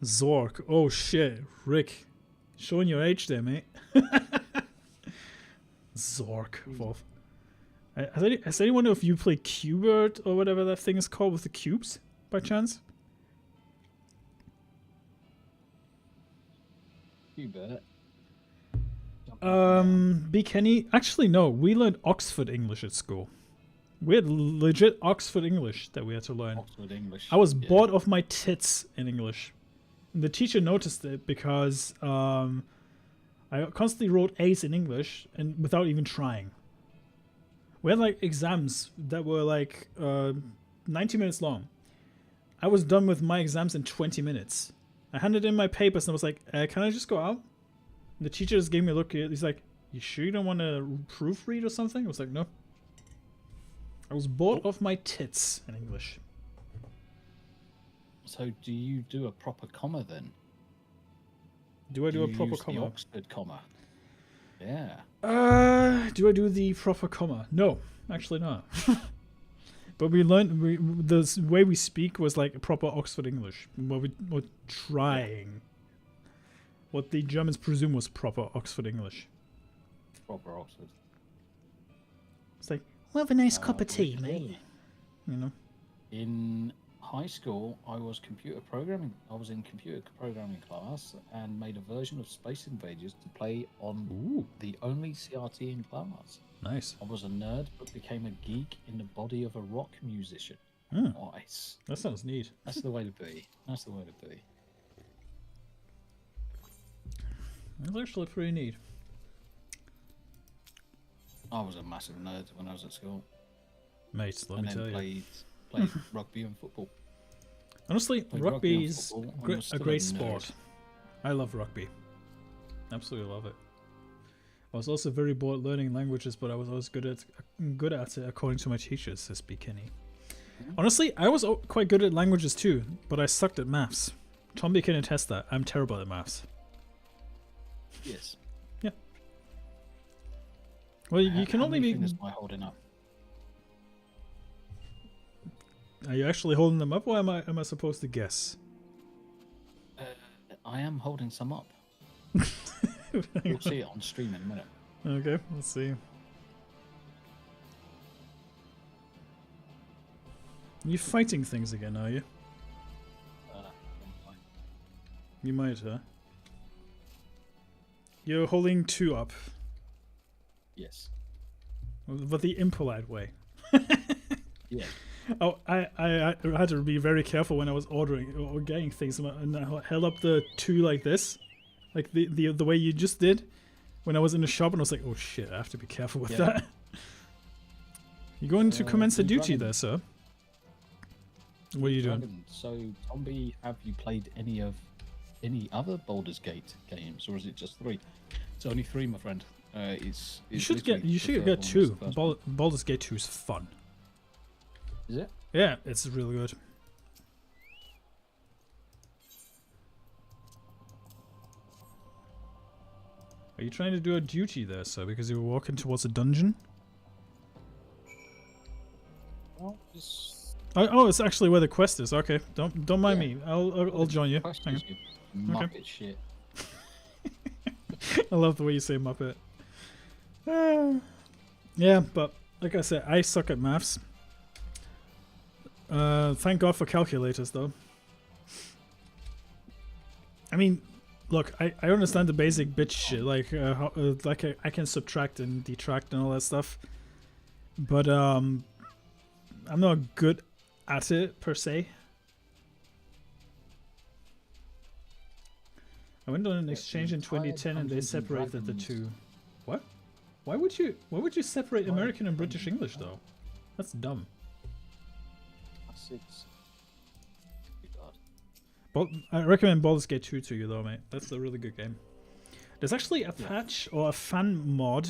Zork. Oh shit. Rick. Showing your age there, mate. Zork. Wolf. Has anyone know if you play Qbert or whatever that thing is called with the cubes, by chance? Qbert. B. Kenny? Actually, no. We learned Oxford English at school. We had legit Oxford English that we had to learn. Oxford English. I was bored of my tits in English. The teacher noticed it because I constantly wrote A's in English and without even trying. We had like exams that were like 90 minutes long. I was done with my exams in 20 minutes. I handed in my papers and I was like, can I just go out? And the teacher just gave me a look. He's like, you sure you don't want to proofread or something? I was like, no. I was bored of my tits in English. So do you do a proper comma then? Do I do a proper use comma? The Oxford comma. Yeah. Do I do the proper comma? No, actually not. But we learned the way we speak was like proper Oxford English. What we were trying. What the Germans presume was proper Oxford English. Proper Oxford. It's like, We'll have a nice cup of tea, mate. you know. In high school, I was computer programming. I was in computer programming class and made a version of Space Invaders to play on the only CRT in class. Nice. I was a nerd, but became a geek in the body of a rock musician. Nice. That sounds neat. That's the way to be. That's the way to be. That's actually pretty neat. I was a massive nerd when I was at school. Mate, let and me then tell you. played rugby and football. Honestly, Played rugby and is football and was a still great nerd. sport. I love rugby. Absolutely love it. I was also very bored learning languages, but I was always good at it according to my teachers, says B. Kenny. Honestly, I was quite good at languages too, but I sucked at maths. Tombi can attest that. I'm terrible at maths. Yes. Yeah. Well, you can How only many be... fingers am I holding up? Are you actually holding them up, or am I supposed to guess? I am holding some up. You'll see it on stream in a minute. Okay, let's see. You fighting things again, are you? You might, huh? You're holding 2 up. Yes. But the impolite way. Yeah. Oh, I had to be very careful when I was ordering or getting things, and I held up the 2 like this, like the way you just did, when I was in the shop, and I was like, oh shit, I have to be careful with that. You're going to commence a duty there, sir. What are you doing? So, Tombi, have you played any other Baldur's Gate games, or is it just 3? It's only 3, my friend. You should get 2. Baldur's Gate 2 is fun. Is it? Yeah, it's really good. Are you trying to do a duty there, sir? Because you were walking towards a dungeon? Well, Oh, it's actually where the quest is. Okay, don't mind me. I'll join you. Hang on. Muppet shit. I love the way you say Muppet. Yeah, but like I said, I suck at maths. Thank God for calculators, though. I mean, look, I understand the basic bit shit, like I can subtract and detract and all that stuff, but I'm not good at it per se. I went on an exchange in entire 2010 and they Dungeons and separated the Dragons. two. What? Why would you separate American and British English though? That's dumb. It's too bad. But I recommend Baldur's Gate 2 to you though, mate. That's a really good game. There's actually a patch or a fan mod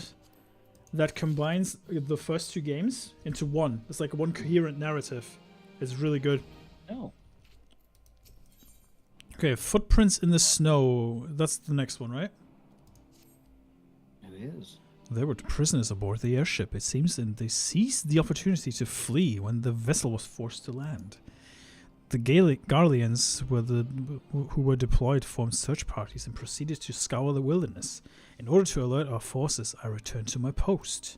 that combines the first two games into one. It's like one coherent narrative. It's really good. Oh. Okay, Footprints in the Snow. That's the next one, right? It is. There were prisoners aboard the airship, it seems, and they seized the opportunity to flee when the vessel was forced to land. The Garleans who were deployed formed search parties and proceeded to scour the wilderness. In order to alert our forces, I returned to my post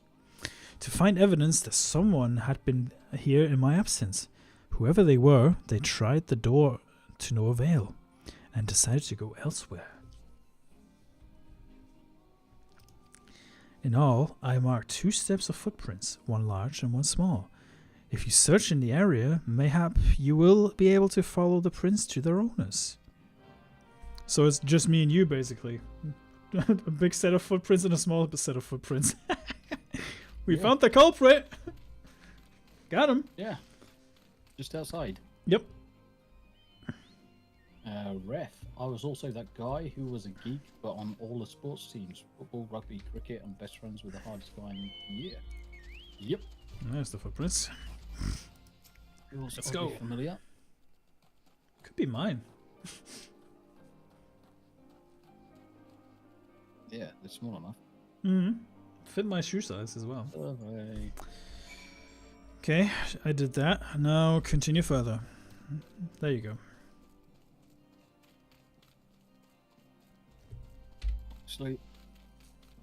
to find evidence that someone had been here in my absence. Whoever they were, they tried the door to no avail and decided to go elsewhere. In all, I marked 2 steps of footprints, one large and one small. If you search in the area, mayhap you will be able to follow the prints to their owners. So it's just me and you, basically. A big set of footprints and a small set of footprints. We found the culprit! Got him! Yeah. Just outside. Yep. Ref. I was also that guy who was a geek, but on all the sports teams. Football, rugby, cricket, and best friends with the hardest guy in the year. Yep. There's the footprints. Let's go. Familiar. Could be mine. Yeah, they're small enough. Mm-hmm. Fit my shoe size as well. Survey. Okay, I did that. Now continue further. There you go. Sleep.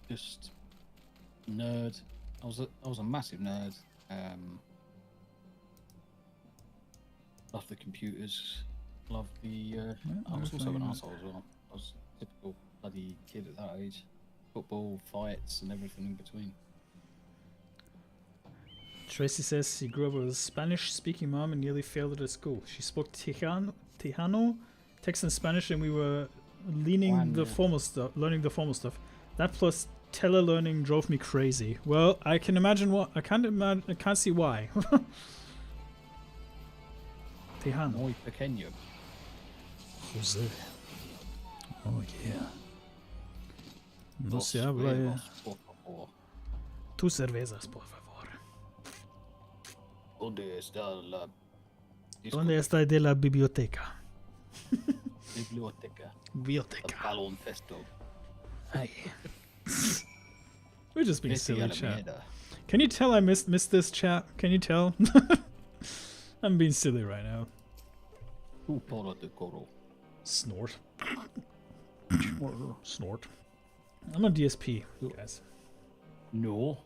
Just nerd. I was a massive nerd. Loved the computers. Loved the. I was also an asshole as well. I was a typical bloody kid at that age. Football, fights, and everything in between. Tracy says she grew up with a Spanish-speaking mom and nearly failed at school. She spoke Tejano, Texan Spanish, and we were learning the formal stuff. That plus telelearning drove me crazy. Well, I can imagine what. I can't see why. Tejano. Muy pequeño. José. Oh yeah. No se habla. Tu cervezas, por favor. ¿Dónde está la ¿Dónde está de la biblioteca? biblioteca? Biblioteca. Baloncesto. Ay. We're just being Vete a silly, la chat. mierda. Can you tell I missed this, chat? Can you tell? I'm being silly right now. Tu poro de coro. Snort. Snort. I'm on DSP, guys. No.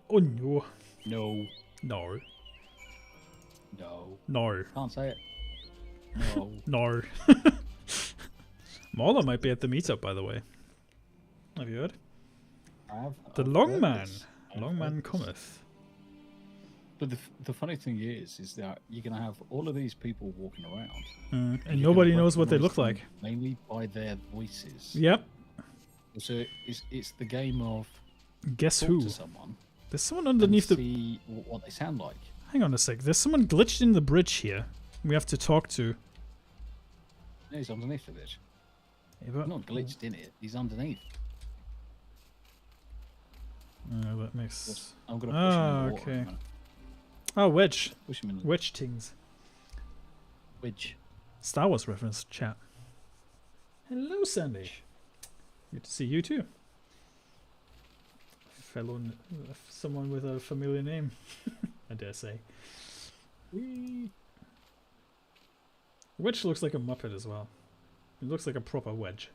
Oh no. No. No. No. No. Can't say it. No. No. Mala might be at the meetup, by the way. Have you heard? The long man. Long man cometh. But the funny thing is that you're going to have all of these people walking around. And you're nobody gonna knows what they look recognise like. them mainly by their voices. Yep. So it's the game of Guess talk who? to someone. There's someone underneath the... see what they sound like. Hang on a sec. There's someone glitched in the bridge here. We have to talk to. No, he's underneath the bridge. Yeah, but... He's not glitched in it. He's underneath. that makes... I'm going to push him in the water in a okay. minute. Oh, Wedge. Push him in the Wedge things. wedge. Star Wars reference, chat. Hello, Sandy. Good to see you too. Someone with a familiar name, I dare say. Wedge looks like a Muppet as well. It looks like a proper wedge.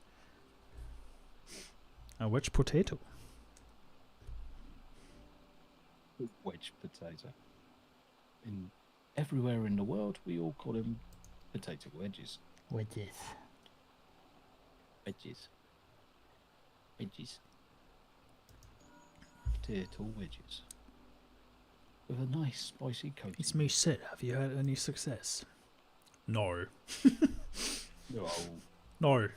A wedge potato. Wedge potato. Everywhere in the world, we all call them potato wedges. Wedges. Wedges. Wedges. Potato wedges. With a nice spicy coating. It's me, Sid. Have you had any success? No. No. No.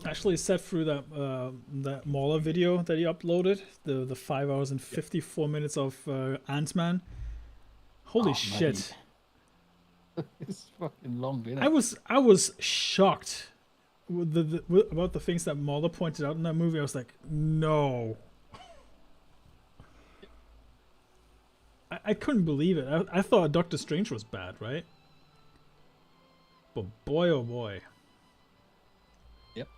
Actually sat through that Mauler video that he uploaded, the 5 hours and 54 minutes of Ant-Man. Holy shit. It's fucking long, isn't it? I was shocked with about the things that Mauler pointed out in that movie. I was like, no. I couldn't believe it. I thought Doctor Strange was bad, right? But boy, oh boy. Yep.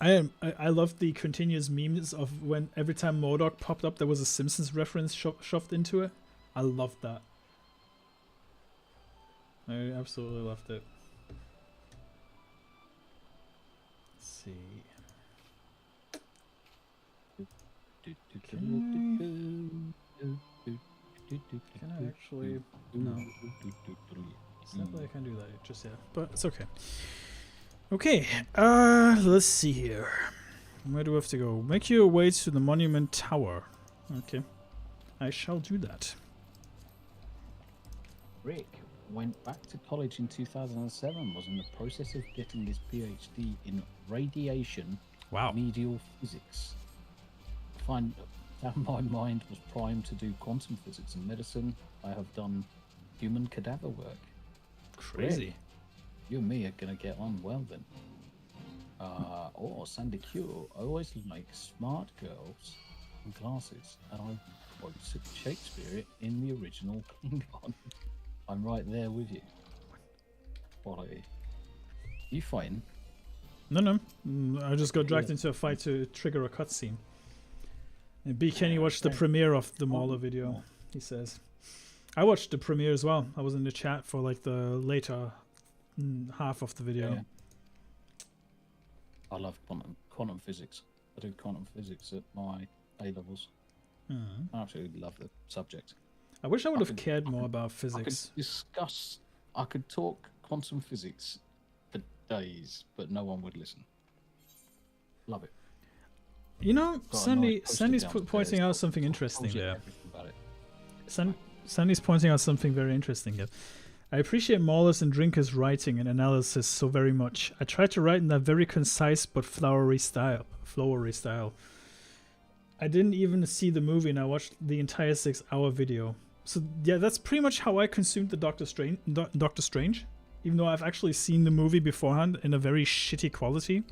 I loved the continuous memes of when every time MODOK popped up, there was a Simpsons reference shoved into it. I loved that. I absolutely loved it. Let's see. Can I actually? No. Sadly, I can't do that just yet, but it's okay. Okay, let's see here. Where do we have to go? Make your way to the Monument Tower. Okay, I shall do that. Rick went back to college in 2007, was in the process of getting his PhD in radiation medial physics. Found my mind was primed to do quantum physics and medicine. I have done human cadaver work. Crazy. Rick, you and me are gonna get on well then. Sandy Q. I always like smart girls and glasses, and I quote Shakespeare in the original Klingon. I'm right there with you. Quality. You fighting? No. I just got dragged into a fight to trigger a cutscene. And B. Kenny watched the premiere of the Mauler video, he says. I watched the premiere as well. I was in the chat for like the later half of the video. Yeah. I love quantum physics. I do quantum physics at my A-levels. I absolutely love the subject. I wish I would have cared more about physics. I could talk quantum physics for days, but no one would listen. Love it. You know, Sandy's pointing out something interesting there. Sandy's pointing out something very interesting here. I appreciate Mauler's and Drinker's writing and analysis so very much. I tried to write in that very concise but flowery style. I didn't even see the movie and I watched the entire 6-hour video. So yeah, that's pretty much how I consumed the Doctor Strange. Even though I've actually seen the movie beforehand in a very shitty quality.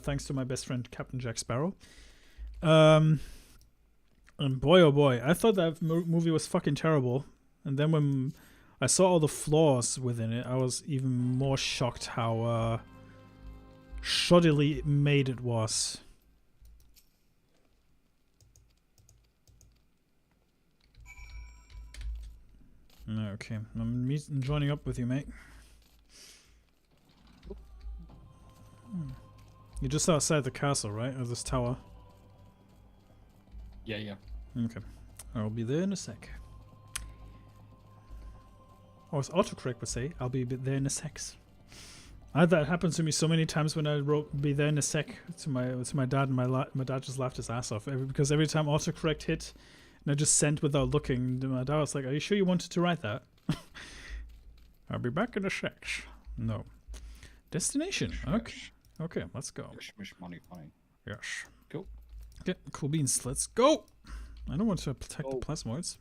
Thanks to my best friend Captain Jack Sparrow. And boy oh boy, I thought that movie was fucking terrible. And then when I saw all the flaws within it, I was even more shocked how shoddily made it was. Okay, I'm joining up with you, mate. You're just outside the castle, right? Or this tower? Yeah. Okay. I'll be there in a sec. Or as autocorrect would say, I'll be there in a sec. That happened to me so many times when I wrote "be there in a sec" to my dad, and my dad just laughed his ass off because every time autocorrect hit, and I just sent without looking, my dad was like, "Are you sure you wanted to write that?" I'll be back in a sec. No. Destination. Okay, let's go. Money. Yes. Cool. Okay, cool beans. Let's go. I don't want to protect the plasmoids.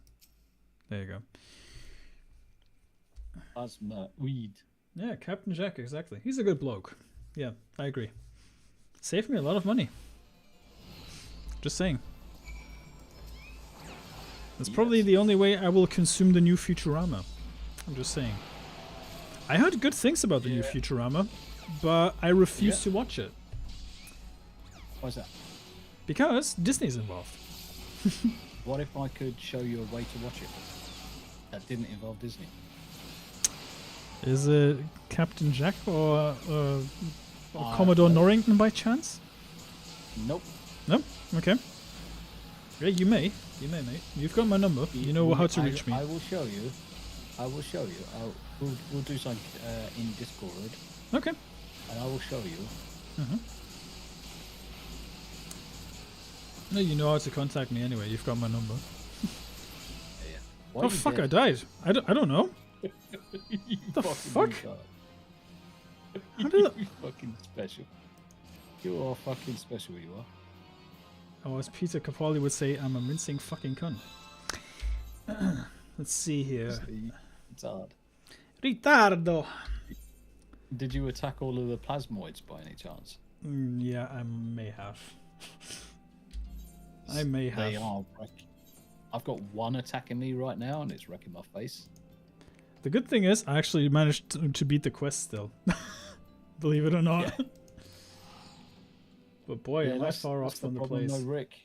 There you go. Plasma weed. Yeah, Captain Jack, exactly. He's a good bloke. Yeah, I agree. Saved me a lot of money. Just saying. That's probably the only way I will consume the new Futurama. I'm just saying. I heard good things about the new Futurama, but I refuse to watch it. Why's that? Because Disney's involved. What if I could show you a way to watch it that didn't involve Disney? Is it Captain Jack or Commodore Norrington by chance? Nope. No? Okay. Yeah, you may, mate. You've got my number. You know how to reach me. I will show you. We'll do something in Discord. Okay. And I will show you. No, you know how to contact me anyway. You've got my number. Yeah. Oh fuck! I died. I don't know. The fuck? retard. How did You fucking special. You are fucking special, you are. Oh, as Peter Capaldi would say, I'm a mincing fucking cunt. Let's see here. It's hard. Ritardo. Did you attack all of the plasmoids by any chance? Yeah, I may have. I may have. They are wrecking. I've got one attacking me right now, and it's wrecking my face. The good thing is, I actually managed to beat the quest still. Believe it or not. Yeah. But boy, Yeah, am I far off that's the from the problem, place. though, Rick.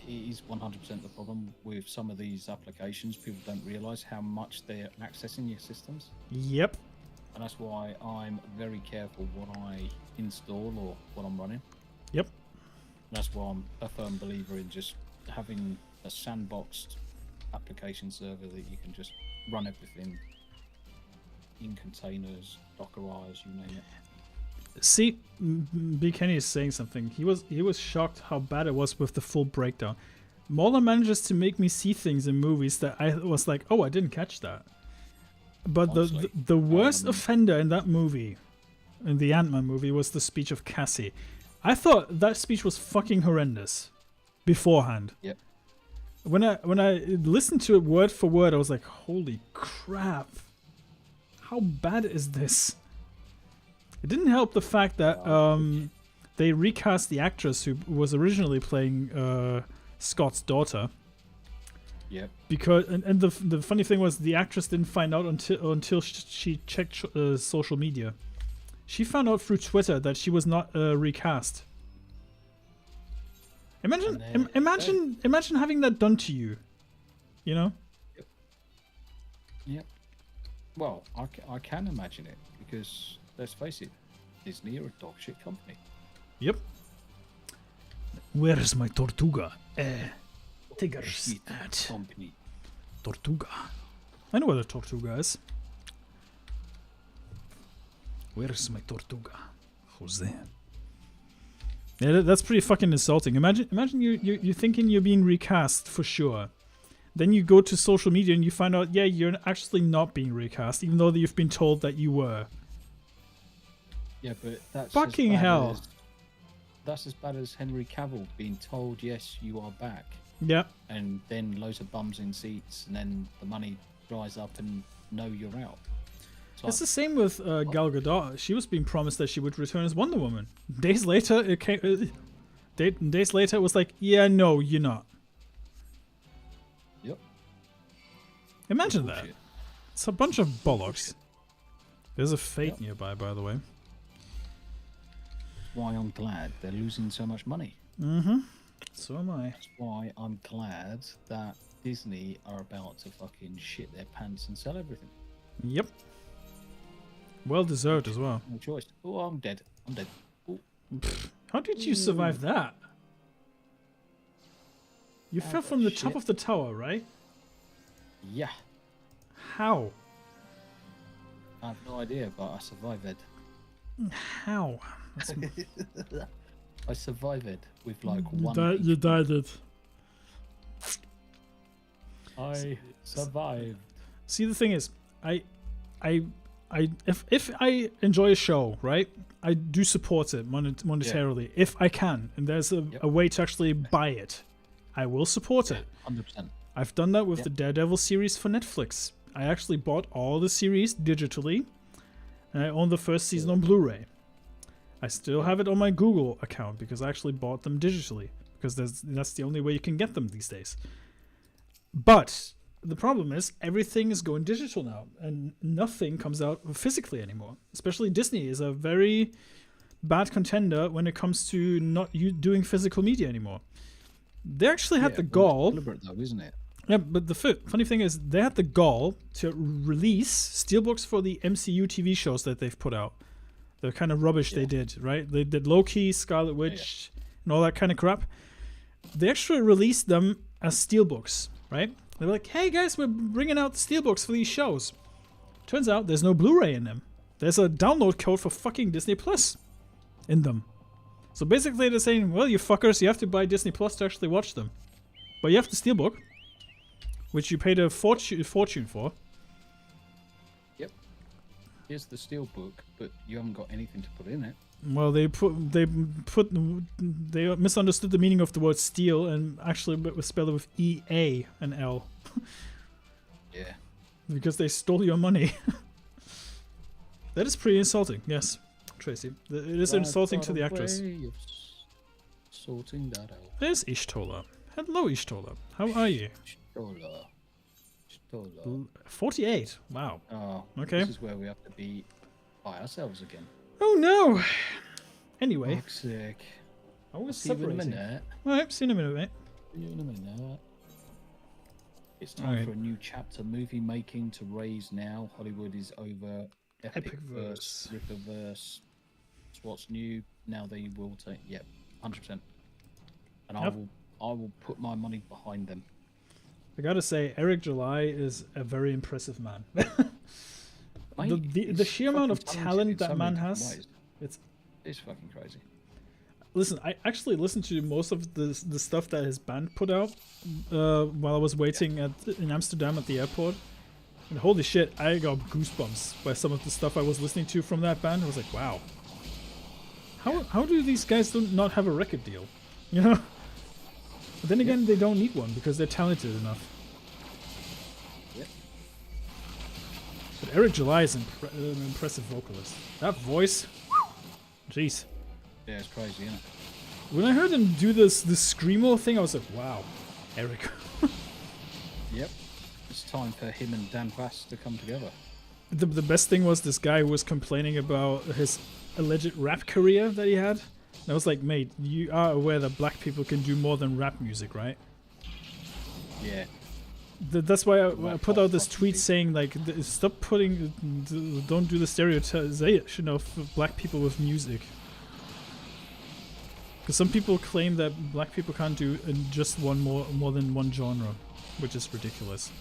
He's 100% the problem with some of these applications. People don't realise how much they're accessing your systems. Yep. And that's why I'm very careful what I install or what I'm running. Yep. That's why I'm a firm believer in just having a sandboxed application server that you can just run everything in containers, Dockerize, you name it. See, B. Kenny is saying something. He was shocked how bad it was with the full breakdown. Mauler manages to make me see things in movies that I was like, oh, I didn't catch that. But Honestly, the worst offender in that movie, in the Ant-Man movie, was the speech of Cassie. I thought that speech was fucking horrendous beforehand. Yep. When I listened to it word for word, I was like, holy crap. How bad is this? It didn't help the fact that they recast the actress who was originally playing Scott's daughter. Yep. Because and the funny thing was the actress didn't find out until she checked social media. She found out through Twitter that she was not recast. Imagine having that done to you. You know? Yep. Well, I can imagine it because let's face it, Disney are a dog shit company. Yep. Where is my Tortuga? Tigers at company. Tortuga. I know where the Tortuga is. Where is my Tortuga? Jose. Yeah, that's pretty fucking insulting. Imagine you're thinking you're being recast for sure. Then you go to social media and you find out, yeah, you're actually not being recast, even though you've been told that you were. Yeah, but that's fucking hell. That's as bad as Henry Cavill being told, yes, you are back. Yeah. And then loads of bums in seats, and then the money dries up, and no, you're out. It's the same with Gal Gadot. She was being promised that she would return as Wonder Woman. Days later, it came. Days later, it was like, yeah, no, you're not. Yep. Imagine that. It's a bunch of bollocks. There's a fate nearby, by the way. Why I'm glad they're losing so much money. Mm-hmm. So am I. That's why I'm glad that Disney are about to fucking shit their pants and sell everything. Yep. Well deserved as well. No choice. Oh, I'm dead. I'm dead. Ooh. How did you survive that? You fell from the top of the tower, right? Yeah. How? I have no idea, but I survived it. How? I survived it with like one. You died it. I survived. See, the thing is, if I enjoy a show, right, I do support it monetarily if I can, and there's a way to actually buy it, I will support it. 100%. I've done that with the Daredevil series for Netflix. I actually bought all the series digitally, and I own the first season on Blu-ray. I still have it on my Google account because I actually bought them digitally because that's the only way you can get them these days. But the problem is everything is going digital now, and nothing comes out physically anymore. Especially Disney is a very bad contender when it comes to not doing physical media anymore. They actually had the gall. Deliberate though, isn't it? Yeah, but the funny thing is they had the gall to release steelbooks for the MCU TV shows that they've put out. The kind of rubbish they did, right? They did Loki, Scarlet Witch, and all that kind of crap. They actually released them as steelbooks, right? They were like, hey guys, we're bringing out the steelbooks for these shows. Turns out there's no Blu-ray in them. There's a download code for fucking Disney Plus in them. So basically they're saying, well, you fuckers, you have to buy Disney Plus to actually watch them. But you have the steelbook, which you paid a fortune for. here's the steel book, but you haven't got anything to put in it. Well, they misunderstood the meaning of the word steal and actually spelled it with E-A and L. Yeah. Because they stole your money. That is pretty insulting, yes, Tracy. It is insulting to the actress. Sorting that out. There's Ishtola. Hello, Ishtola. How are you? Ishtola. 48. Wow. Oh, okay. This is where we have to be by ourselves again. Oh no. Anyway. Fuck's sake. I was See you in a separating. minute. Alright, see you in a minute, mate. See you in a minute. It's time for a new chapter. Movie making to raise now. Hollywood is over. Epic verse. Ripperverse. It's what's new. Now they will take. Yep, 100%. And I will put my money behind them. I gotta say, Eric July is a very impressive man. the sheer amount of talent that man has, it's fucking crazy. Listen, I actually listened to most of the stuff that his band put out while I was waiting in Amsterdam at the airport. And holy shit, I got goosebumps by some of the stuff I was listening to from that band. I was like, wow. How do these guys not have a record deal? You know? But then again, they don't need one because they're talented enough. Yep. But Eric July is an impressive vocalist. That voice, jeez. Yeah, it's crazy, isn't it? When I heard him do this screamo thing, I was like, wow, Eric. Yep. It's time for him and Dan Vass to come together. The best thing was this guy who was complaining about his alleged rap career that he had. And I was like, mate, you are aware that black people can do more than rap music, right? Yeah. That's why I put out this tweet saying, like, stop putting, don't do the stereotypization of black people with music. Because some people claim that black people can't do just more than one genre, which is ridiculous.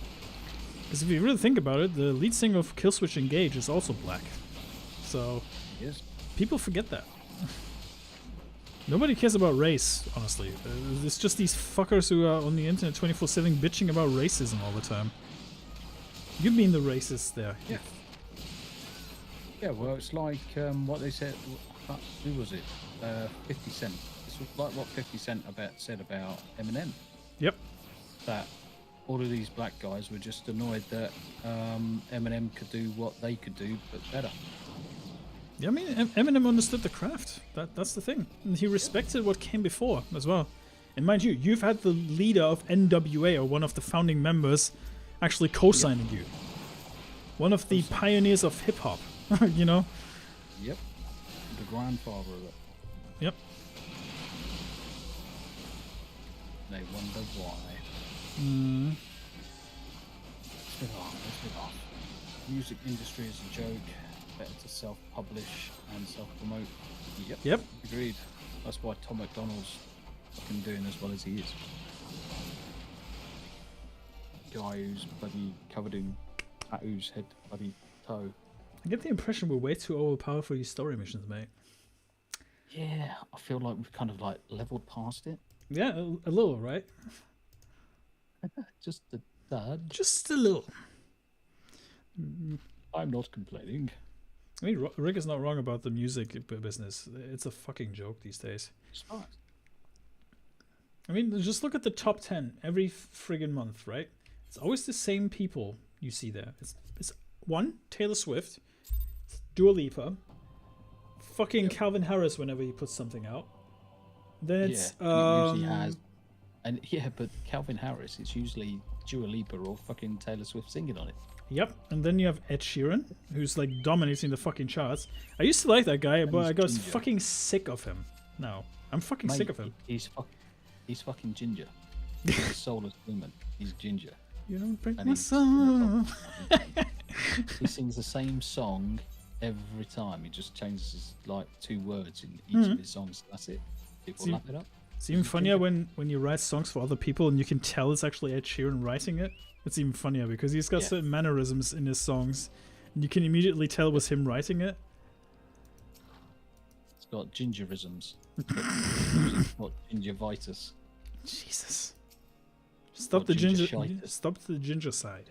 Because if you really think about it, the lead singer of Killswitch Engage is also black. So, people forget that. Nobody cares about race, honestly. It's just these fuckers who are on the internet 24/7 bitching about racism all the time. You mean the racist there. Yeah. Yeah, well, it's like what they said. Who was it? 50 Cent. It's like what 50 Cent said about Eminem. Yep. That all of these black guys were just annoyed that Eminem could do what they could do, but better. Yeah, I mean, Eminem understood the craft. That's the thing. And he respected what came before as well. And mind you, you've had the leader of NWA, or one of the founding members, actually co-signing you. One of the pioneers of hip-hop, you know? Yep. The grandfather of it. Yep. They wonder why. Let's get off. Music industry is a joke. Better to self-publish and self-promote. Yep. Agreed. That's why Tom McDonald's fucking doing as well as he is. Guy who's bloody covered in tattoos, head to bloody toe. I get the impression we're way too overpowered for these story missions, mate. Yeah, I feel like we've kind of like leveled past it. Yeah, a little, right? Just a tad. Just a little. I'm not complaining. I mean, Rick is not wrong about the music business. It's a fucking joke these days. It's not. I mean, just look at the top 10 every friggin' month, right? It's always the same people you see there. It's one, Taylor Swift, Dua Lipa, fucking Calvin Harris whenever he puts something out. Then it's he usually has, and but Calvin Harris, it's usually Dua Lipa or fucking Taylor Swift singing on it. Yep, and then you have Ed Sheeran, who's like dominating the fucking charts. I used to like that guy, but I got fucking sick of him. No, I'm fucking sick of him. He's fucking ginger. He's a soulless demon. He's ginger. You don't break my soul. He sings the same song every time. He just changes like 2 words in each of his songs. That's it. People lap it up. It's even funnier when you write songs for other people and you can tell it's actually Ed Sheeran writing it. It's even funnier because he's got certain mannerisms in his songs, and you can immediately tell it was him writing it. It's got gingerisms. It's got gingivitis. Jesus. Stop the ginger. Stop the ginger side.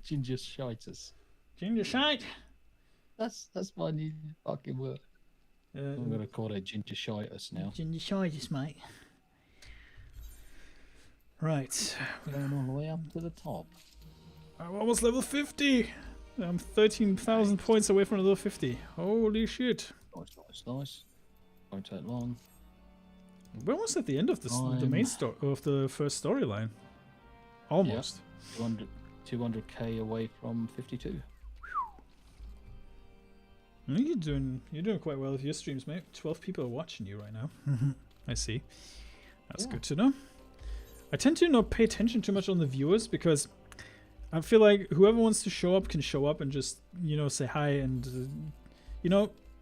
Ginger shitis. Ginger shite. That's my new fucking word. I'm gonna call it gingivitis now. Gingivitis, mate. Right. Going all the way up to the top. I'm almost level 50. I'm 13,000 points away from level 50. Holy shit. Nice. Won't take long. We're almost at the end of this, the main story of the first storyline. Almost. Yep. 200k away from 52. You're doing quite well with your streams, mate. 12 people are watching you right now. I see. That's good to know. I tend to not pay attention too much on the viewers because I feel like whoever wants to show up can show up and just, say hi and,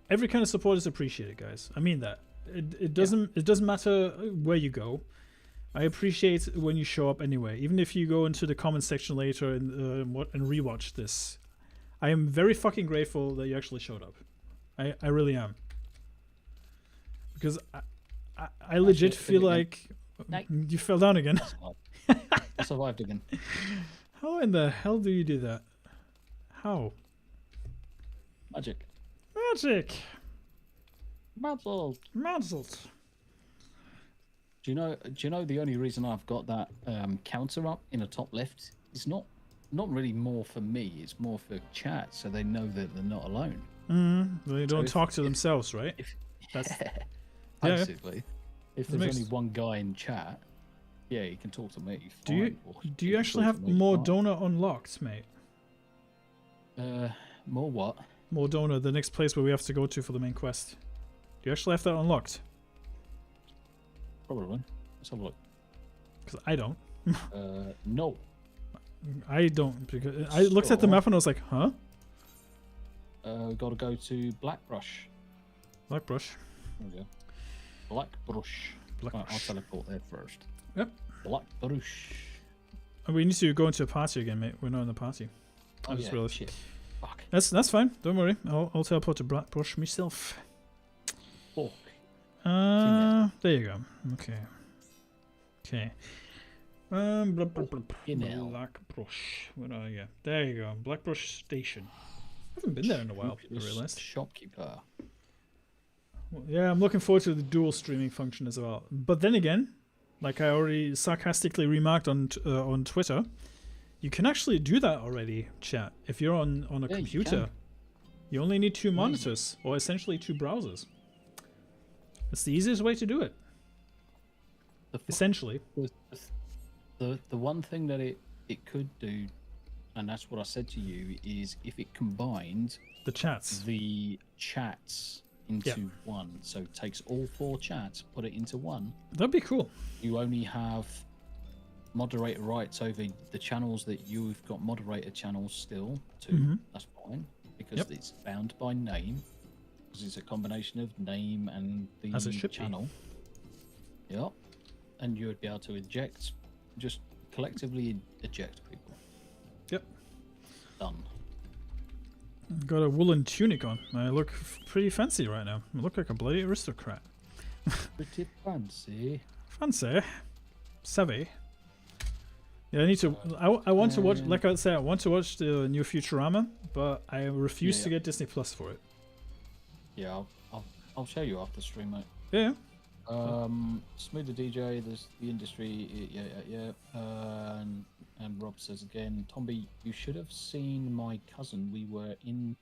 every kind of support is appreciated, guys. I mean that. It doesn't matter where you go. I appreciate when you show up anyway. Even if you go into the comment section later and rewatch this. I am very fucking grateful that you actually showed up. I really am. Because I legit feel like you fell down again. I survived again. How in the hell do you do that? How? Magic. Magic. Muzzled. Muzzled. Do you know the only reason I've got that counter up in the top left is not really more for me, it's more for chat so they know that they're not alone. They don't talk to themselves, right? That's basically. If there's only one guy in chat, he can talk to me. Do you actually have more donor unlocked, mate? More what? More donor, the next place where we have to go to for the main quest. Do you actually have that unlocked? Probably. Let's have a look. Because I don't. No. I don't, because I looked at the map and I was like, huh? We've got to go to Blackbrush. Blackbrush. There we go. Blackbrush. Right, I'll teleport there first. Yep. Blackbrush. We need to go into a party again, mate. We're not in the party. I just realized. Shit. Fuck. That's fine. Don't worry. I'll teleport to Blackbrush myself. Fuck. There you go. Okay. Blackbrush. Where are you? There you go. Blackbrush Station. I haven't been there in a while, I realized. Shopkeeper. Well, yeah, I'm looking forward to the dual streaming function as well. But then again, like I already sarcastically remarked on Twitter, you can actually do that already, chat. If you're on a computer, you only need 2 monitors, or essentially 2 browsers. It's the easiest way to do it. Essentially. The one thing that it could do, and that's what I said to you, is if it combined the chats into one. So it takes all 4 chats, put it into one. That'd be cool. You only have moderator rights over the channels that you've got moderator channels still to. That's fine, because it's bound by name, because it's a combination of name and the channel. Yep. And you would be able to just collectively eject people. Yep. Done. Got a woolen tunic on. I look pretty fancy right now. I look like a bloody aristocrat. Pretty fancy. Fancy. Savvy. Yeah, I need to. I want to watch. Like I said, I want to watch the new Futurama, but I refuse to get Disney Plus for it. Yeah, I'll show you after stream, mate. Yeah. Smooth the DJ. There's the industry. Yeah. And Rob says again, Tombi, you should have seen my cousin. We were in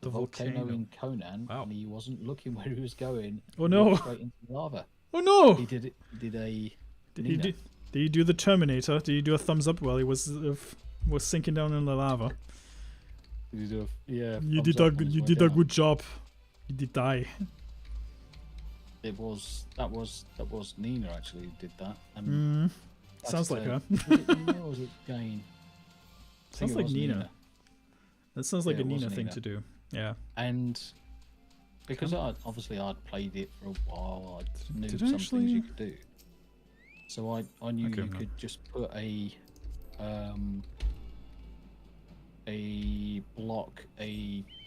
the volcano in Conan, and he wasn't looking where he was going. Oh no! Straight into lava. Oh no! He did you do the Terminator? Did you do a thumbs up while he was sinking down in the lava? Did you You did a good job. You did die. That was Nina actually who did that. And sounds like her. Or was it Jane? Sounds like Nina. That sounds like a Nina thing to do. Yeah. And because I'd played it for a while, I knew some things you could do. So I knew you could just put a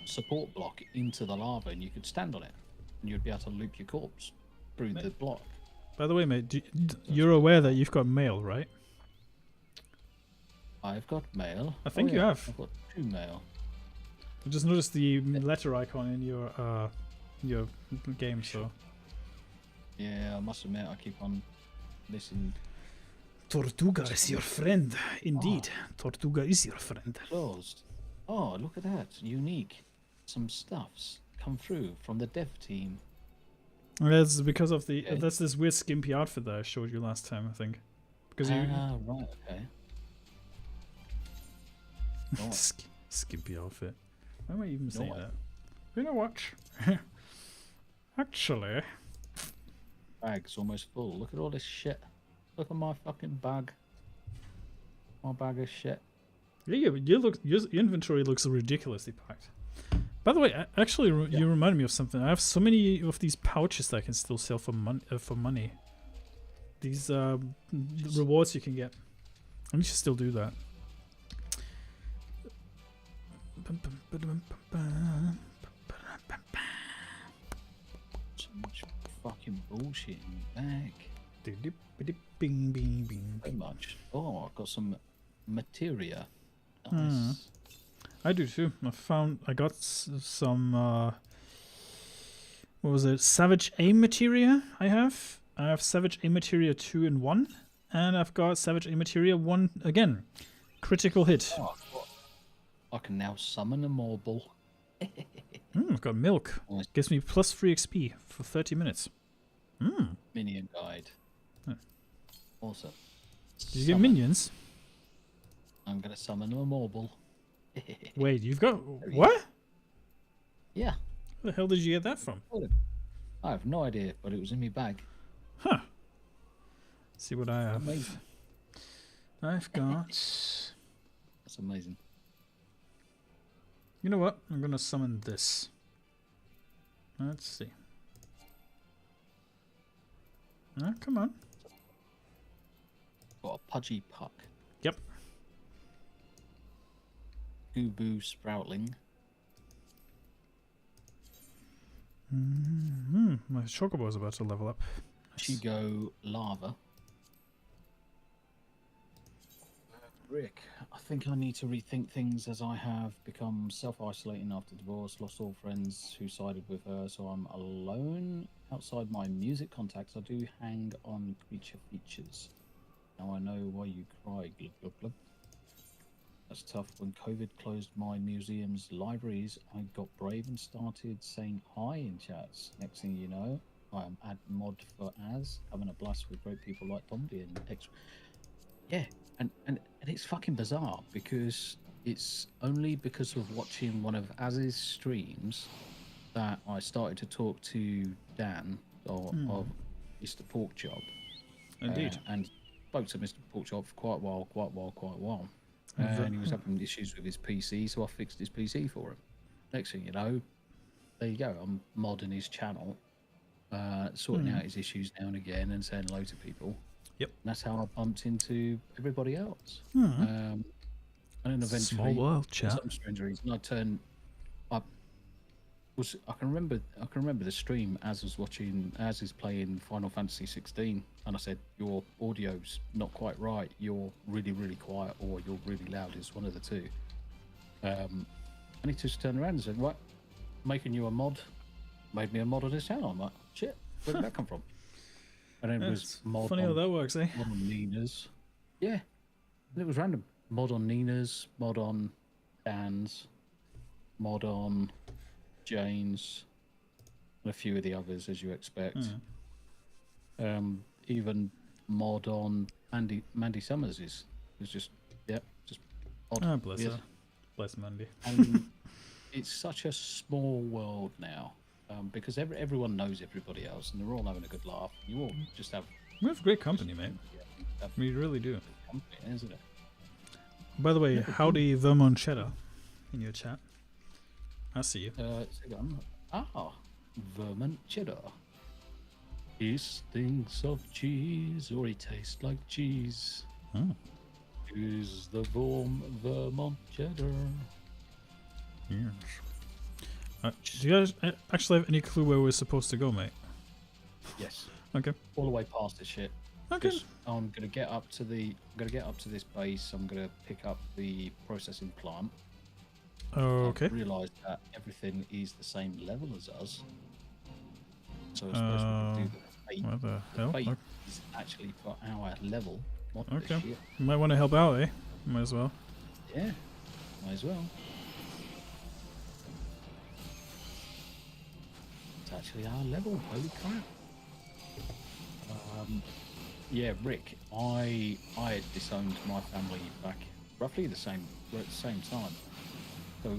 support block into the lava, and you could stand on it, and you'd be able to loop your corpse through the block. By the way, mate, you're aware that you've got mail, right? I've got mail. I think you have. I've got 2 mail. I just noticed the letter icon in your game, so. Yeah, I must admit, I keep on listening. Tortuga is your friend. Indeed, Tortuga is your friend. Closed. Oh, look at that. Unique. Some stuffs come through from the dev team. That's because of the. Okay. That's this weird skimpy outfit that I showed you last time, I think. Because you. Right, okay. Right. Skimpy outfit. Why am I even saying what? that? You know what? Actually. Bag's almost full. Look at all this shit. Look at my fucking bag. My bag of shit. Yeah, but your inventory looks ridiculously packed. By the way, actually, you reminded me of something. I have so many of these pouches that I can still sell for money. These rewards you can get. I need to still do that. So much fucking bullshit in the bag. Bing, bing, bing. So much. Oh, I've got some materia. Nice. I do too. I got some. What was it? Savage Aim materia. I have Savage Aim materia 2 in 1, and I've got Savage Aim materia 1 again. Critical hit. Oh, I can now summon a marble. I've got milk. Nice. Gives me plus 3 XP for 30 minutes. Minion guide. Huh. Awesome. Did you get minions? I'm gonna summon a marble. Wait, you've got what? Yeah. Where the hell did you get that from? I have no idea, but it was in my bag. Huh. See what I have. Amazing. I've got. That's amazing. You know what? I'm gonna summon this. Let's see. Come on. Got a pudgy puck. Yep. Goo Sproutling. My Chocobo is about to level up. Chigo Lava. Rick, I think I need to rethink things as I have become self-isolating after divorce, lost all friends who sided with her, so I'm alone. Outside my music contacts, I do hang on creature features. Now I know why you cry, glub glub glub. That's tough. When COVID closed my museum's libraries, I got brave and started saying hi in chats. Next thing you know, I am ad mod for Az, having a blast with great people like Tombi and X. Yeah, and it's fucking bizarre because it's only because of watching one of Az's streams that I started to talk to Dan of Mr. Porkchop. Indeed. And spoke to Mr. Porkchop for quite a while. And he was having issues with his PC, so I fixed his PC for him. Next thing you know, there you go. I'm modding his channel, sorting out his issues now and again, and saying hello to people. Yep. And that's how I bumped into everybody else. And then eventually, Small world, chat. for some strange reason, I can remember the stream as was watching, as is playing Final Fantasy 16, and I said, your audio's not quite right, you're really, really quiet, or you're really loud, it's one of the two. And he just turned around and said, right, making you a mod, made me a mod on his channel. I'm like, shit, where did that come from? And then it was mod funny on, how that works, eh? mod on Nina's. Yeah, and it was random. Mod on Nina's, mod on Dan's, mod on Jane's, and a few of the others, as you expect. Even mod on Mandy Summers is just odd. Ah, bless weird. her. Bless Mandy. And it's such a small world now, because everyone knows everybody else, and they're all having a good laugh. You all just have. We have great company, mate. We really do. Company, isn't it? By the way, howdy Vermont Cheddar in your chat. I see you. Vermont Cheddar. He stinks of cheese, or he tastes like cheese. Is the Vermont Cheddar. Yes. Do you guys actually have any clue where we're supposed to go, mate? Yes. Okay. All the way past this shit. Okay. I'm gonna get up to this base. I'm gonna pick up the processing plant. Okay. I've realised that everything is the same level as us. So I suppose we could do the fate. What the hell? Fate Okay. is actually for our level. What the Okay. shit? You might want to help out, eh? Might as well. Yeah, might as well. It's actually our level. Holy crap! Yeah, Rick. I had disowned my family back roughly the same time. So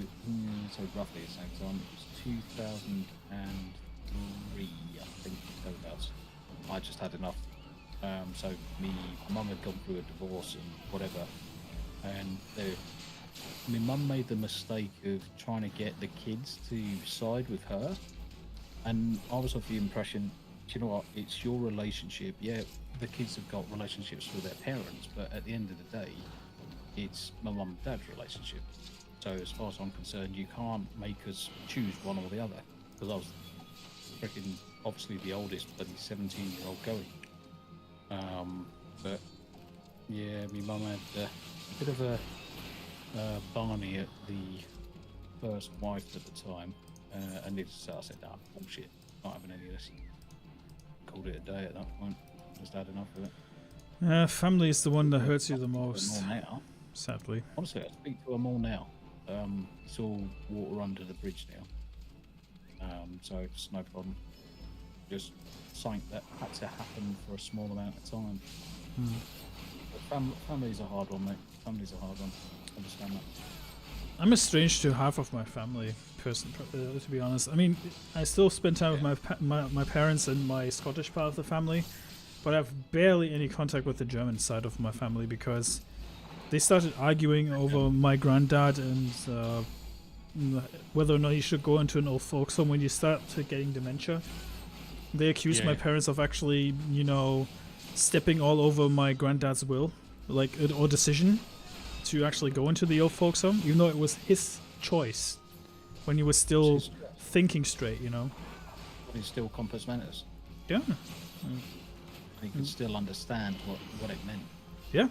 roughly the same time. It was 2003, I think, thereabouts. I just had enough. So my mum had gone through a divorce and whatever, and my mum made the mistake of trying to get the kids to side with her, and I was of the impression, do you know what, it's your relationship. Yeah, the kids have got relationships with their parents, but at the end of the day, it's my mum and dad's relationship. So as far as I'm concerned, you can't make us choose one or the other, because I was freaking obviously the oldest bloody 17-year-old going. But yeah, my mum had a bit of a Barney at the first wife at the time, and needless to say, I said, "Nah, bullshit, not having any of this." Called it a day at that point. Just had enough of it. Family is the one that hurts you the most, More now. sadly. Honestly, I speak to her more now. It's all water under the bridge now. So it's no problem. Just something that had to happen for a small amount of time. But family's a hard one, mate. Family's a hard one. I understand that. I'm estranged to half of my family, to be honest. I mean, I still spend time with my parents and my Scottish part of the family, but I have barely any contact with the German side of my family because they started arguing over my granddad and whether or not he should go into an old folks home when you start getting dementia. They accused my parents of actually, stepping all over my granddad's will, or decision to actually go into the old folks home, even though it was his choice when he was still thinking straight, But he's still compass mentis. Yeah. He can still understand what it meant. Yeah.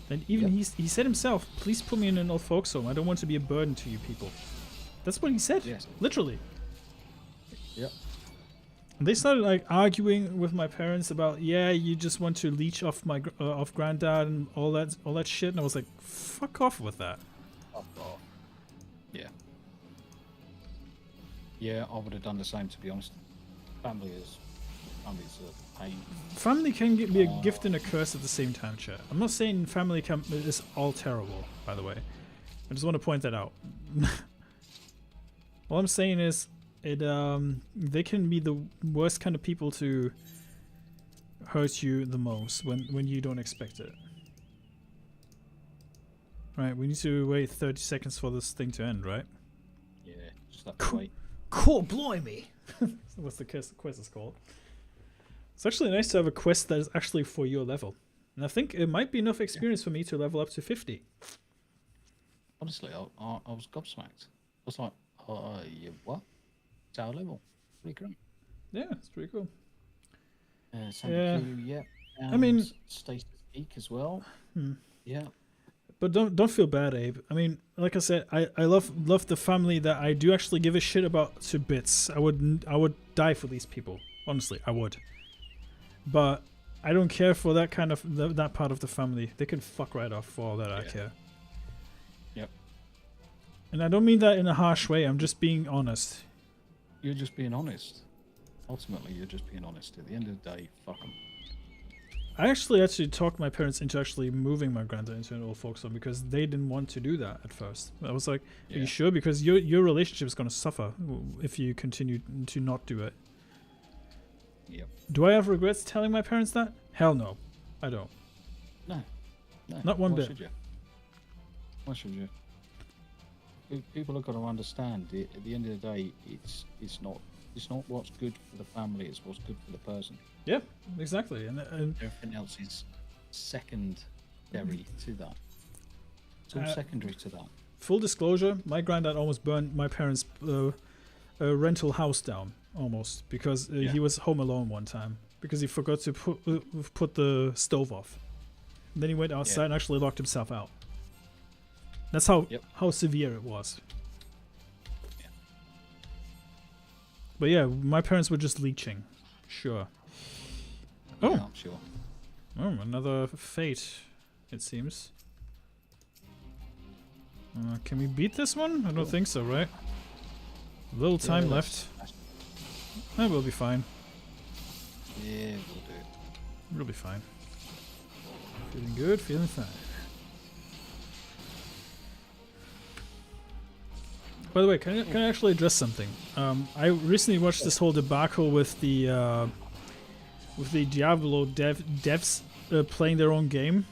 And even he said himself, "Please put me in an old folks home. I don't want to be a burden to you people." That's what he said. Yes. Literally. Yep. They started arguing with my parents about, you just want to leech off my off granddad and all that shit, and I was like, fuck off with that. Fuck off. Yeah. Yeah, I would have done the same, to be honest. Family's a pain. Family can be a gift and a curse at the same time, chat. I'm not saying family is all terrible, by the way. I just want to point that out. All I'm saying is, they can be the worst kind of people to hurt you the most when you don't expect it. Right, we need to wait 30 seconds for this thing to end, right? Yeah, just have to wait. Cool, blimey. What's the quest is called? It's actually nice to have a quest that is actually for your level. And I think it might be enough experience for me to level up to 50. Honestly, I was gobsmacked. I was like, what? It's our level. Pretty great. Yeah, it's pretty cool. Yeah. I mean, Stasis Peak as well. Yeah. But don't feel bad, Abe. I mean, like I said, I love the family that I do actually give a shit about to bits. I would die for these people. Honestly, I would. But I don't care for that kind of that part of the family. They can fuck right off for all that I care. Yep. And I don't mean that in a harsh way. I'm just being honest. You're just being honest. Ultimately, you're just being honest. At the end of the day, fuck them. I actually talked my parents into actually moving my granddad into an old folks home because they didn't want to do that at first. I was like, are you sure? Because your relationship is going to suffer if you continue to not do it. Yep. Do I have regrets telling my parents that? Hell no. I don't. No. Not one Why bit. Should you? Why should you? People have got to understand. At the end of the day, it's not what's good for the family. It's what's good for the person. Yeah, exactly. And everything else is secondary to that. It's all secondary to that. Full disclosure: my granddad almost burned my parents' rental house down, almost, because he was home alone one time because he forgot to put the stove off. And then he went outside and actually locked himself out. That's how Yep. how severe it was. Yeah. But yeah, my parents were just leeching. Sure. Oh. Yeah, I'm sure. Oh, another fate, it seems. Can we beat this one? I don't think so, right? Little time Yeah, left. We'll be fine. Yeah, we'll do it. We'll be fine. Feeling good, feeling fine. By the way, can I actually address something? I recently watched this whole debacle with the Diablo devs playing their own game.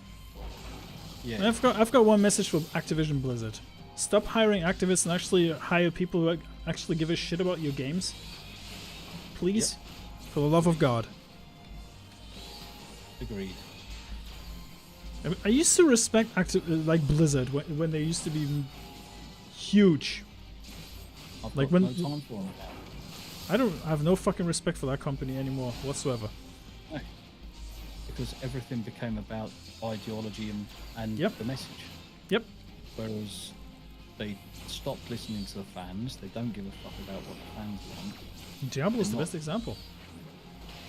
Yeah. And I've got one message for Activision Blizzard. Stop hiring activists and actually hire people who actually give a shit about your games. Please, for the love of God. Agreed. I used to respect like Blizzard when they used to be huge. I've Like got when- no time for them now. I have no fucking respect for that company anymore whatsoever. No. Because everything became about ideology and Yep. the message. Yep. Whereas they stopped listening to the fans. They don't give a fuck about what the fans want. Diablo's the They're not- best example.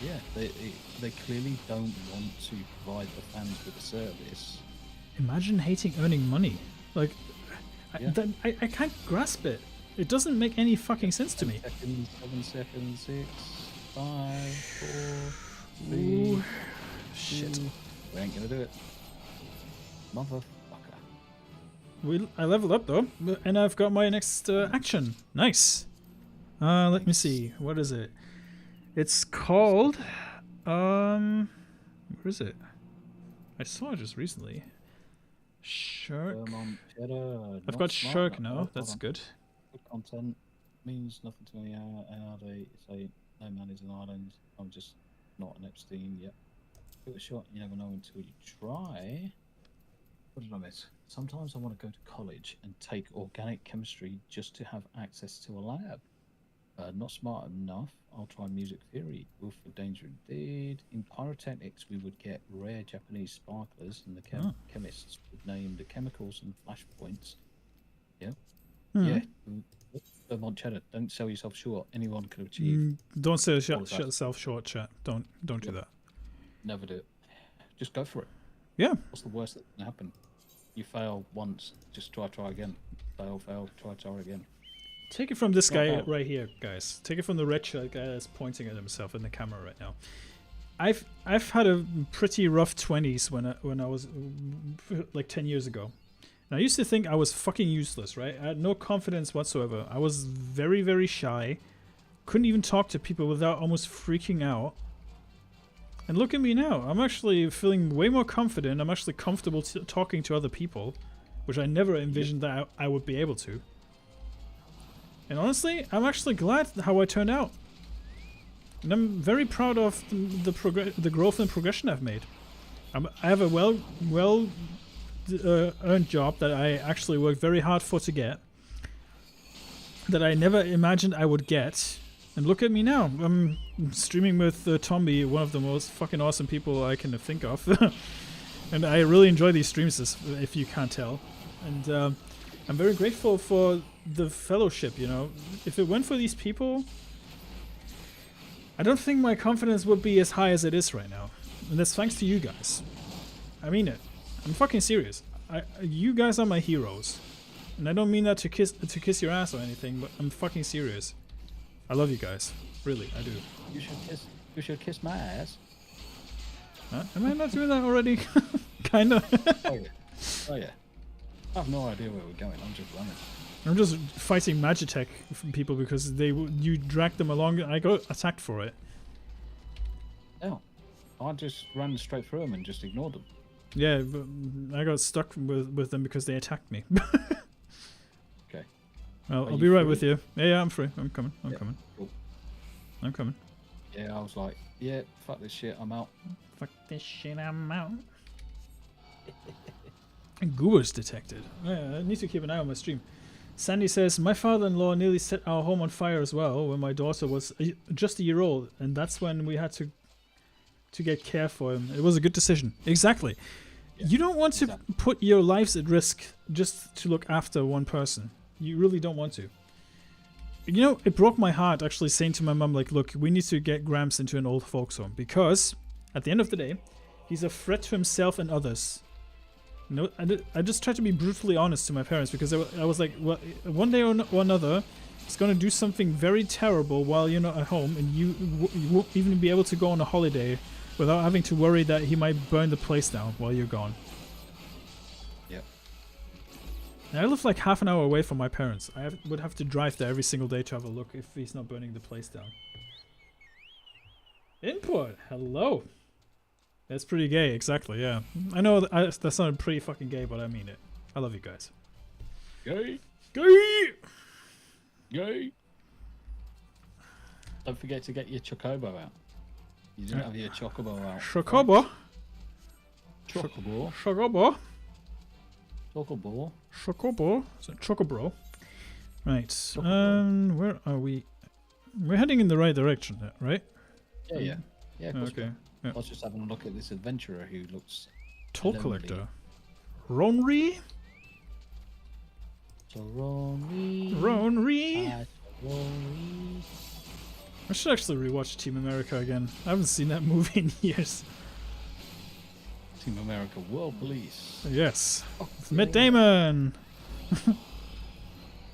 Yeah, they clearly don't want to provide the fans with a service. Imagine hating earning money. Like, Yeah. I can't grasp it. It doesn't make any fucking sense to me. 7 seconds, 6, 5, 4, 3, Ooh, shit. 2. We ain't gonna do it. Motherfucker. I leveled up though, and I've got my next action. Nice. Let me see. What is it? It's called. Where is it? I saw it just recently. Shark. I've got Shark now. That's good. Good content means nothing to me. They say no man is an island. I'm just not an Epstein. Yep. Give it a shot. You never know until you try. What did I miss? Sometimes I want to go to college and take organic chemistry just to have access to a lab. Not smart enough. I'll try music theory. Wolf of Danger indeed. In pyrotechnics, we would get rare Japanese sparklers, and the chemists would name the chemicals and flashpoints. Yeah. Yeah. Vermont Cheddar, don't sell yourself short. Anyone could achieve. Don't say all shut of that. yourself short, chat. Don't do that. Never do it. Just go for it. Yeah. What's the worst that can happen? You fail once, just try again. Fail, try again. Take it from this Not guy bad. right here, guys. Take it from the red shirt guy that's pointing at himself in the camera right now. I've had a pretty rough 20s when I was like 10 years ago. And I used to think I was fucking useless, right? I had no confidence whatsoever. I was very, very shy. Couldn't even talk to people without almost freaking out. And look at me now. I'm actually feeling way more confident. I'm actually comfortable talking to other people, which I never envisioned that I would be able to. And honestly, I'm actually glad how I turned out. And I'm very proud of the growth and progression I've made. I have a well earned job that I actually worked very hard for to get, that I never imagined I would get. And look at me now. I'm streaming with Tombi, one of the most fucking awesome people I can think of. And I really enjoy these streams, if you can't tell. And I'm very grateful for the fellowship, you know. If it went for these people, I don't think my confidence would be as high as it is right now. And that's thanks to you guys. I mean it. I'm fucking serious. You guys are my heroes. And I don't mean that to kiss your ass or anything, but I'm fucking serious. I love you guys. Really, I do. You should kiss my ass. Huh? Am I not doing that already? Kinda. Oh yeah. I have no idea where we're going. I'm just running. I'm just fighting Magitech from people because you dragged them along and I got attacked for it. No. I just ran straight through them and just ignored them. Yeah, but I got stuck with them because they attacked me. Okay. Well, Are I'll you be right free? with you. Yeah, I'm free. I'm coming. I'm Yeah, coming. cool. I'm coming. Yeah, I was like, yeah, fuck this shit, I'm out. Fuck this shit, I'm out. And Goober's detected. Yeah, I need to keep an eye on my stream. Sandy says, my father-in-law nearly set our home on fire as well when my daughter was just a year old, and that's when we had to get care for him. It was a good decision. Exactly. You don't want to put your lives at risk just to look after one person. You really don't want to. You know, it broke my heart actually saying to my mum, like, look, we need to get Gramps into an old folks home because at the end of the day, he's a threat to himself and others. No, I just tried to be brutally honest to my parents because I was like, well, one day or another, he's going to do something very terrible while you're not at home, and you won't even be able to go on a holiday without having to worry that he might burn the place down while you're gone. Yep. And I live like half an hour away from my parents. Would have to drive there every single day to have a look if he's not burning the place down. Input! Hello! That's pretty gay, exactly, yeah. I know that sounded pretty fucking gay, but I mean it. I love you guys. Gay! Gay! Gay! Don't forget to get your chocobo out. You didn't have your chocobo out. Chocobo? Chocobo. Chocobo? Chocobo. Chocobo? Is it Chocobro? Right. Where are we? We're heading in the right direction, right? Yeah, yeah. Yeah, of course. Okay. Yeah. I was just having a look at this adventurer who looks... Toll lonely. collector. Ronri? So Ronri. Ronri? Ronri. I should actually rewatch Team America again. I haven't seen that movie in years. Team America World Police. Yes. Oh, It's Matt Damon!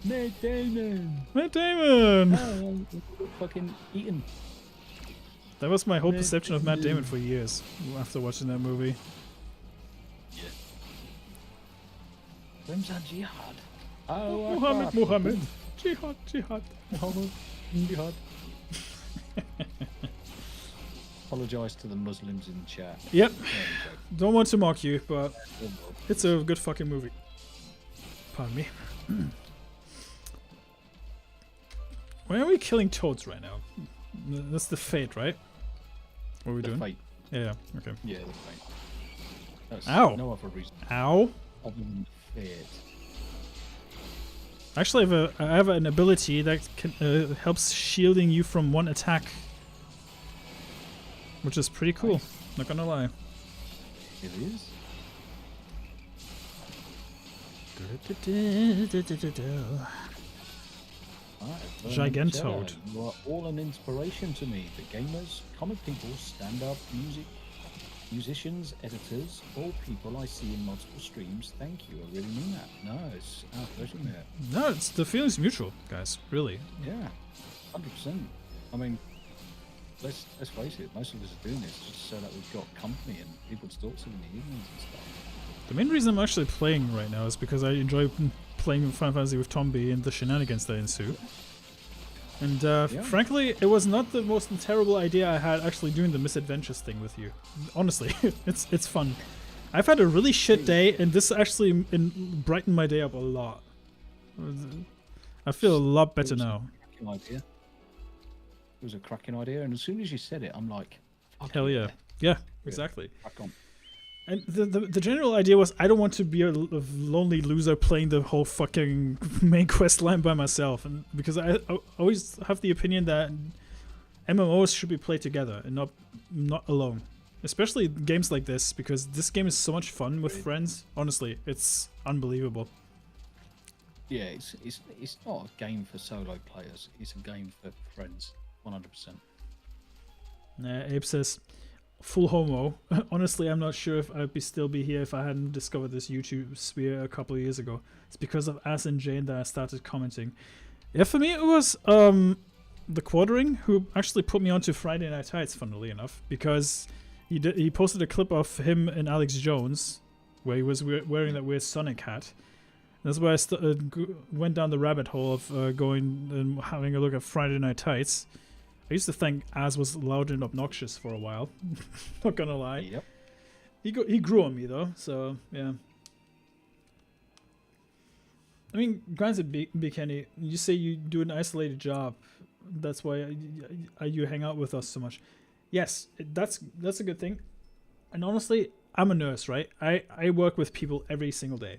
Matt Damon! Matt Damon! Oh, fucking eaten. That was my whole perception of Matt Damon for years after watching that movie. Yeah. Ramzan Jihad. Oh, Muhammad. Jihad. Muhammad. Jihad. Apologise to the Muslims in chat. Yep. Don't want to mock you, but it's a good fucking movie. Pardon me. Why are we killing toads right now? That's the fate, right? What are we doing? Fate. Yeah, okay. Yeah, the fate. That's Ow! no other reason. Ow! Other than fate. Actually, I have an ability that can, helps shielding you from one attack. Which is pretty cool, not gonna lie. It is? Gigantoad. You are all an inspiration to me. The gamers, comic people, stand-up, musicians, editors, all people I see in multiple streams. Thank you, I really mean that. No, it's our pleasure, mate. No, it's the feeling's mutual, guys. Really. Yeah, 100%. I mean, let's face it. Most of us are doing this just so that we've got company and people to talk to in the evenings and stuff. The main reason I'm actually playing right now is because I enjoy playing Final Fantasy with Tombi and the shenanigans that ensue. And frankly, it was not the most terrible idea I had actually doing the Misadventures thing with you. Honestly, it's fun. I've had a really shit day, and this actually brightened my day up a lot. I feel a lot better now. Idea. It was a cracking idea, and as soon as you said it, I'm like, hell yeah. Yeah, exactly. Crack on. And the general idea was I don't want to be a lonely loser playing the whole fucking main quest line by myself, and because I always have the opinion that MMOs should be played together and not alone, especially games like this, because this game is so much fun with friends. Honestly, it's unbelievable. Yeah, it's not a game for solo players. It's a game for friends, 100%. Abe says, full homo. Honestly, I'm not sure if I'd still be here if I hadn't discovered this YouTube sphere a couple of years ago. It's because of As and Jane that I started commenting. Yeah, for me it was the Quartering who actually put me onto Friday Night Tights, funnily enough, because he posted a clip of him and Alex Jones where he was wearing that weird Sonic hat. That's where I went down the rabbit hole of going and having a look at Friday Night Tights. I used to think Az was loud and obnoxious for a while. Not gonna lie. Yep. He grew on me though, so yeah. I mean, granted, Big Kenny, you say you do an isolated job. That's why you hang out with us so much. Yes, that's a good thing. And honestly, I'm a nurse, right? I work with people every single day.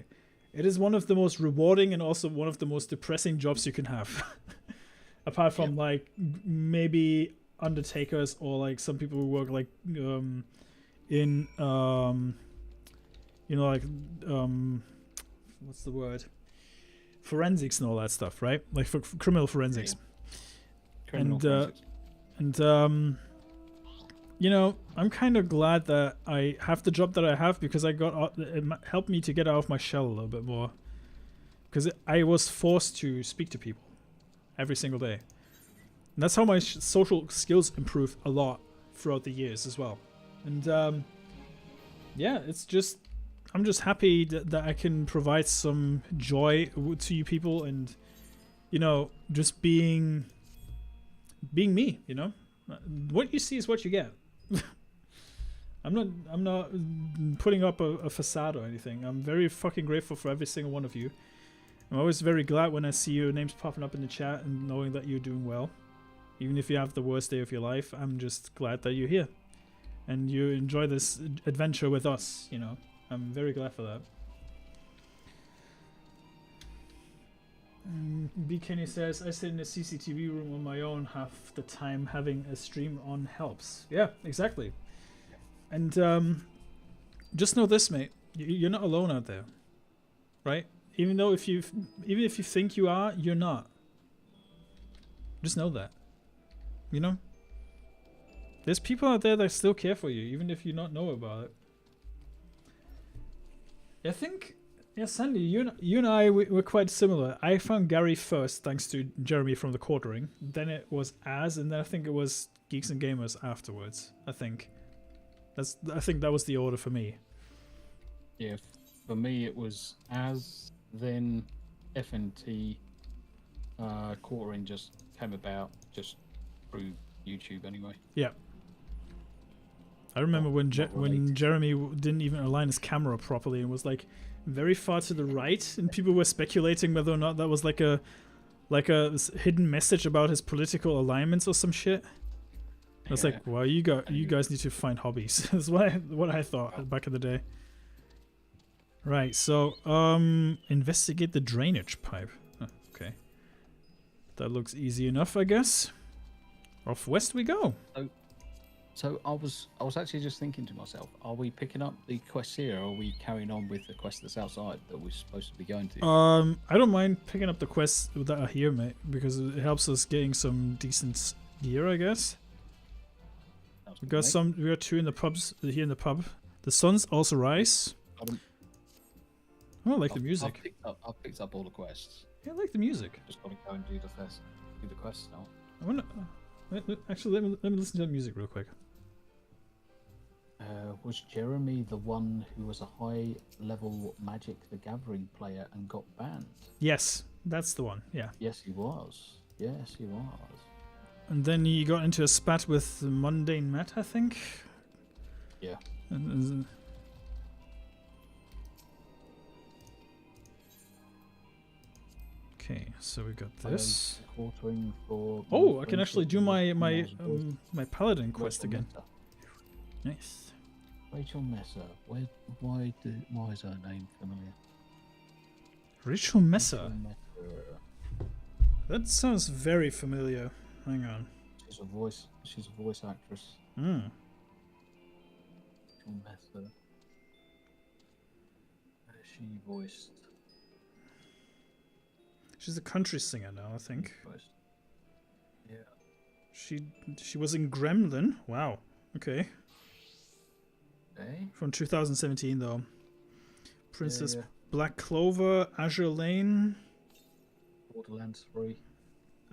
It is one of the most rewarding and also one of the most depressing jobs you can have. Apart from like maybe undertakers or like some people who work like in you know, like what's the word? Forensics and all that stuff, right? Like for criminal forensics. Criminal forensics. And you know, I'm kind of glad that I have the job that I have because it helped me to get out of my shell a little bit more. Because I was forced to speak to people every single day. And that's how my social skills improved a lot throughout the years as well. And yeah, it's just, I'm just happy that I can provide some joy to you people, and you know, just being me, you know. What you see is what you get. I'm not putting up a facade or anything. I'm very fucking grateful for every single one of you. I'm always very glad when I see your names popping up in the chat and knowing that you're doing well. Even if you have the worst day of your life, I'm just glad that you're here. And you enjoy this adventure with us, you know. I'm very glad for that. B. Kenny says, I sit in a CCTV room on my own half the time. Having a stream on helps. Yeah, exactly. And just know this, mate. You're not alone out there, right? Even if you think you are, you're not. Just know that. You know? There's people out there that still care for you, even if you not know about it. I think, yeah, Sandy, you and I, we're quite similar. I found Gary first, thanks to Jeremy from the Quartering. Then it was Az, and then I think it was Geeks and Gamers afterwards. I think that was the order for me. Yeah, for me it was Az, then FNT, Quartering just came about just through YouTube anyway. Yeah. I remember when Jeremy didn't even align his camera properly and was like very far to the right, and people were speculating whether or not that was like a hidden message about his political alignments or some shit. I was like, well, you guys need to find hobbies. That's what I thought back in the day. Right, so investigate the drainage pipe. Huh, okay, that looks easy enough, I guess. Off west we go. So I was actually just thinking to myself, are we picking up the quest here, or are we carrying on with the quest that's outside that we're supposed to be going to? I don't mind picking up the quests that are here, mate, because it helps us getting some decent gear, I guess. We got two in the pubs here in the pub. The sun's also rise. I like the music. I've picked up all the quests. Yeah, I like the music. Just gotta go and do the quests now. I wanna actually let me listen to that music real quick. Was Jeremy the one who was a high-level Magic the Gathering player and got banned? Yes, that's the one. Yeah. Yes, he was. Yes, he was. And then he got into a spat with Mundane Matt, I think. Yeah. Okay, so we got this. Oh, I can actually do my paladin quest again. Nice. Rachel Messer. Why is her name familiar? Rachel Messer. That sounds very familiar. Hang on. She's a voice actress. Hmm. Rachel Messer. She voiced. She's a country singer now, I think. Yeah. She was in Gremlin. Wow. Okay. Okay. From 2017 though. Princess Black Clover, Azure Lane. Borderlands 3.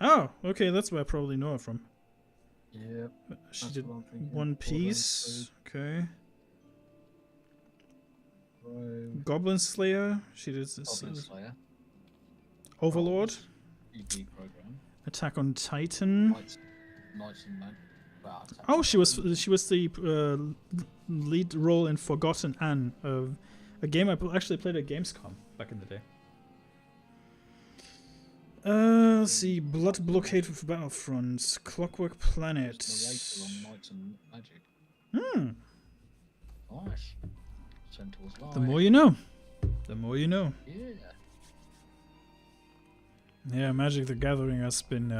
Oh, okay, that's where I probably know her from. Yeah. She did One Piece. Okay. Goblin Slayer. She did Goblin Slayer. Overlord. program. Attack on Titan. Knights and Men. Oh, she was the lead role in Forgotten Anne, a game I actually played at Gamescom back in the day. Let's see, Blood Blockade for Battlefronts, Clockwork Planet. Knights and Magic. Nice. The more you know. The more you know. Yeah. Yeah, Magic the Gathering has been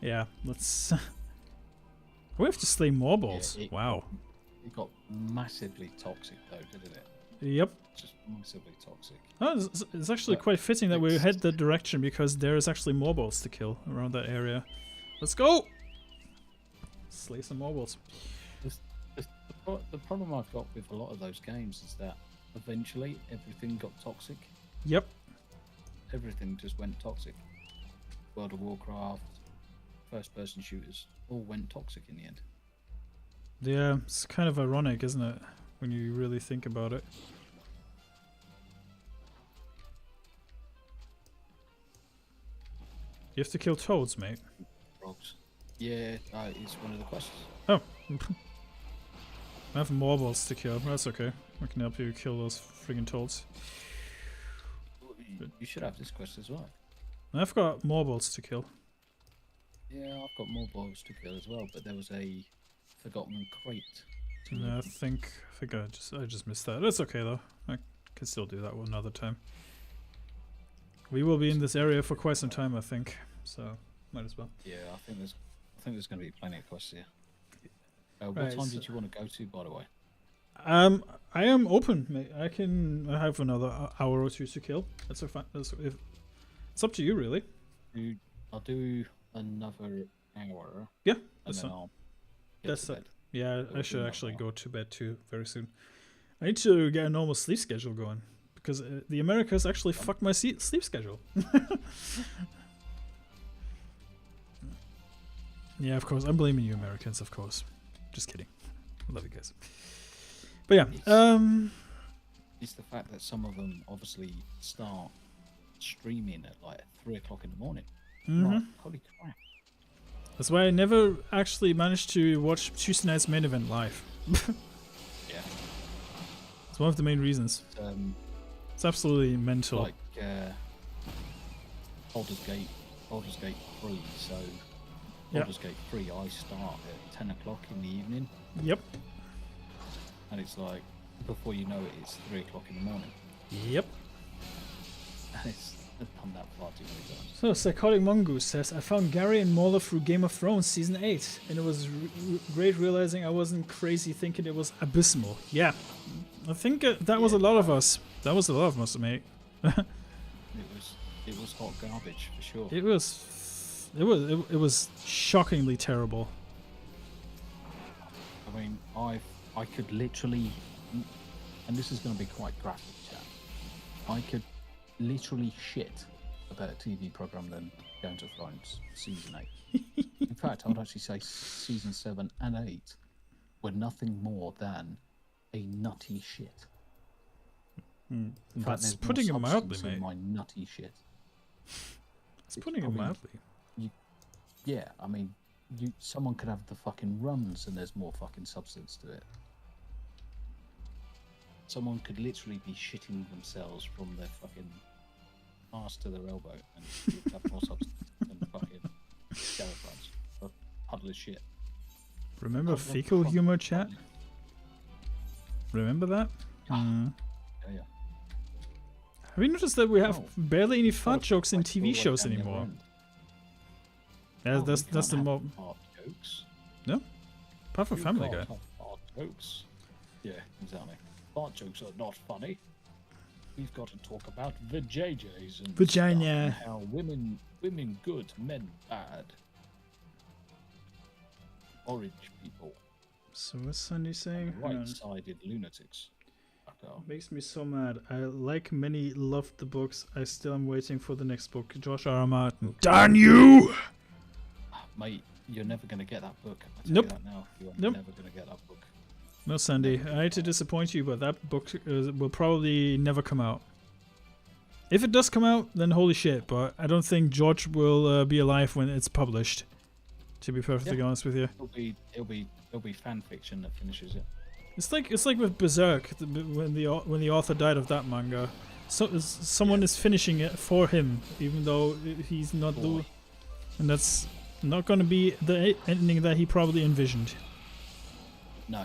yeah, let's we have to slay more balls. Yeah, wow. It got massively toxic though, didn't it? Yep. Just massively toxic. Oh, it's actually quite fitting that we head that direction because there is actually more balls to kill around that area. Let's go! Slay some more balls. The problem I've got with a lot of those games is that eventually everything got toxic. Yep. Everything just went toxic. World of Warcraft, first-person shooters, all went toxic in the end. Yeah, it's kind of ironic, isn't it? When you really think about it. You have to kill toads, mate. Frogs. Yeah, it's one of the quests. Oh. I have more balls to kill. That's okay. I can help you kill those friggin' toads. You should have this quest as well. I've got more balls to kill. Yeah, I've got more balls to kill as well, but there was a forgotten crate. Yeah, I think I just missed that. That's okay though. I can still do that one another time. We will be in this area for quite some time, I think. So might as well. Yeah, I think there's going to be plenty of quests here. What Right, time did you want to go to, by the way? I am open, mate. I have another hour or two to kill. It's up to you, really. I'll do another hour. Yeah, and that's then not. I'll That's get to it. bed. Yeah, I Or should do actually another go to bed too very soon. I need to get a normal sleep schedule going because the Americas actually fucked my sleep schedule. Yeah, of course. I'm blaming you, Americans. Of course. Just kidding. I love you guys. But yeah, It's the fact that some of them obviously start streaming at like 3 o'clock in the morning. Like, holy crap. That's why I never actually managed to watch Tuesday night's main event live. Yeah. It's one of the main reasons. It's absolutely mental. Like Baldur's Gate 3, so Baldur's Gate 3 I start at 10 o'clock in the evening. Yep. And it's like, before you know it, it's 3 o'clock in the morning. Yep. And it's done that far too many times. So, Psychotic Mongoose says, I found Gary and Mauler through Game of Thrones Season 8, and it was great realizing I wasn't crazy thinking it was abysmal. Yeah. I think that was a lot of us. That was a lot of us, mate. It was hot garbage, for sure. It was shockingly terrible. I mean, I could literally, and this is going to be quite graphic, chat. I could literally shit a better TV program than Game of Thrones Season 8. In fact, I would actually say Season 7 and 8 were nothing more than a nutty shit. In fact, That's there's more putting it mildly, substance in mate. my nutty shit. It's putting it mildly. Yeah, I mean, someone could have the fucking runs and there's more fucking substance to it. Someone could literally be shitting themselves from their fucking arse to their elbow and you'd have more substance than fucking Game of Thrones. A puddle of shit. Remember fecal humor, chat? Remember that? Yeah. Have you noticed that we have barely any fart jokes in TV shows down the other anymore? end. Yeah, Oh, that's we the can't more. have fart jokes. No, apart from You Family can't Guy. have fart jokes. Yeah, exactly. Fart jokes are not funny. We've got to talk about the JJs and Vagina. stuff and how women good, men bad. Orange people, So what's Sandy saying? Hang on. right-sided lunatics. Makes me so mad. I like many loved the books. I still am waiting for the next book. George R. R. Martin. Darn you! Mate, you're never gonna get that book. I tell Nope. you that now. You're Nope. never gonna get that book. No, Sandy. I hate to disappoint you, but that book will probably never come out. If it does come out, then holy shit. But I don't think George will be alive when it's published. To be perfectly honest with you. It'll be fan fiction that finishes it. It's like with Berserk when the author died of that manga. So someone is finishing it for him, even though he's not the, and that's not going to be the ending that he probably envisioned. No.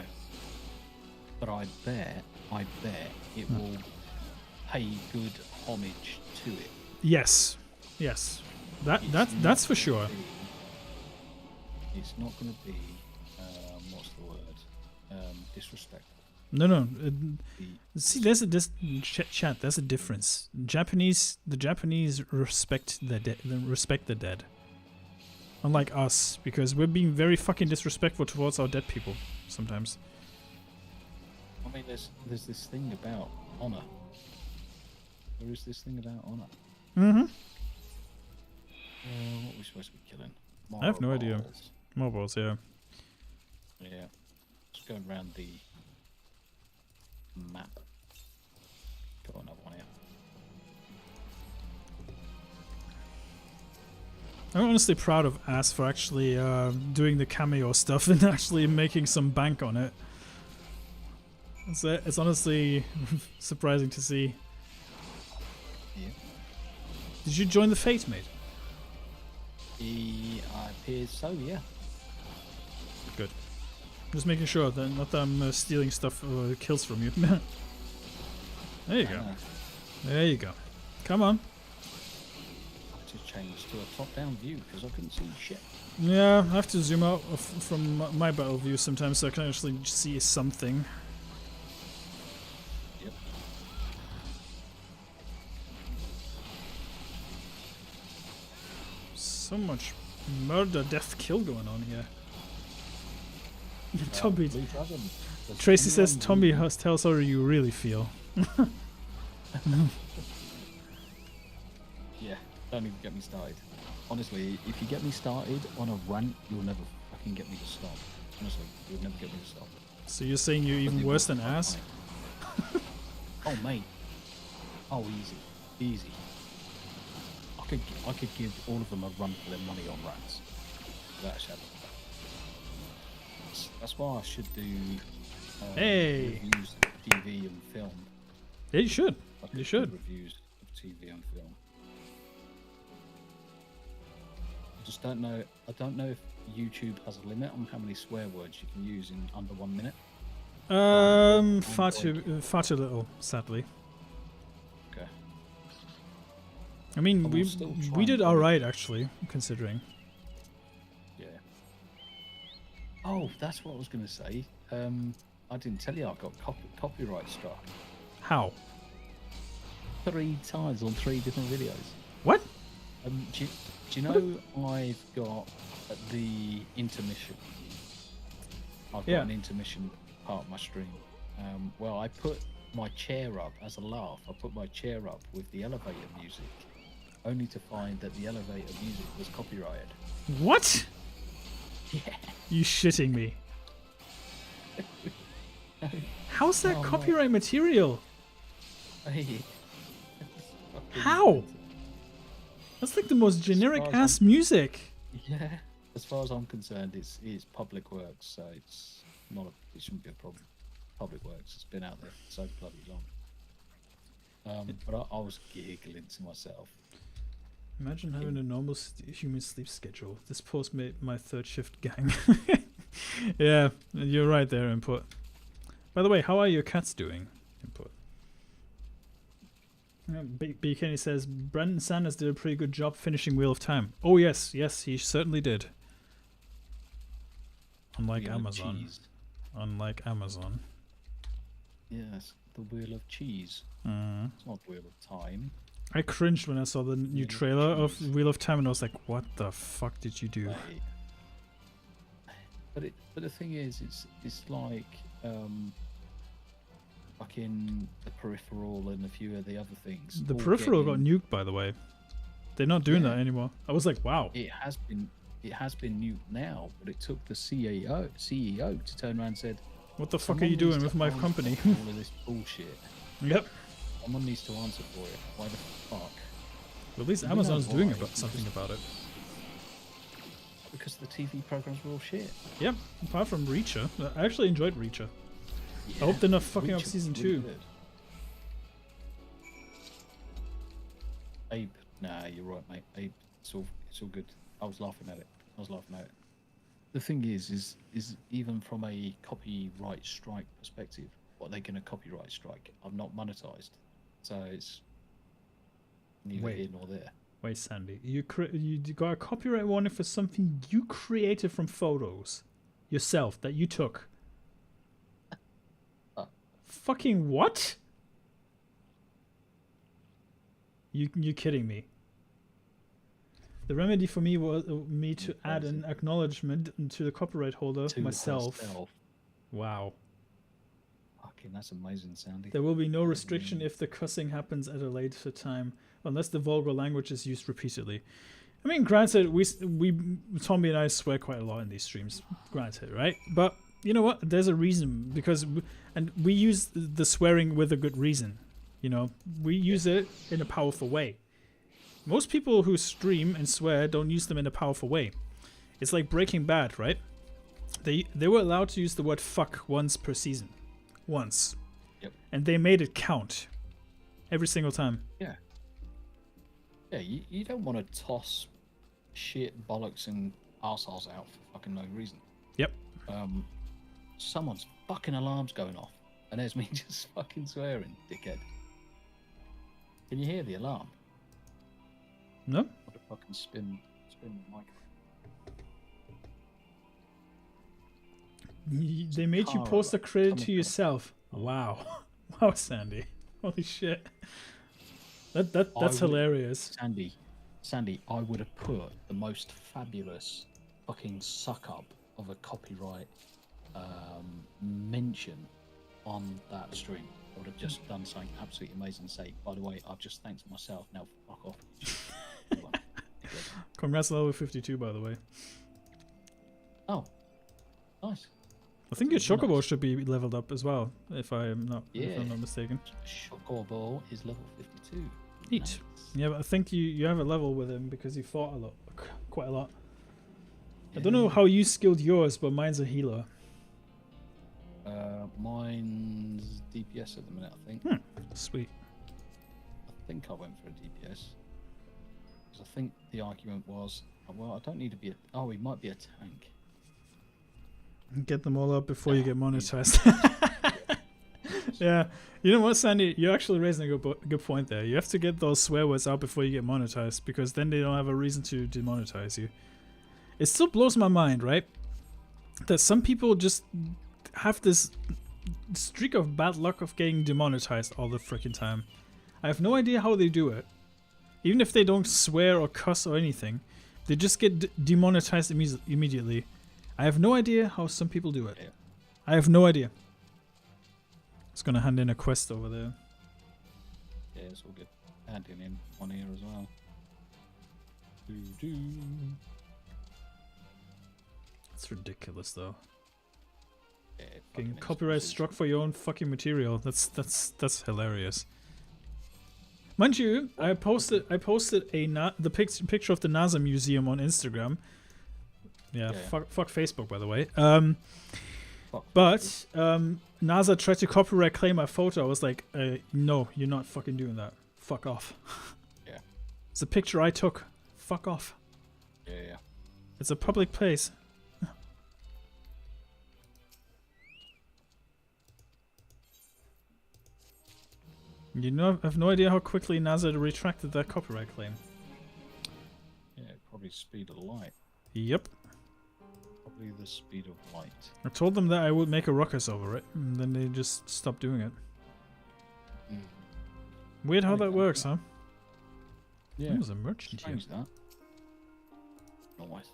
But I bet it will pay good homage to it. Yes, that's for sure. It's not going to be what's the word? disrespectful. No. The- See, there's a chat. There's a difference. The Japanese respect the dead, unlike us, because we're being very fucking disrespectful towards our dead people sometimes. I mean, there's this thing about honor. There is this thing about honor. Mm-hmm. What are we supposed to be killing? I have no idea. Marbles. Mobiles, yeah. Yeah. Just going around the map. Got another one here. I'm honestly proud of Ass for actually doing the cameo stuff and actually making some bank on it. It's honestly surprising to see. Yeah. Did you join the Fate, mate? I appears so, yeah. Good. Just making sure that not that I'm stealing stuff kills from you. There you go. There you go. Come on. To change to a top-down view because I couldn't see shit. Yeah, I have to zoom out from my battle view sometimes so I can actually see something. Yep. So much murder, death, kill going on here. Tombi. Blue Dragon. There's Tracy says, anyone Tombi, who- tell us how you really feel. Yeah, don't even get me started. Honestly, if you get me started on a rant, you'll never fucking get me to stop. Honestly, you'll never get me to stop. So you're saying you're even worse than Ass? Oh, mate. Oh, easy. I could give all of them a run for their money on rants. Without a shadow. That's why I should do Hey! reviews of TV and film. Yeah, you should. I could You do should. Reviews of TV and film. I just don't know. I don't know if YouTube has a limit on how many swear words you can use in under 1 minute. Far too little, sadly. Okay. I mean, But we'll still try we and did do it. alright actually, considering. Yeah. Oh, that's what I was going to say. I didn't tell you I got copyright struck How? 3 times on 3 different videos. What? Do you know I've got the intermission? I've got Yeah. an intermission part of my stream. Well, I put my chair up as a laugh. I put my chair up with the elevator music, only to find that the elevator music was copyrighted. What? Yeah. You shitting me? How's that Oh, no. copyright material? Hey. How? That's like the most generic as ass music. Yeah. As far as I'm concerned, it's public works, so it's not. It shouldn't be a problem. Public works. It's been out there for so bloody long. But I was giggling to myself. Imagine having a normal human sleep schedule. This post made my third shift gang. Yeah, you're right there, Input. By the way, how are your cats doing, Input? B. Kenny says, Brandon Sanders did a pretty good job finishing Wheel of Time. Oh yes, he certainly did. Unlike Wheel of Amazon. Cheese. Unlike Amazon. Yes, the Wheel of Cheese. Mm. It's not Wheel of Time. I cringed when I saw the new Wheel of trailer of Cheese. Wheel of Time and I was like, what the fuck did you do? Right. But the thing is, it's like fucking the Peripheral and a few of the other things. The all Peripheral got getting- nuked, by the way. They're not doing Yeah. that anymore. I was like, wow. It has been nuked now, but it took the CEO to turn around and said, What the fuck are "Someone you doing needs with to my answer company? for all of this bullshit. Yep. Someone needs to answer for it. Why the fuck? Well, at least You know Amazon's doing why, about something because- about it. Because the TV programs were all shit. Yep. Apart from Reacher, I actually enjoyed Reacher. Yeah. I hope they're not fucking up Reacher was season really 2. good. Abe, nah, you're right, mate. Abe, it's all good. I was laughing at it. The thing is even from a copyright strike perspective, what are they going to copyright strike? I'm not monetized, so it's neither Wait. here nor there. Wait, Sandy, you got a copyright warning for something you created from photos yourself that you took. Fucking what? You kidding me? The remedy for me was me to add an acknowledgement to the copyright holder myself. Herself. Wow. Fucking, that's amazing, Sandy. There will be no restriction if the cussing happens at a later time, unless the vulgar language is used repeatedly. I mean, granted, we Tombi and I swear quite a lot in these streams. Granted, right? But you know what? There's a reason because, and we use the swearing with a good reason. You know, we use it in a powerful way. Most people who stream and swear don't use them in a powerful way. It's like Breaking Bad, right? They were allowed to use the word fuck once per season. Once. Yep. And they made it count. Every single time. Yeah. Yeah, you don't want to toss shit, bollocks, and arseholes out for fucking no reason. Yep. Someone's fucking alarm's going off, and there's me just fucking swearing, dickhead. Can you hear the alarm? No? What a fucking spin the mic. They made you post a credit to yourself. Wow. Wow, Sandy. Holy shit. That's hilarious. Sandy, I would have put the most fabulous fucking suck up of a copyright mention on that stream. I would have just done something absolutely amazing. Say, by the way, I've just thanked myself. Now fuck off. Congrats level 52, by the way. Oh, nice. I think your Chocobo should be leveled up as well, if I'm not mistaken. Chocobo is level 52. Neat. Nice. Yeah, but I think you have a level with him because he fought quite a lot. Yeah. I don't know how you skilled yours, but mine's a healer. Mine's DPS at the minute, I think. Sweet. I think I went for a DPS. Because I think the argument was, well, I don't need to be he might be a tank. Get them all up before you get monetized. Yeah, you know what, Sandy? You're actually raising a good point there. You have to get those swear words out before you get monetized, because then they don't have a reason to demonetize you. It still blows my mind, right? That some people just have this streak of bad luck of getting demonetized all the freaking time. I have no idea how they do it. Even if they don't swear or cuss or anything, they just get demonetized immediately. I have no idea how some people do it. Yeah. I have no idea. It's gonna hand in a quest over there. Yeah, it's all good. Handing in one here as well. That's ridiculous, though. Yeah, Getting copyright struck for your own fucking material. That's hilarious. Mind you, I posted the picture of the NASA museum on Instagram. Yeah. Fuck Facebook, by the way. But NASA tried to copyright claim my photo. I was like, no, you're not fucking doing that. Fuck off. Yeah. It's a picture I took. Fuck off. Yeah. It's a public place. You know, I have no idea how quickly NASA retracted that copyright claim. Yeah, probably speed of light. Yep. Probably the speed of light. I told them that I would make a ruckus over it, and then they just stopped doing it. Weird how that works, huh? Yeah. There's a merchant here. That. Nice.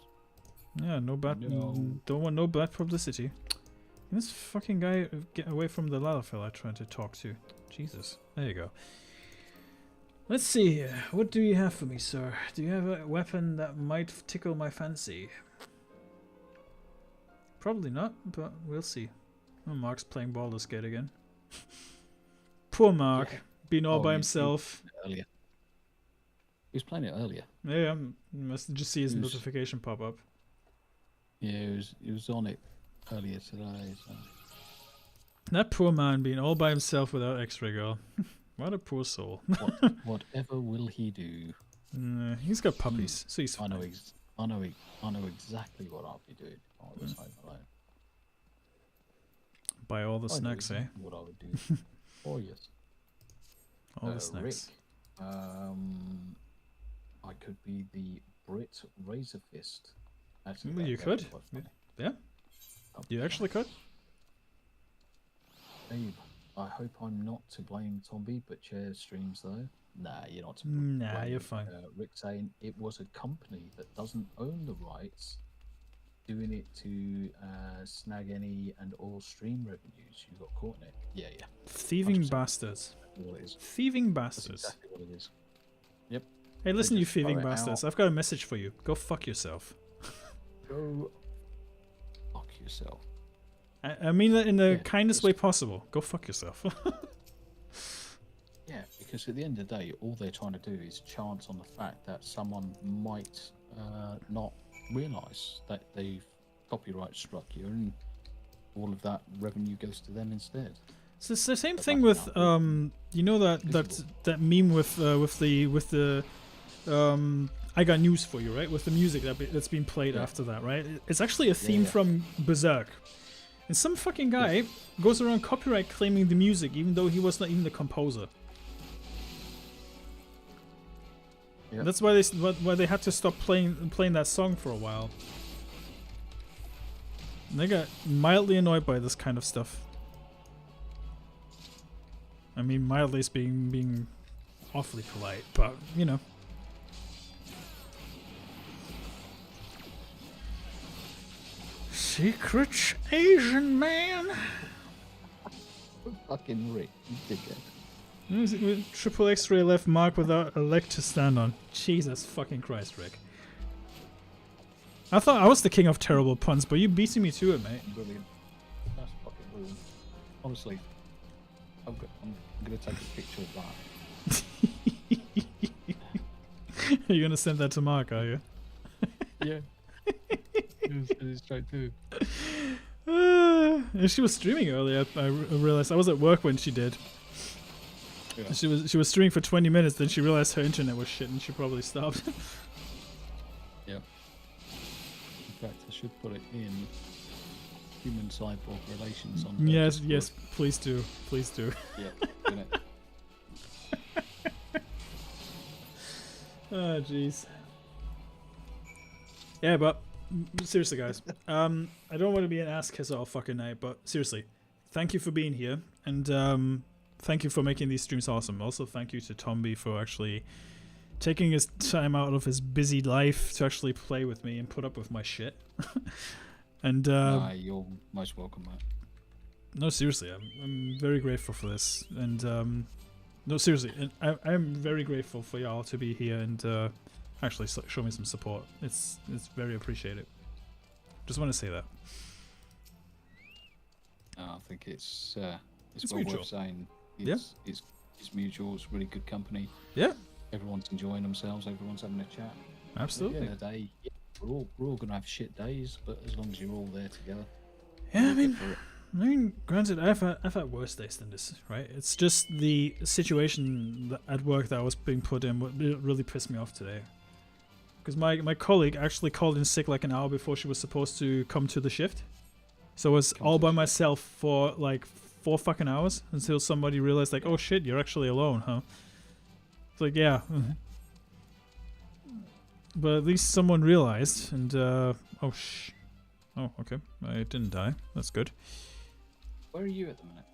Yeah, no bad. Don't want no bad publicity. This fucking guy, get away from the ladder fella I tried to talk to. Jesus. There you go. Let's see here. What do you have for me, sir? Do you have a weapon that might tickle my fancy? Probably not, but we'll see. Oh, Mark's playing Baldur's Gate again. Poor Mark, being all by himself. Earlier. He was playing it earlier. Yeah, you must just see his notification pop up. Yeah, he was on it earlier today. So. That poor man being all by himself without X-Ray Girl. What a poor soul. Whatever will he do? He's got puppies, so he's fine. I know exactly what I'll be doing if I was home alone. Buy all the snacks, eh? What I would do. Oh yes. All the snacks. Rick, I could be the Brit Razor Fist. Actually, well, you could. Yeah. You actually could. Babe, I hope I'm not to blame, Tombi, but Chair streams though. Nah, you're not to blame. Nah, you're fine. Rick saying it was a company that doesn't own the rights, doing it to snag any and all stream revenues. You got caught in it. Yeah, yeah. Thieving 100%. bastards. Exactly what it is. Thieving That's bastards. exactly what it is. Yep. Hey, listen, you just throw thieving it bastards. out. I've got a message for you. Go fuck yourself. Go fuck yourself. I mean that in the Yeah, kindest just- way possible. Go fuck yourself. Yeah, because at the end of the day, all they're trying to do is chance on the fact that someone might not realise that they've copyright struck you, and all of that revenue goes to them instead. So it's the same But thing that's with not you know that meme with the I got news for you, right? With the music that's been played Yeah. after that, right? It's actually a theme yeah. from Berserk, and some fucking guy goes around copyright claiming the music, even though he was not even the composer. Yeah. That's why they had to stop playing that song for a while. And they got mildly annoyed by this kind of stuff. I mean, mildly is being awfully polite, but you know. Secret Asian man. Fucking Rick, you dickhead. With triple X-ray left mark without a leg to stand on. Jesus fucking Christ, Rick. I thought I was the king of terrible puns, but you beating me to it, mate. Brilliant. That's fucking brilliant. Honestly, I'm gonna take a picture of that. You're gonna send that to Mark, are you? Yeah. It's straight too. And she was streaming earlier. I realized I was at work when she did. Yeah. She was streaming for 20 minutes. Then she realized her internet was shit, and she probably stopped. Yeah. In fact, I should put it in human cyborg relations on. Yes, Discord. yes, please do, please do. Yeah. Doing it. Oh, jeez. Yeah, but seriously, guys, I don't want to be an ass kisser all fucking night, but seriously, thank you for being here, and thank you for making these streams awesome. Also, thank you to Tombi for actually taking his time out of his busy life to actually play with me and put up with my shit. And Nah, you're most welcome, mate. no, seriously, I'm very grateful for this, and no, seriously, and I'm very grateful for y'all to be here and actually show me some support. It's very appreciated. Just want to say that. I think it's It's well mutual. worth saying. Yeah. It's mutual. It's really good company. Yeah, Everyone's enjoying themselves. Everyone's having a chat. At absolutely. the end of the day, yeah, we're all gonna have shit days, but as long as you're all there together. Yeah, we're good for it. I mean, granted, I've had worse days than this, right? It's just the situation at work that I was being put in what really pissed me off today. Because my colleague actually called in sick like an hour before she was supposed to come to the shift. So I was all by myself for like 4 fucking hours until somebody realized like, oh shit, you're actually alone, huh? It's like, yeah. But at least someone realized and, oh, okay. I didn't die. That's good. Where are you at the minute?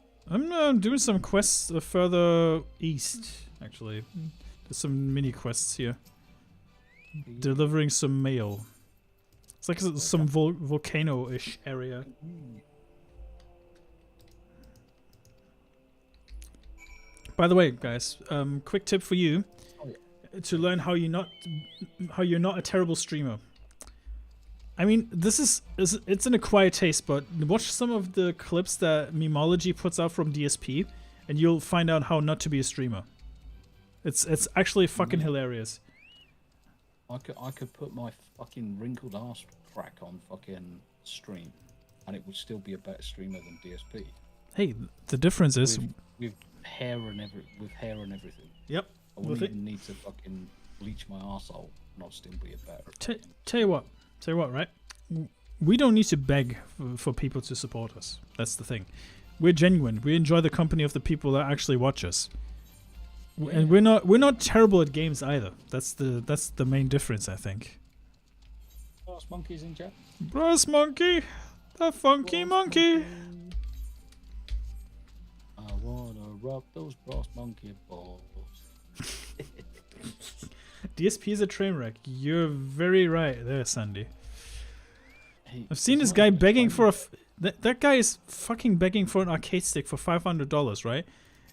I'm doing some quests further east, actually. There's some mini quests here. Delivering some mail. It's like some volcano-ish area. By the way, guys, quick tip for you to learn how you're not a terrible streamer. I mean, it's an acquired taste, but watch some of the clips that Memology puts out from DSP, and you'll find out how not to be a streamer. It's actually fucking hilarious. I could put my fucking wrinkled ass crack on fucking stream, and it would still be a better streamer than DSP. Hey, the difference is with hair and everything. Yep. I wouldn't even need to fucking bleach my arsehole, and I'll still be a better. Tell you what, right? We don't need to beg for people to support us. That's the thing. We're genuine. We enjoy the company of the people that actually watch us. And we're not terrible at games either. That's the main difference, I think. Brass monkeys in chat. Brass monkey, the funky monkey. I rock those brass monkey balls. DSP is a train wreck. You're very right there, Sandy. Hey, I've seen it's this not guy even begging funny. for that guy is fucking begging for an arcade stick for $500, right?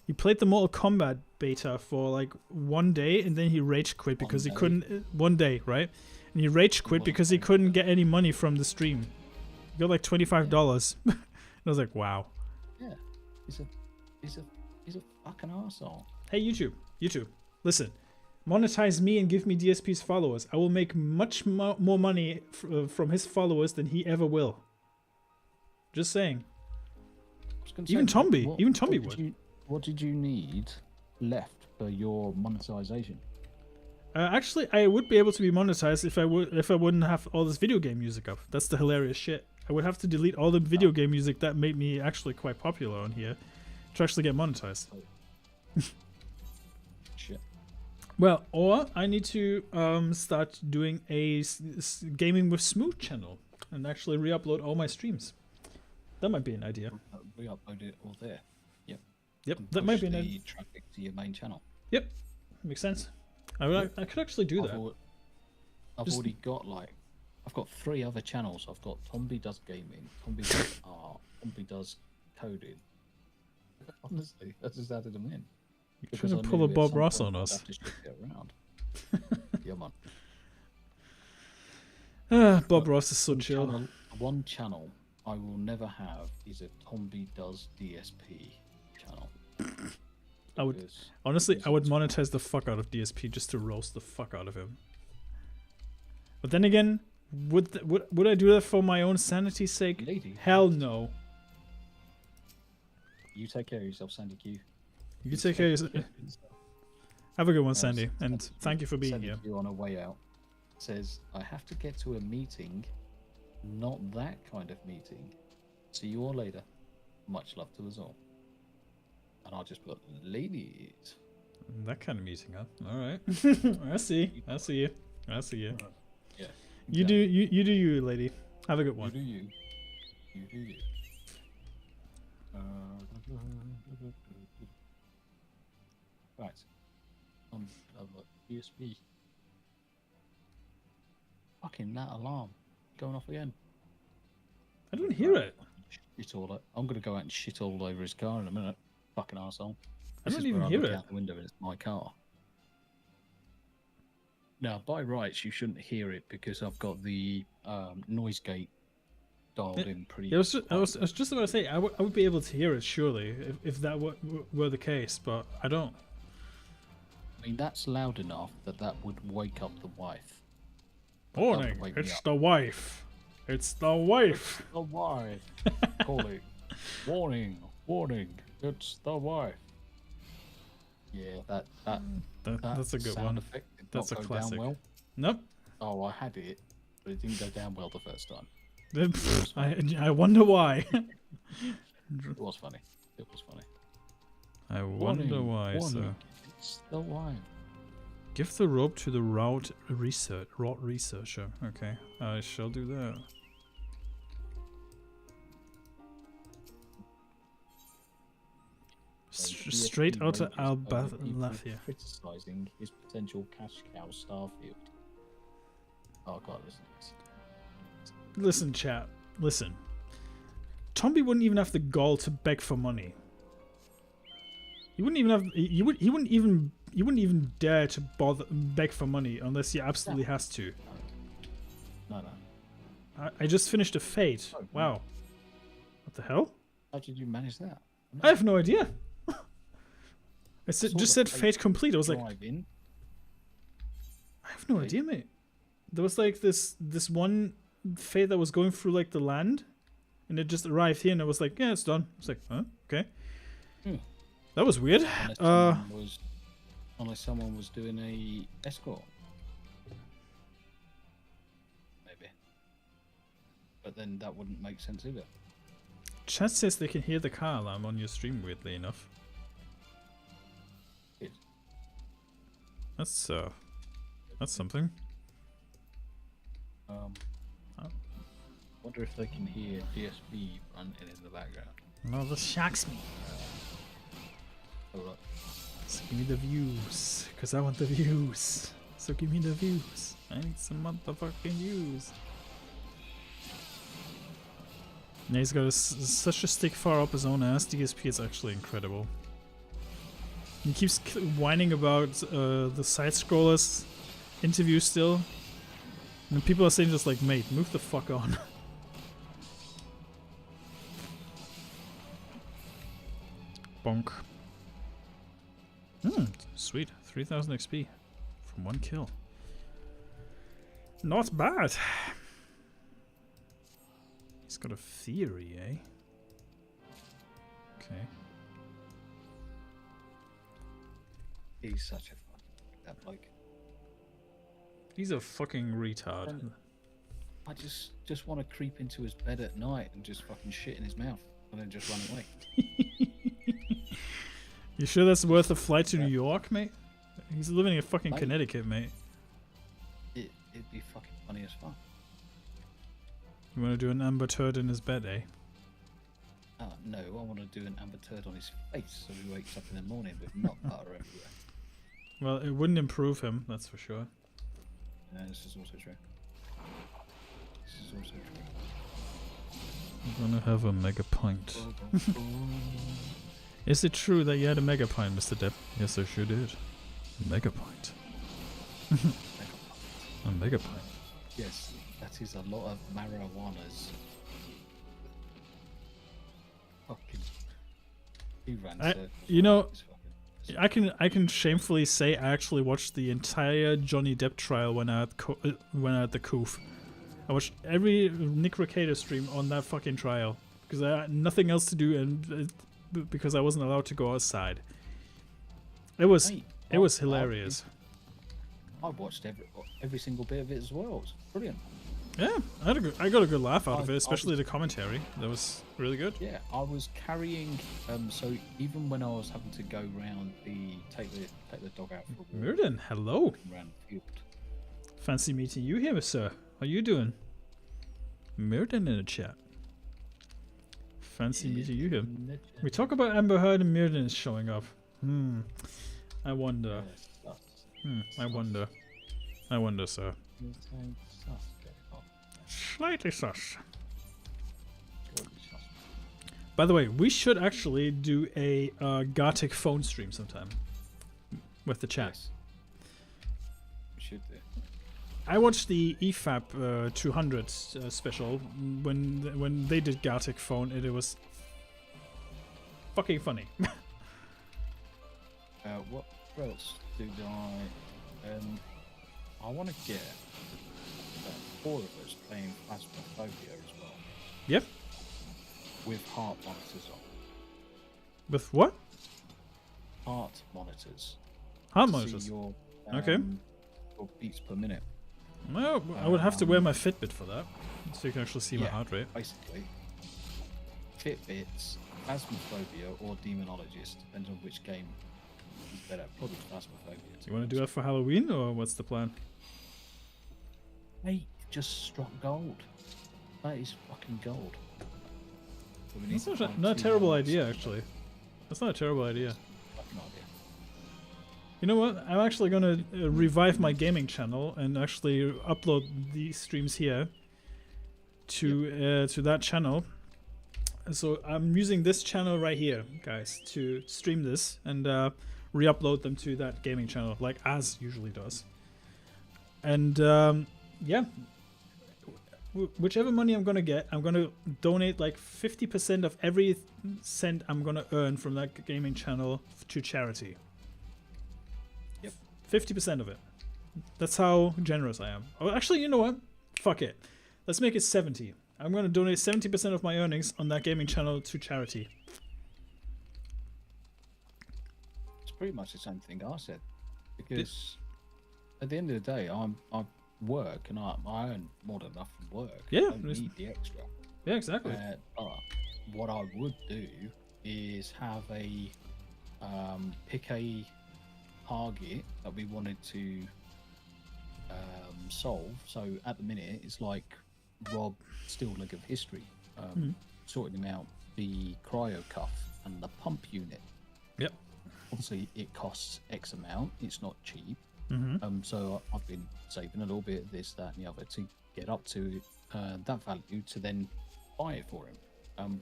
He played the Mortal Kombat beta for like 1 day and then he rage quit because he day? couldn't 1 day, right? And he rage quit wasn't because he playing couldn't get any money from the stream. He got like $25. And I was like, wow. Yeah, he's a fucking arsehole. Hey YouTube, listen. Monetize me and give me DSP's followers. I will make much more money from his followers than he ever will. Just saying. I was gonna Even say, Tombi, what- even what Tombi did would. What did you need left for your monetization? Actually, I would be able to be monetized if I wouldn't have all this video game music up. That's the hilarious shit. I would have to delete all the video game music that made me actually quite popular on here to actually get monetized. Shit. Well, or I need to start doing a gaming with Smooth channel and actually re-upload all my streams. That might be an idea. Re-upload it all there. Yep, And that might push be an the idea. traffic to your main channel. Yep, makes sense. I could actually do that. I've Just- already got I've got 3 other channels. I've got Tombi does gaming, Tombi does art, Tombi does coding. Honestly, I just added them in. You're because trying to I pull knew a at Bob some Ross point on I'd us. have to shift it around. Yeah, man. Bob Ross is so chill. One channel I will never have is a Tombi does DSP channel. I would Because- honestly, because I would it's- monetize the fuck out of DSP just to roast the fuck out of him. But then again, would I do that for my own sanity's sake? Lady. Hell no. You take care of yourself, Sandy Q. You take care of yourself. Have a good one, Sandy, and Sandy thank you for being Sandy here. Q on her way out says, I have to get to a meeting, not that kind of meeting. See you all later. Much love to us all. And I'll just put ladies. That kind of meeting, huh? All right. I see you. Yeah. You do you, lady. Have a good one. You do you. You do you. Right. On USB. Fucking that alarm going off again. I don't hear it. I'm gonna go out and shit all over his car in a minute. Fucking arsehole. I This don't is even where hear look it. out the window and it's my car. Now, by rights, you shouldn't hear it because I've got the noise gate dialed in pretty. Yeah, I was just about to say I would be able to hear it surely if that were the case, but I don't. I mean, that's loud enough that would wake up the wife. But that would Warning! wake me It's up. the wife. It's the wife. The wife. Calling. Warning. Warning. It's the wife. Yeah, That's a good sound one. effect did That's a not go classic. Down well. Nope. Oh, I had it, but it didn't go down well the first time. I wonder why. It was funny. It was funny. I wonder why. So Warning. It's the wife. give the rope to the route researcher. Okay, I shall do that. Straight out of Albathia. Criticizing his potential cash cow Starfield. Oh god, listen to this. Listen, chat. Listen. Tombi wouldn't even have the gall to beg for money. He wouldn't even have. He wouldn't even dare to beg for money unless he absolutely has to. No. I just finished a fate. Oh, Wow. What the hell? How did you manage that? I have no idea. I Saw just the said fate complete. I was like, drive in. I have no Okay. idea, mate. There was like this one fate that was going through like the land, and it just arrived here, and I was like, yeah, it's done. I was like, huh, okay. Hmm. That was weird. Unless someone was doing a escort. Maybe. But then that wouldn't make sense either. Chat says they can hear the car alarm on your stream. Weirdly enough, Good. that's something. Wonder if they can hear DSB running in the background. No, this shocks me. Hold up. So give me the views, because I want the views. So give me the views. I need some motherfucking views. Yeah, he's got such a stick far up his own ass. DSP is actually incredible. He keeps whining about the side scrollers interview still. And people are saying just like, mate, move the fuck on. Bonk. Sweet. 3000 XP from 1 kill. Not bad. He's got a theory, eh? Okay. He's such a fuck. That bloke. He's a fucking retard. I just want to creep into his bed at night and just fucking shit in his mouth and then just run away. You sure that's worth a flight to New York, mate? He's living in fucking Connecticut, mate. It'd be fucking funny as fuck. You want to do an Amber Turd in his bed, eh? No, I want to do an Amber Turd on his face so he wakes up in the morning with nut butter everywhere. Well, it wouldn't improve him, that's for sure. This is also true. This is also true. I'm gonna have a mega pint. Is it true that you had a mega pint, Mr. Depp? Yes, I sure did. A mega pint. A mega pint. Yes, that is a lot of marijuanas. Fucking. He ran you know, I can shamefully say I actually watched the entire Johnny Depp trial when I had the Coof. I watched every Nick Recator stream on that fucking trial because I had nothing else to do and because I wasn't allowed to go outside. It was hilarious. I watched every single bit of it as well. It was brilliant. Yeah, I got a good laugh out of it, especially the commentary. That was really good. Yeah, I was carrying. So even when I was having to go round take the dog out for a walk. Murden, hello. Around the field. Fancy meeting you here, sir. How you doing? Murden in the chat. Fancy meeting you here. We talk about Amber Heard and Murden is showing up. I wonder. I wonder. I wonder, sir. Slightly sus. By the way, we should actually do a Gartic phone stream sometime with the chat. Yes. We should do. I watched the EFAP 200 special when they did Gartic phone, and it was fucking funny. What else did I want to get 4 of us playing Phasmophobia as well. Yep. With heart monitors on. With what? Heart monitors. Heart to monitors. See your, okay. Your beats per minute. Well, I would have to wear my Fitbit for that, so you can actually see my heart rate. Basically, Fitbits, Phasmophobia, or Demonologist, depends on which game is better. Probably Phasmophobia. You want to do that for Halloween, or what's the plan? Hey, just struck gold. That is fucking gold. That's not a terrible idea, actually. That's not a terrible idea. Fucking idea. You know what? I'm actually gonna revive my gaming channel and actually upload these streams here to that channel. So I'm using this channel right here, guys, to stream this and re-upload them to that gaming channel, like Az usually does. And yeah, whichever money I'm gonna get, I'm gonna donate like 50% of every cent I'm gonna earn from that gaming channel to charity. 50% of it. That's how generous I am. Oh, actually, you know what? Fuck it. Let's make it 70. I'm going to donate 70% of my earnings on that gaming channel to charity. It's pretty much the same thing I said. Because at the end of the day, I work and I earn more than enough from work. Yeah. I don't need the extra. Yeah, exactly. But what I would do is have a pick a target that we wanted to solve. So at the minute, it's like Rob Still Leg of History, sorting out the cryo cuff and the pump unit. Yep. obviously it costs X amount. It's not cheap. Mm-hmm. So I've been saving a little bit of this, that, and the other to get up to that value to then buy it for him.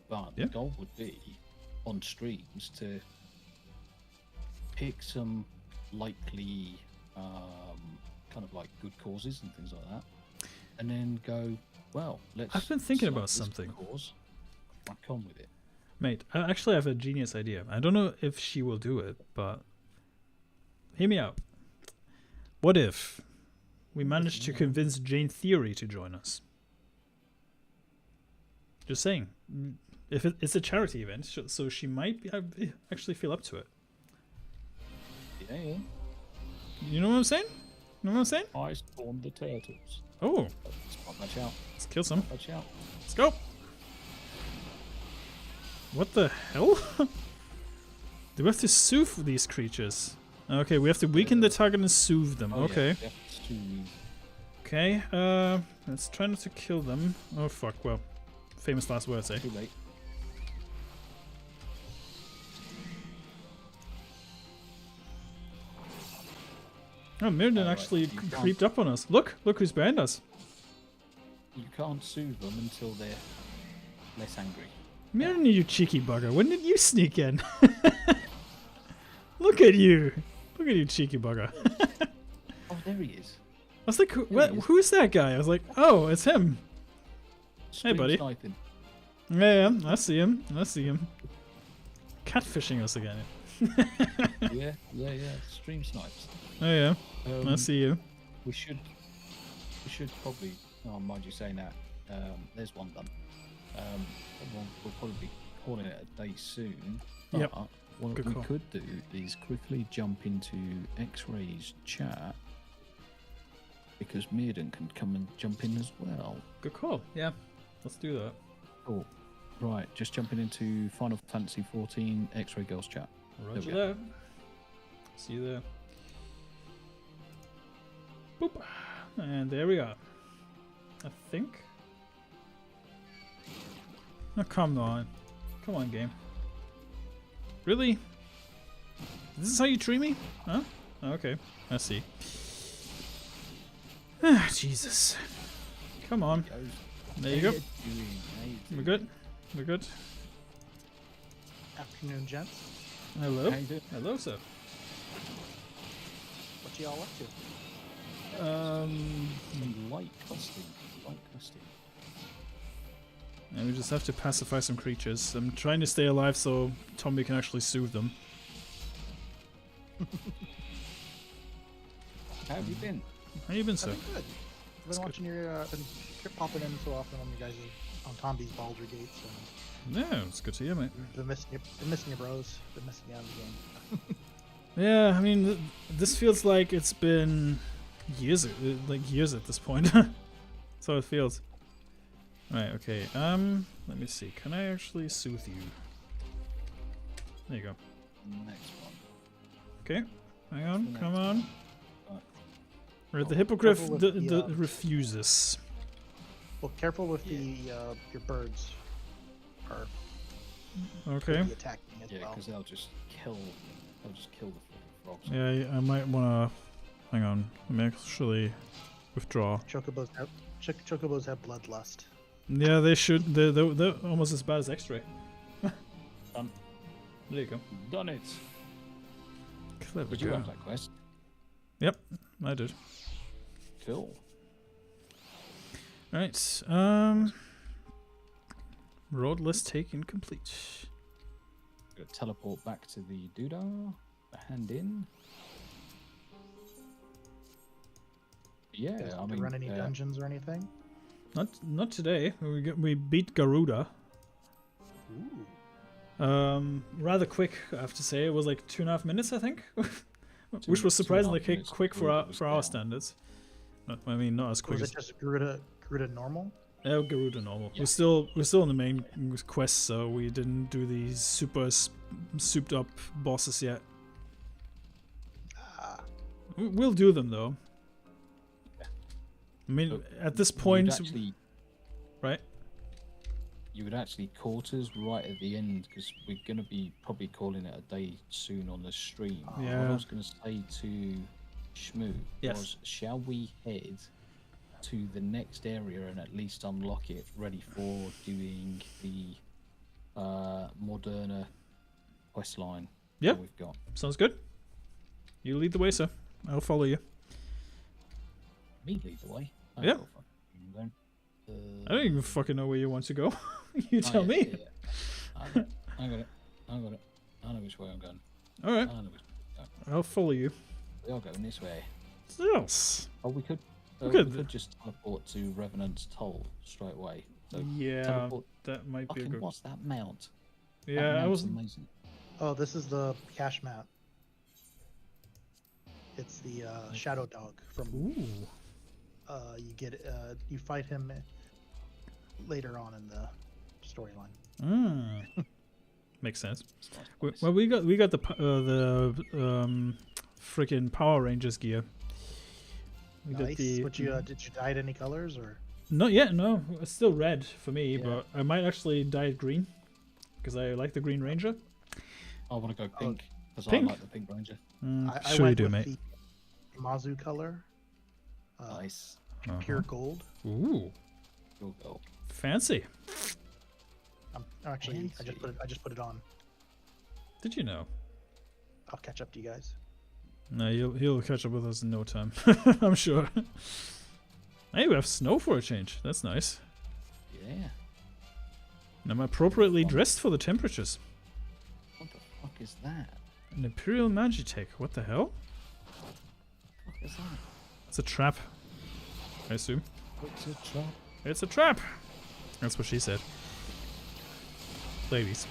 But the goal would be on streams to pick some likely kind of like good causes and things like that, and then go, well, let's. I've been thinking select about this something. Cause, crack on with it. Mate, I actually have a genius idea. I don't know if she will do it, but hear me out. What if we managed to convince Jane Theory to join us? Just saying. If it's a charity event, so she might actually feel up to it. Yeah. You know what I'm saying? You know what I'm saying? I spawned the turtles. Oh. Let's pop that out. Let's kill some. Watch out. Let's go. What the hell? Do we have to soothe these creatures? Okay, we have to weaken the target and soothe them. Okay. Okay, let's try not to kill them. Oh fuck, well. Famous last words, eh? Too late. Oh, Mirrodin actually creeped up on us. Look who's behind us. You can't soothe them until they're less angry. Mirrodin, you cheeky bugger. When did you sneak in? Look at you. Look at you, cheeky bugger. Oh, there he is. I was like, who's that guy? I was like, oh, it's him. Hey, buddy. Sniping. Yeah, I see him. I see him. Catfishing us again. yeah. Stream snipes. Oh yeah, I see you. We should probably. Oh, mind you saying that. There's one done. We'll probably be calling it a day soon. Yep. What we could do is quickly jump into X-Ray's chat because Mirrodin can come and jump in as well. Good call. Yeah, let's do that. Cool. Right, just jumping into Final Fantasy 14 X-Ray Girls chat. Roger that. See you there. Boop. And there we are. I think. Oh, come on. Come on, game. Really? This is how you treat me? Huh? Okay. I see. Ah, Jesus. Come on. There you go. We're good? We're good? Afternoon, gents. Hello. Hello, sir. What y'all up to? Light costing. And we just have to pacify some creatures. I'm trying to stay alive so Tombi can actually soothe them. How have you been? How you been, sir? I've been good. I've been watching your, been popping in so often on you guys' on Tombi's Baldur's Gates. Yeah, it's good to hear, mate. Been missing your bros. Been missing you out of the game. Yeah, I mean, this feels like it's been years at this point. That's how it feels. Right, okay, let me see. Can I actually soothe you? There you go. Next one. Okay, hang on, come on. Right, the hippogriff refuses. Well, careful with your birds. Are okay. Attacking as yeah, well. because they'll just kill the frogs. Yeah, I might wanna. Hang on, let me actually withdraw. Chocobos have bloodlust. Yeah, they should. They're almost as bad as X-Ray. Done. There you go. Done it. Clever Did you have that quest? Yep, I did. Cool. Right. Road list taken complete. Gonna teleport back to the doodah. Hand in. Yeah, I mean, run any dungeons or anything? Not today. We beat Garuda. Ooh. Rather quick, I have to say. It was like 2.5 minutes, I think, which was surprisingly quick for our standards. I mean, not as quick. Was it just Garuda normal? Yeah, Garuda normal. Yeah. We're still in the main quest, so we didn't do these super souped up bosses yet. We'll do them though. I mean, at this point, actually, right? you would actually quarters right at the end because we're going to be probably calling it a day soon on the stream. Yeah. What I was going to say to Shmoo Yes. was, shall we head to the next area and at least unlock it, ready for doing the Moderna quest line Yeah. that we've got? Sounds good. You lead the way, sir. I'll follow you. Me lead the way. Oh, Yeah. well, fuck, I'm going. I don't even fucking know where you want to go. You tell me. Yeah. I got it. I know which way I'm going. All right. I know which way I'm going. I'll follow you. We are going this way. Yes. Oh, we could. We We could. could just teleport to Revenant's Toll straight away. So Yeah, teleport. that might be a Fucking good. what's that mount? That Yeah, I mount's was. amazing. Oh, this is the cash mount. It's the Shadow Dog from. Ooh. You get you fight him later on in the storyline. Makes sense. Nice. Well, we got the freaking Power Rangers gear. We got Nice. the- What you did you dye it any colors or? Not yet, no. It's still red for me, Yeah. but I might actually dye it green because I like the Green Ranger. I want to go pink because I Pink? like the Pink Ranger. I Sure you went do, with mate. the Mazu color. Nice. Pure gold. Ooh, You'll go. fancy. I'm actually I just put it on. Did you know? I'll catch up to you guys. No, he'll catch up with us in no time. I'm sure. Hey, we have snow for a change. That's nice. Yeah. And I'm appropriately dressed for the temperatures. What the fuck is that? An Imperial Magitech. What the hell? What is that? It's a trap. I assume. It's a trap. It's a trap. That's what she said. Ladies.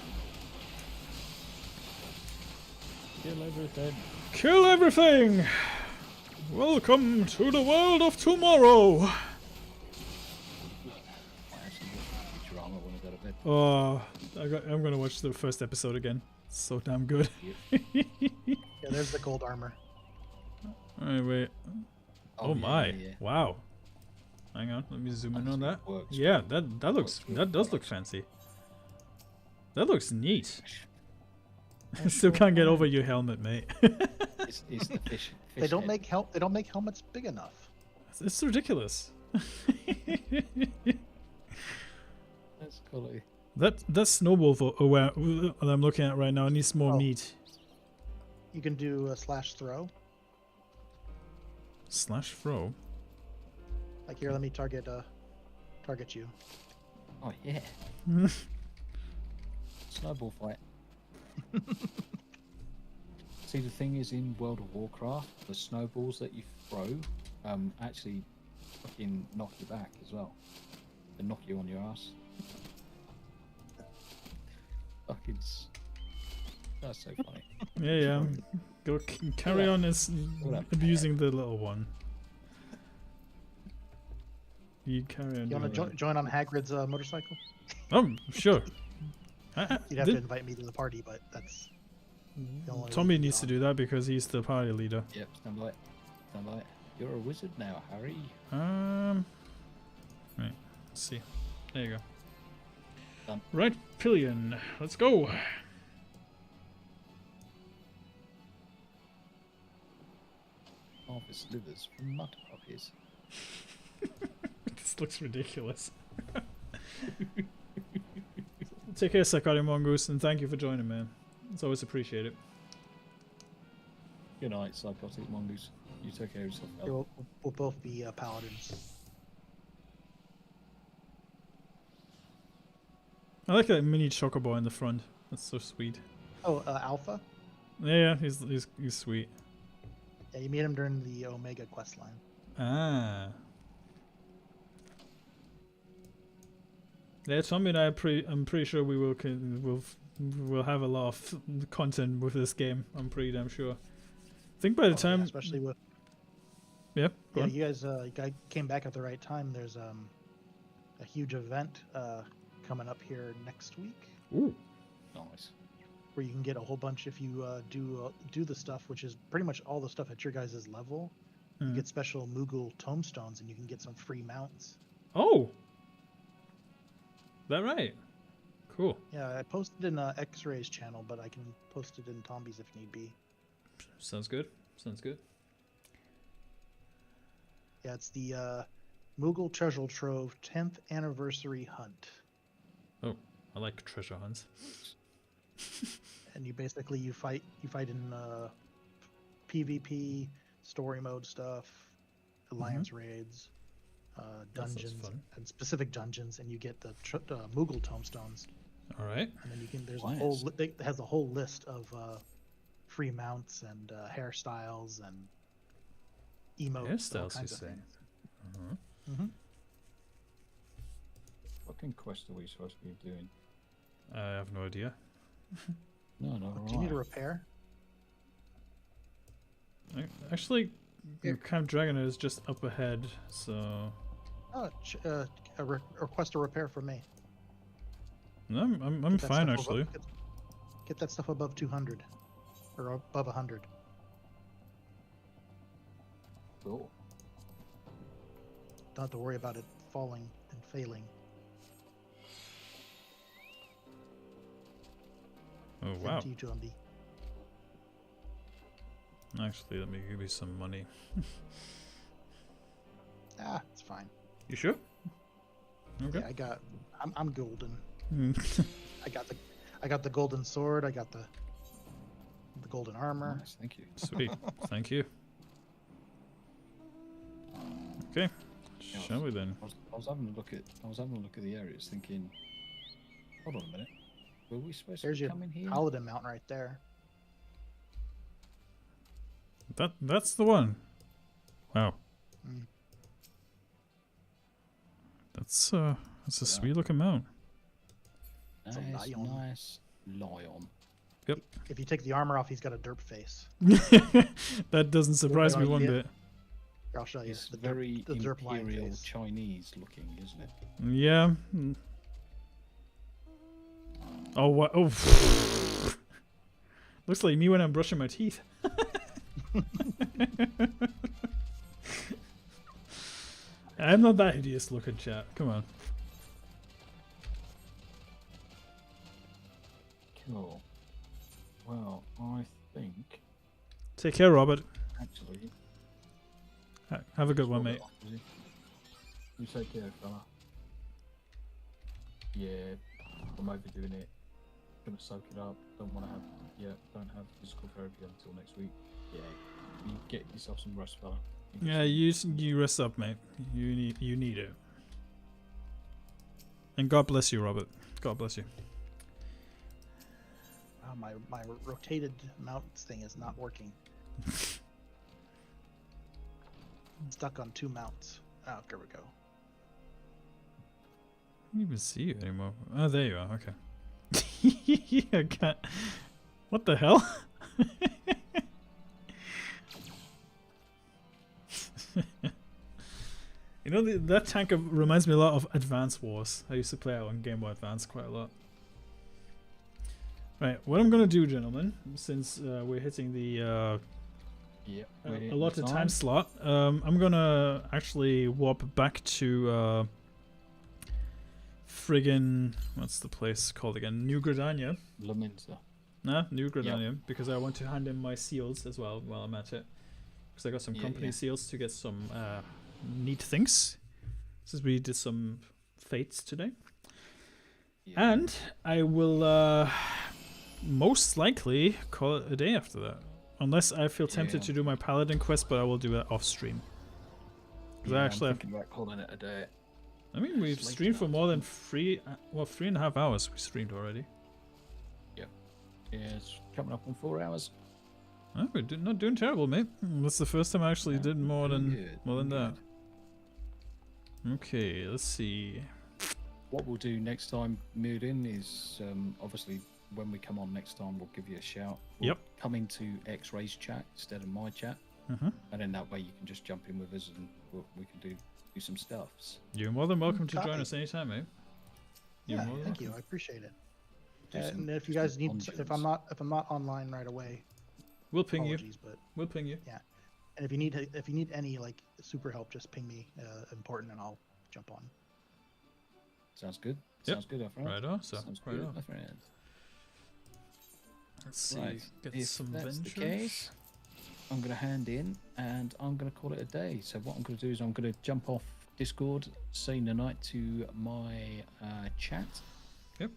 Kill everything. Kill everything! Welcome to the world of tomorrow! I actually watch Futurama when I go to bed. Oh, I'm gonna watch the first episode again. It's so damn good. Yeah, there's the gold armor. Alright, wait. Oh, yeah, my. yeah. Wow. Hang on, let me zoom in on that. Works. Yeah, that does look fancy. That looks neat. I still can't get over your helmet, mate. It's the fish. They don't head. make helmets big enough. It's ridiculous. That's quality. That snowball that I'm looking at right now needs more meat. You can do a slash throw. Slash throw. Like here, let me target you. Oh yeah. Snowball fight. See, the thing is, in World of Warcraft, the snowballs that you throw actually fucking knock you back as well. They knock you on your ass. Fucking. That's so funny. Yeah. Go carry on as What a abusing the little one. You carry on. You want doing to join on Hagrid's motorcycle? that. Oh, sure. You'd have to invite me to the party, but that's the only way Tommy we can needs to get do that because he's the party leader. Yep, stand by. Stand by. You're a wizard now, Harry. Right. Let's see. There you go. Done. Right, Pillion. Let's go. Harvest livers from mud puppies. This looks ridiculous. Take care, Psychotic Mongoose, and thank you for joining, man. It's always appreciated. Good night, Psychotic Mongoose. You take care of yourself. Yeah, we'll both be paladins. I like that mini chocobo in the front. That's so sweet. Oh, Alpha? Yeah, he's sweet. Yeah, you meet him during the Omega quest line. Ah. Yeah, Tommy and I I'm pretty sure we'll have a lot of content with this game. I'm pretty damn sure. I think by the time, Yeah, especially with go on. you guys came back at the right time. There's a huge event coming up here next week. Ooh. Nice. Where you can get a whole bunch if you do the stuff, which is pretty much all the stuff at your guys' level. You get special Moogle tombstones, and you can get some free mounts. Oh. That right? Cool. Yeah, I posted in X-Ray's channel, but I can post it in Tombi's if need be. Sounds good. Sounds good. Yeah, it's the Moogle Treasure Trove 10th Anniversary Hunt. Oh, I like treasure hunts. And you basically you fight in PvP, story mode stuff, alliance raids, dungeons, and specific dungeons, and you get the Moogle tomestones. All right. And then you can there's a whole it has a whole list of free mounts and hairstyles and emotes. All Hairstyles, you kinds of say? things. What fucking quest are we supposed to be doing? I have no idea. No. Do you need a repair? Actually, Camp Dragon is just up ahead, so. Oh, request a repair from me. No, I'm fine actually. Get that stuff above 200 or above 100. Cool. Don't have to worry about it falling and failing. Oh wow. Same to you, Tombi. Actually, let me give you some money. It's fine. You sure? Okay. Yeah, I'm golden. I got the golden sword. I got the golden armor. Nice, thank you. Sweet. Thank you. Okay. Shall we then? I was having a look at the areas, thinking, hold on a minute. Were we supposed There's to your come in here? paladin mount right there. That's the one. Wow. That's a sweet looking mount. Nice lion. Yep. If you take the armor off, he's got a derp face. That doesn't surprise me one bit. I'll show you. It's very the derp line imperial face. Chinese looking, isn't it? Yeah. Oh what? Oh. Looks like me when I'm brushing my teeth. I'm not that hideous looking, chat. Come on. Cool. Well, I think Take care, Robert. actually. Have a good one, mate. You take care, fella. Yeah, I'm overdoing it. Gonna soak it up. Don't have physical therapy until next week. Yeah, you get yourself some rest, fella. Yeah, you rest up, mate. You need it. And God bless you, Robert. God bless you. My rotated mounts thing is not working. Stuck on 2 mounts. Oh, there we go. I don't even see you anymore. Oh, there you are. Okay. I can't. What the hell? You know, that tank reminds me a lot of Advance Wars. I used to play it on Game Boy Advance quite a lot. Right, what I'm gonna do, gentlemen, since we're hitting the allotted time slot, I'm gonna actually warp back to friggin' what's the place called again? New Gridania. Laminza. Nah, New Gridania, because I want to hand in my seals as well while I'm at it. Because I got some company seals to get some neat things. Since we did some fates today. Yeah. And I will most likely call it a day after that. Unless I feel tempted to do my paladin quest, but I will do it off stream. Because I actually I'm thinking about calling it a day. I mean, we've streamed for more than 3.5 hours. We streamed already. Yep. Yeah, it's coming up on 4 hours. Oh, we're not doing terrible, mate. That's the first time I actually did more than that. Okay, let's see. What we'll do next time, Murin, is obviously when we come on next time, we'll give you a shout. We'll come into X-Ray's chat instead of my chat, and then that way you can just jump in with us and we can do some stuffs. You're more than welcome to join us anytime, mate. Thank you. I appreciate it. And if you guys need, if I'm not online right away, we'll ping you. But we'll ping you. Yeah. And if you need any like super help, just ping me important, and I'll jump on. Sounds good. Yep. Sounds good, my friend. Right on, so Sounds right good, on. my friend. Let's see. Right. Get If some that's the ventures. case, I'm going to hand in and I'm going to call it a day. So what I'm going to do is I'm going to jump off Discord, say goodnight to my chat. Yep.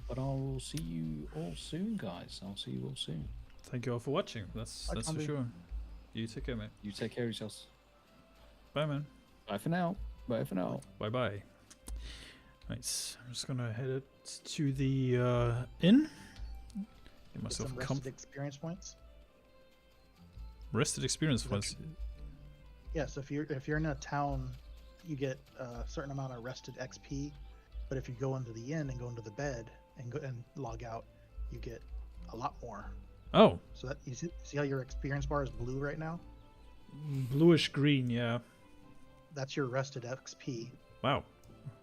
But I'll see you all soon, guys. I'll see you all soon. Thank you all for watching. That's for Tombi. sure. You take care, mate. You take care of yourselves. Bye, man. Bye for now. Bye for now. Bye bye. Right, I'm just gonna head it to the inn. Get Get myself some a rested experience points. rested experience Is that points. Yeah, so if you're in a town, you get a certain amount of rested XP. But if you go into the inn and go into the bed and go and log out, you get a lot more. Oh, So that you see how your experience bar is blue right now? bluish green. Yeah. That's your rested XP. Wow.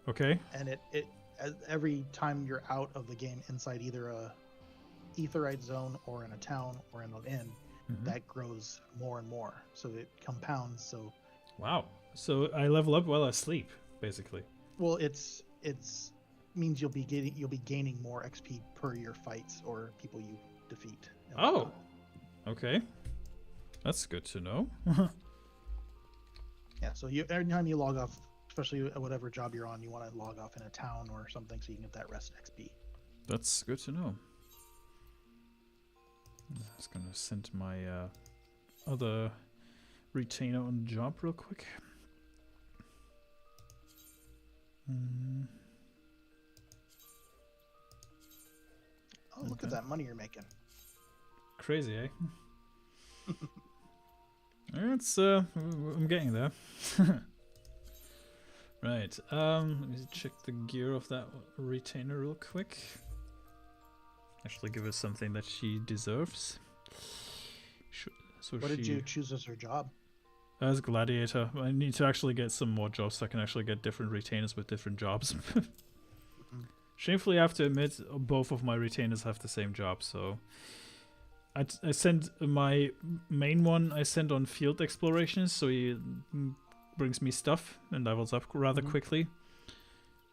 Okay. And every time you're out of the game inside either a aetheryte zone or in a town or in an inn, that grows more and more. So it compounds. So Wow. So I level up while I sleep, basically. well, it's means you'll be gaining more XP per your fights or people you defeat. and Oh. whatnot. Okay. That's good to know. Yeah. So every time you log off, especially at whatever job you're on, you want to log off in a town or something so you can get that rest XP. That's good to know. I'm just gonna send my other retainer on job real quick. Oh, look at Okay. that money you're making. Crazy, eh? It's I'm getting there. Right. Let me check the gear of that retainer real quick. Actually, give her something that she deserves. So What did you choose as her job? As gladiator, I need to actually get some more jobs so I can actually get different retainers with different jobs. Shamefully, I have to admit, both of my retainers have the same job, so I send my main one. I send on field explorations, so he brings me stuff and levels up rather quickly.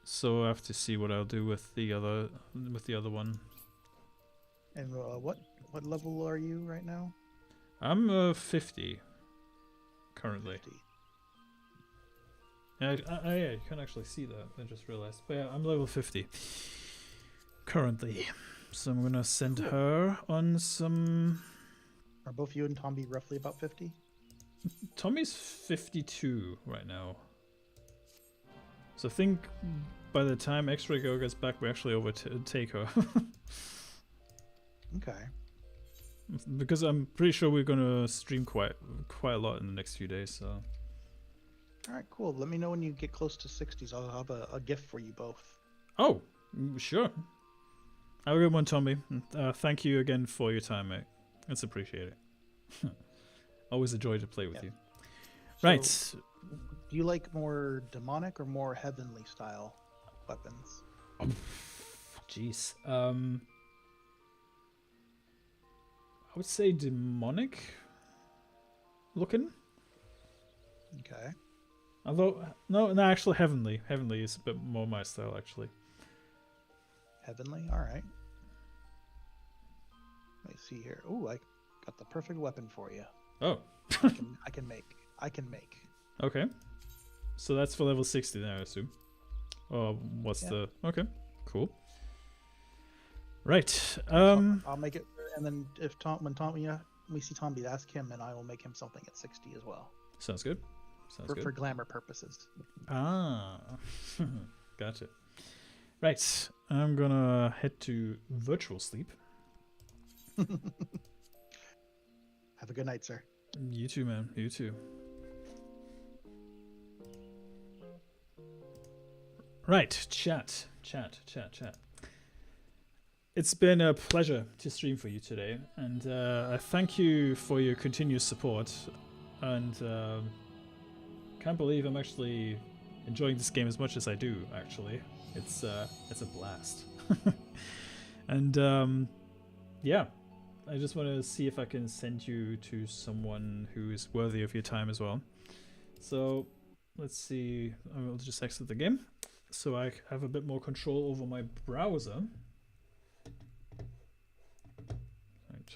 So I have to see what I'll do with the other one. And what level are you right now? I'm 50 currently. 50. Yeah, yeah, you can actually see that. I just realized. But yeah, I'm level 50 currently. So I'm gonna send her on some. Are both you and Tombi roughly about 50? Tommy's 52 right now. So I think by the time X-Ray Girl gets back, we actually overtake her. Okay. Because I'm pretty sure we're gonna stream quite a lot in the next few days. So. All right, cool. Let me know when you get close to 60s. I'll have a gift for you both. Oh, sure. Have a good one, Tombi. Thank you again for your time, mate. It's appreciated. Always a joy to play with you. So, Right. Do you like more demonic or more heavenly style weapons? Jeez. I would say demonic looking. Okay. Although, no, actually heavenly. Heavenly is a bit more my style, actually. Heavenly? All right. Let me see here. Ooh, I got the perfect weapon for you. Oh. I can make. Okay. So that's for level 60 now, I assume. Oh, what's the... Okay, cool. Right. I'll make it, and then when we see Tombi, ask him, and I will make him something at 60 as well. Sounds good. Sounds good. For glamour purposes. Ah. Gotcha. Right. I'm gonna head to virtual sleep. Have a good night, sir. You too, man. You too. Right. Chat. It's been a pleasure to stream for you today, and I thank you for your continuous support. And can't believe I'm actually enjoying this game as much as I do. Actually, it's a blast. And yeah, I just want to see if I can send you to someone who is worthy of your time as well. So let's see. I will just exit the game. so I have a bit more control over my browser.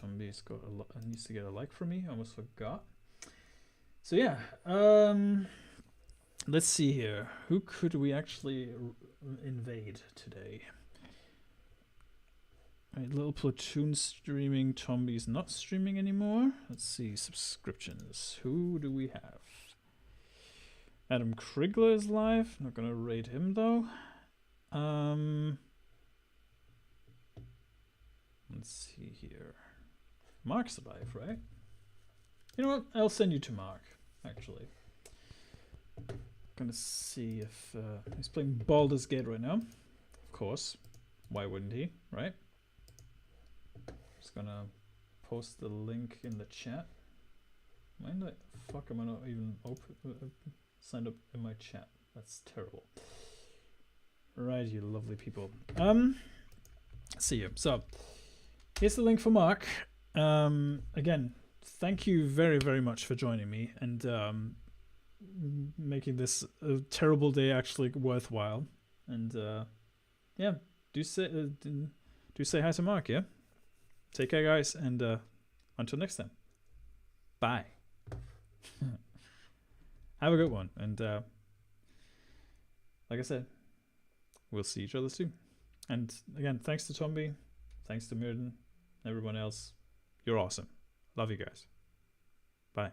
Tombi's got needs to get a like from me. I almost forgot. So yeah, let's see here. Who could we actually invade today? Right, little platoon streaming. Tombi's not streaming anymore. Let's see, subscriptions. Who do we have? Adam Krigler is live. Not gonna raid him though. Let's see here. Mark's alive, right? You know what? I'll send you to Mark, actually. Gonna see if he's playing Baldur's Gate right now. Of course. Why wouldn't he, right? Just gonna post the link in the chat. Why the fuck am I not even signed up in my chat? That's terrible. Right, you lovely people. Let's see you. So, here's the link for Mark. Again, thank you very, very much for joining me and making this a terrible day actually worthwhile. And yeah, do say hi to Mark. Yeah, take care, guys, and until next time, bye. Have a good one, and like I said, we'll see each other soon. And again, thanks to Tombi, thanks to Mirden, everyone else. You're awesome. Love you guys. Bye.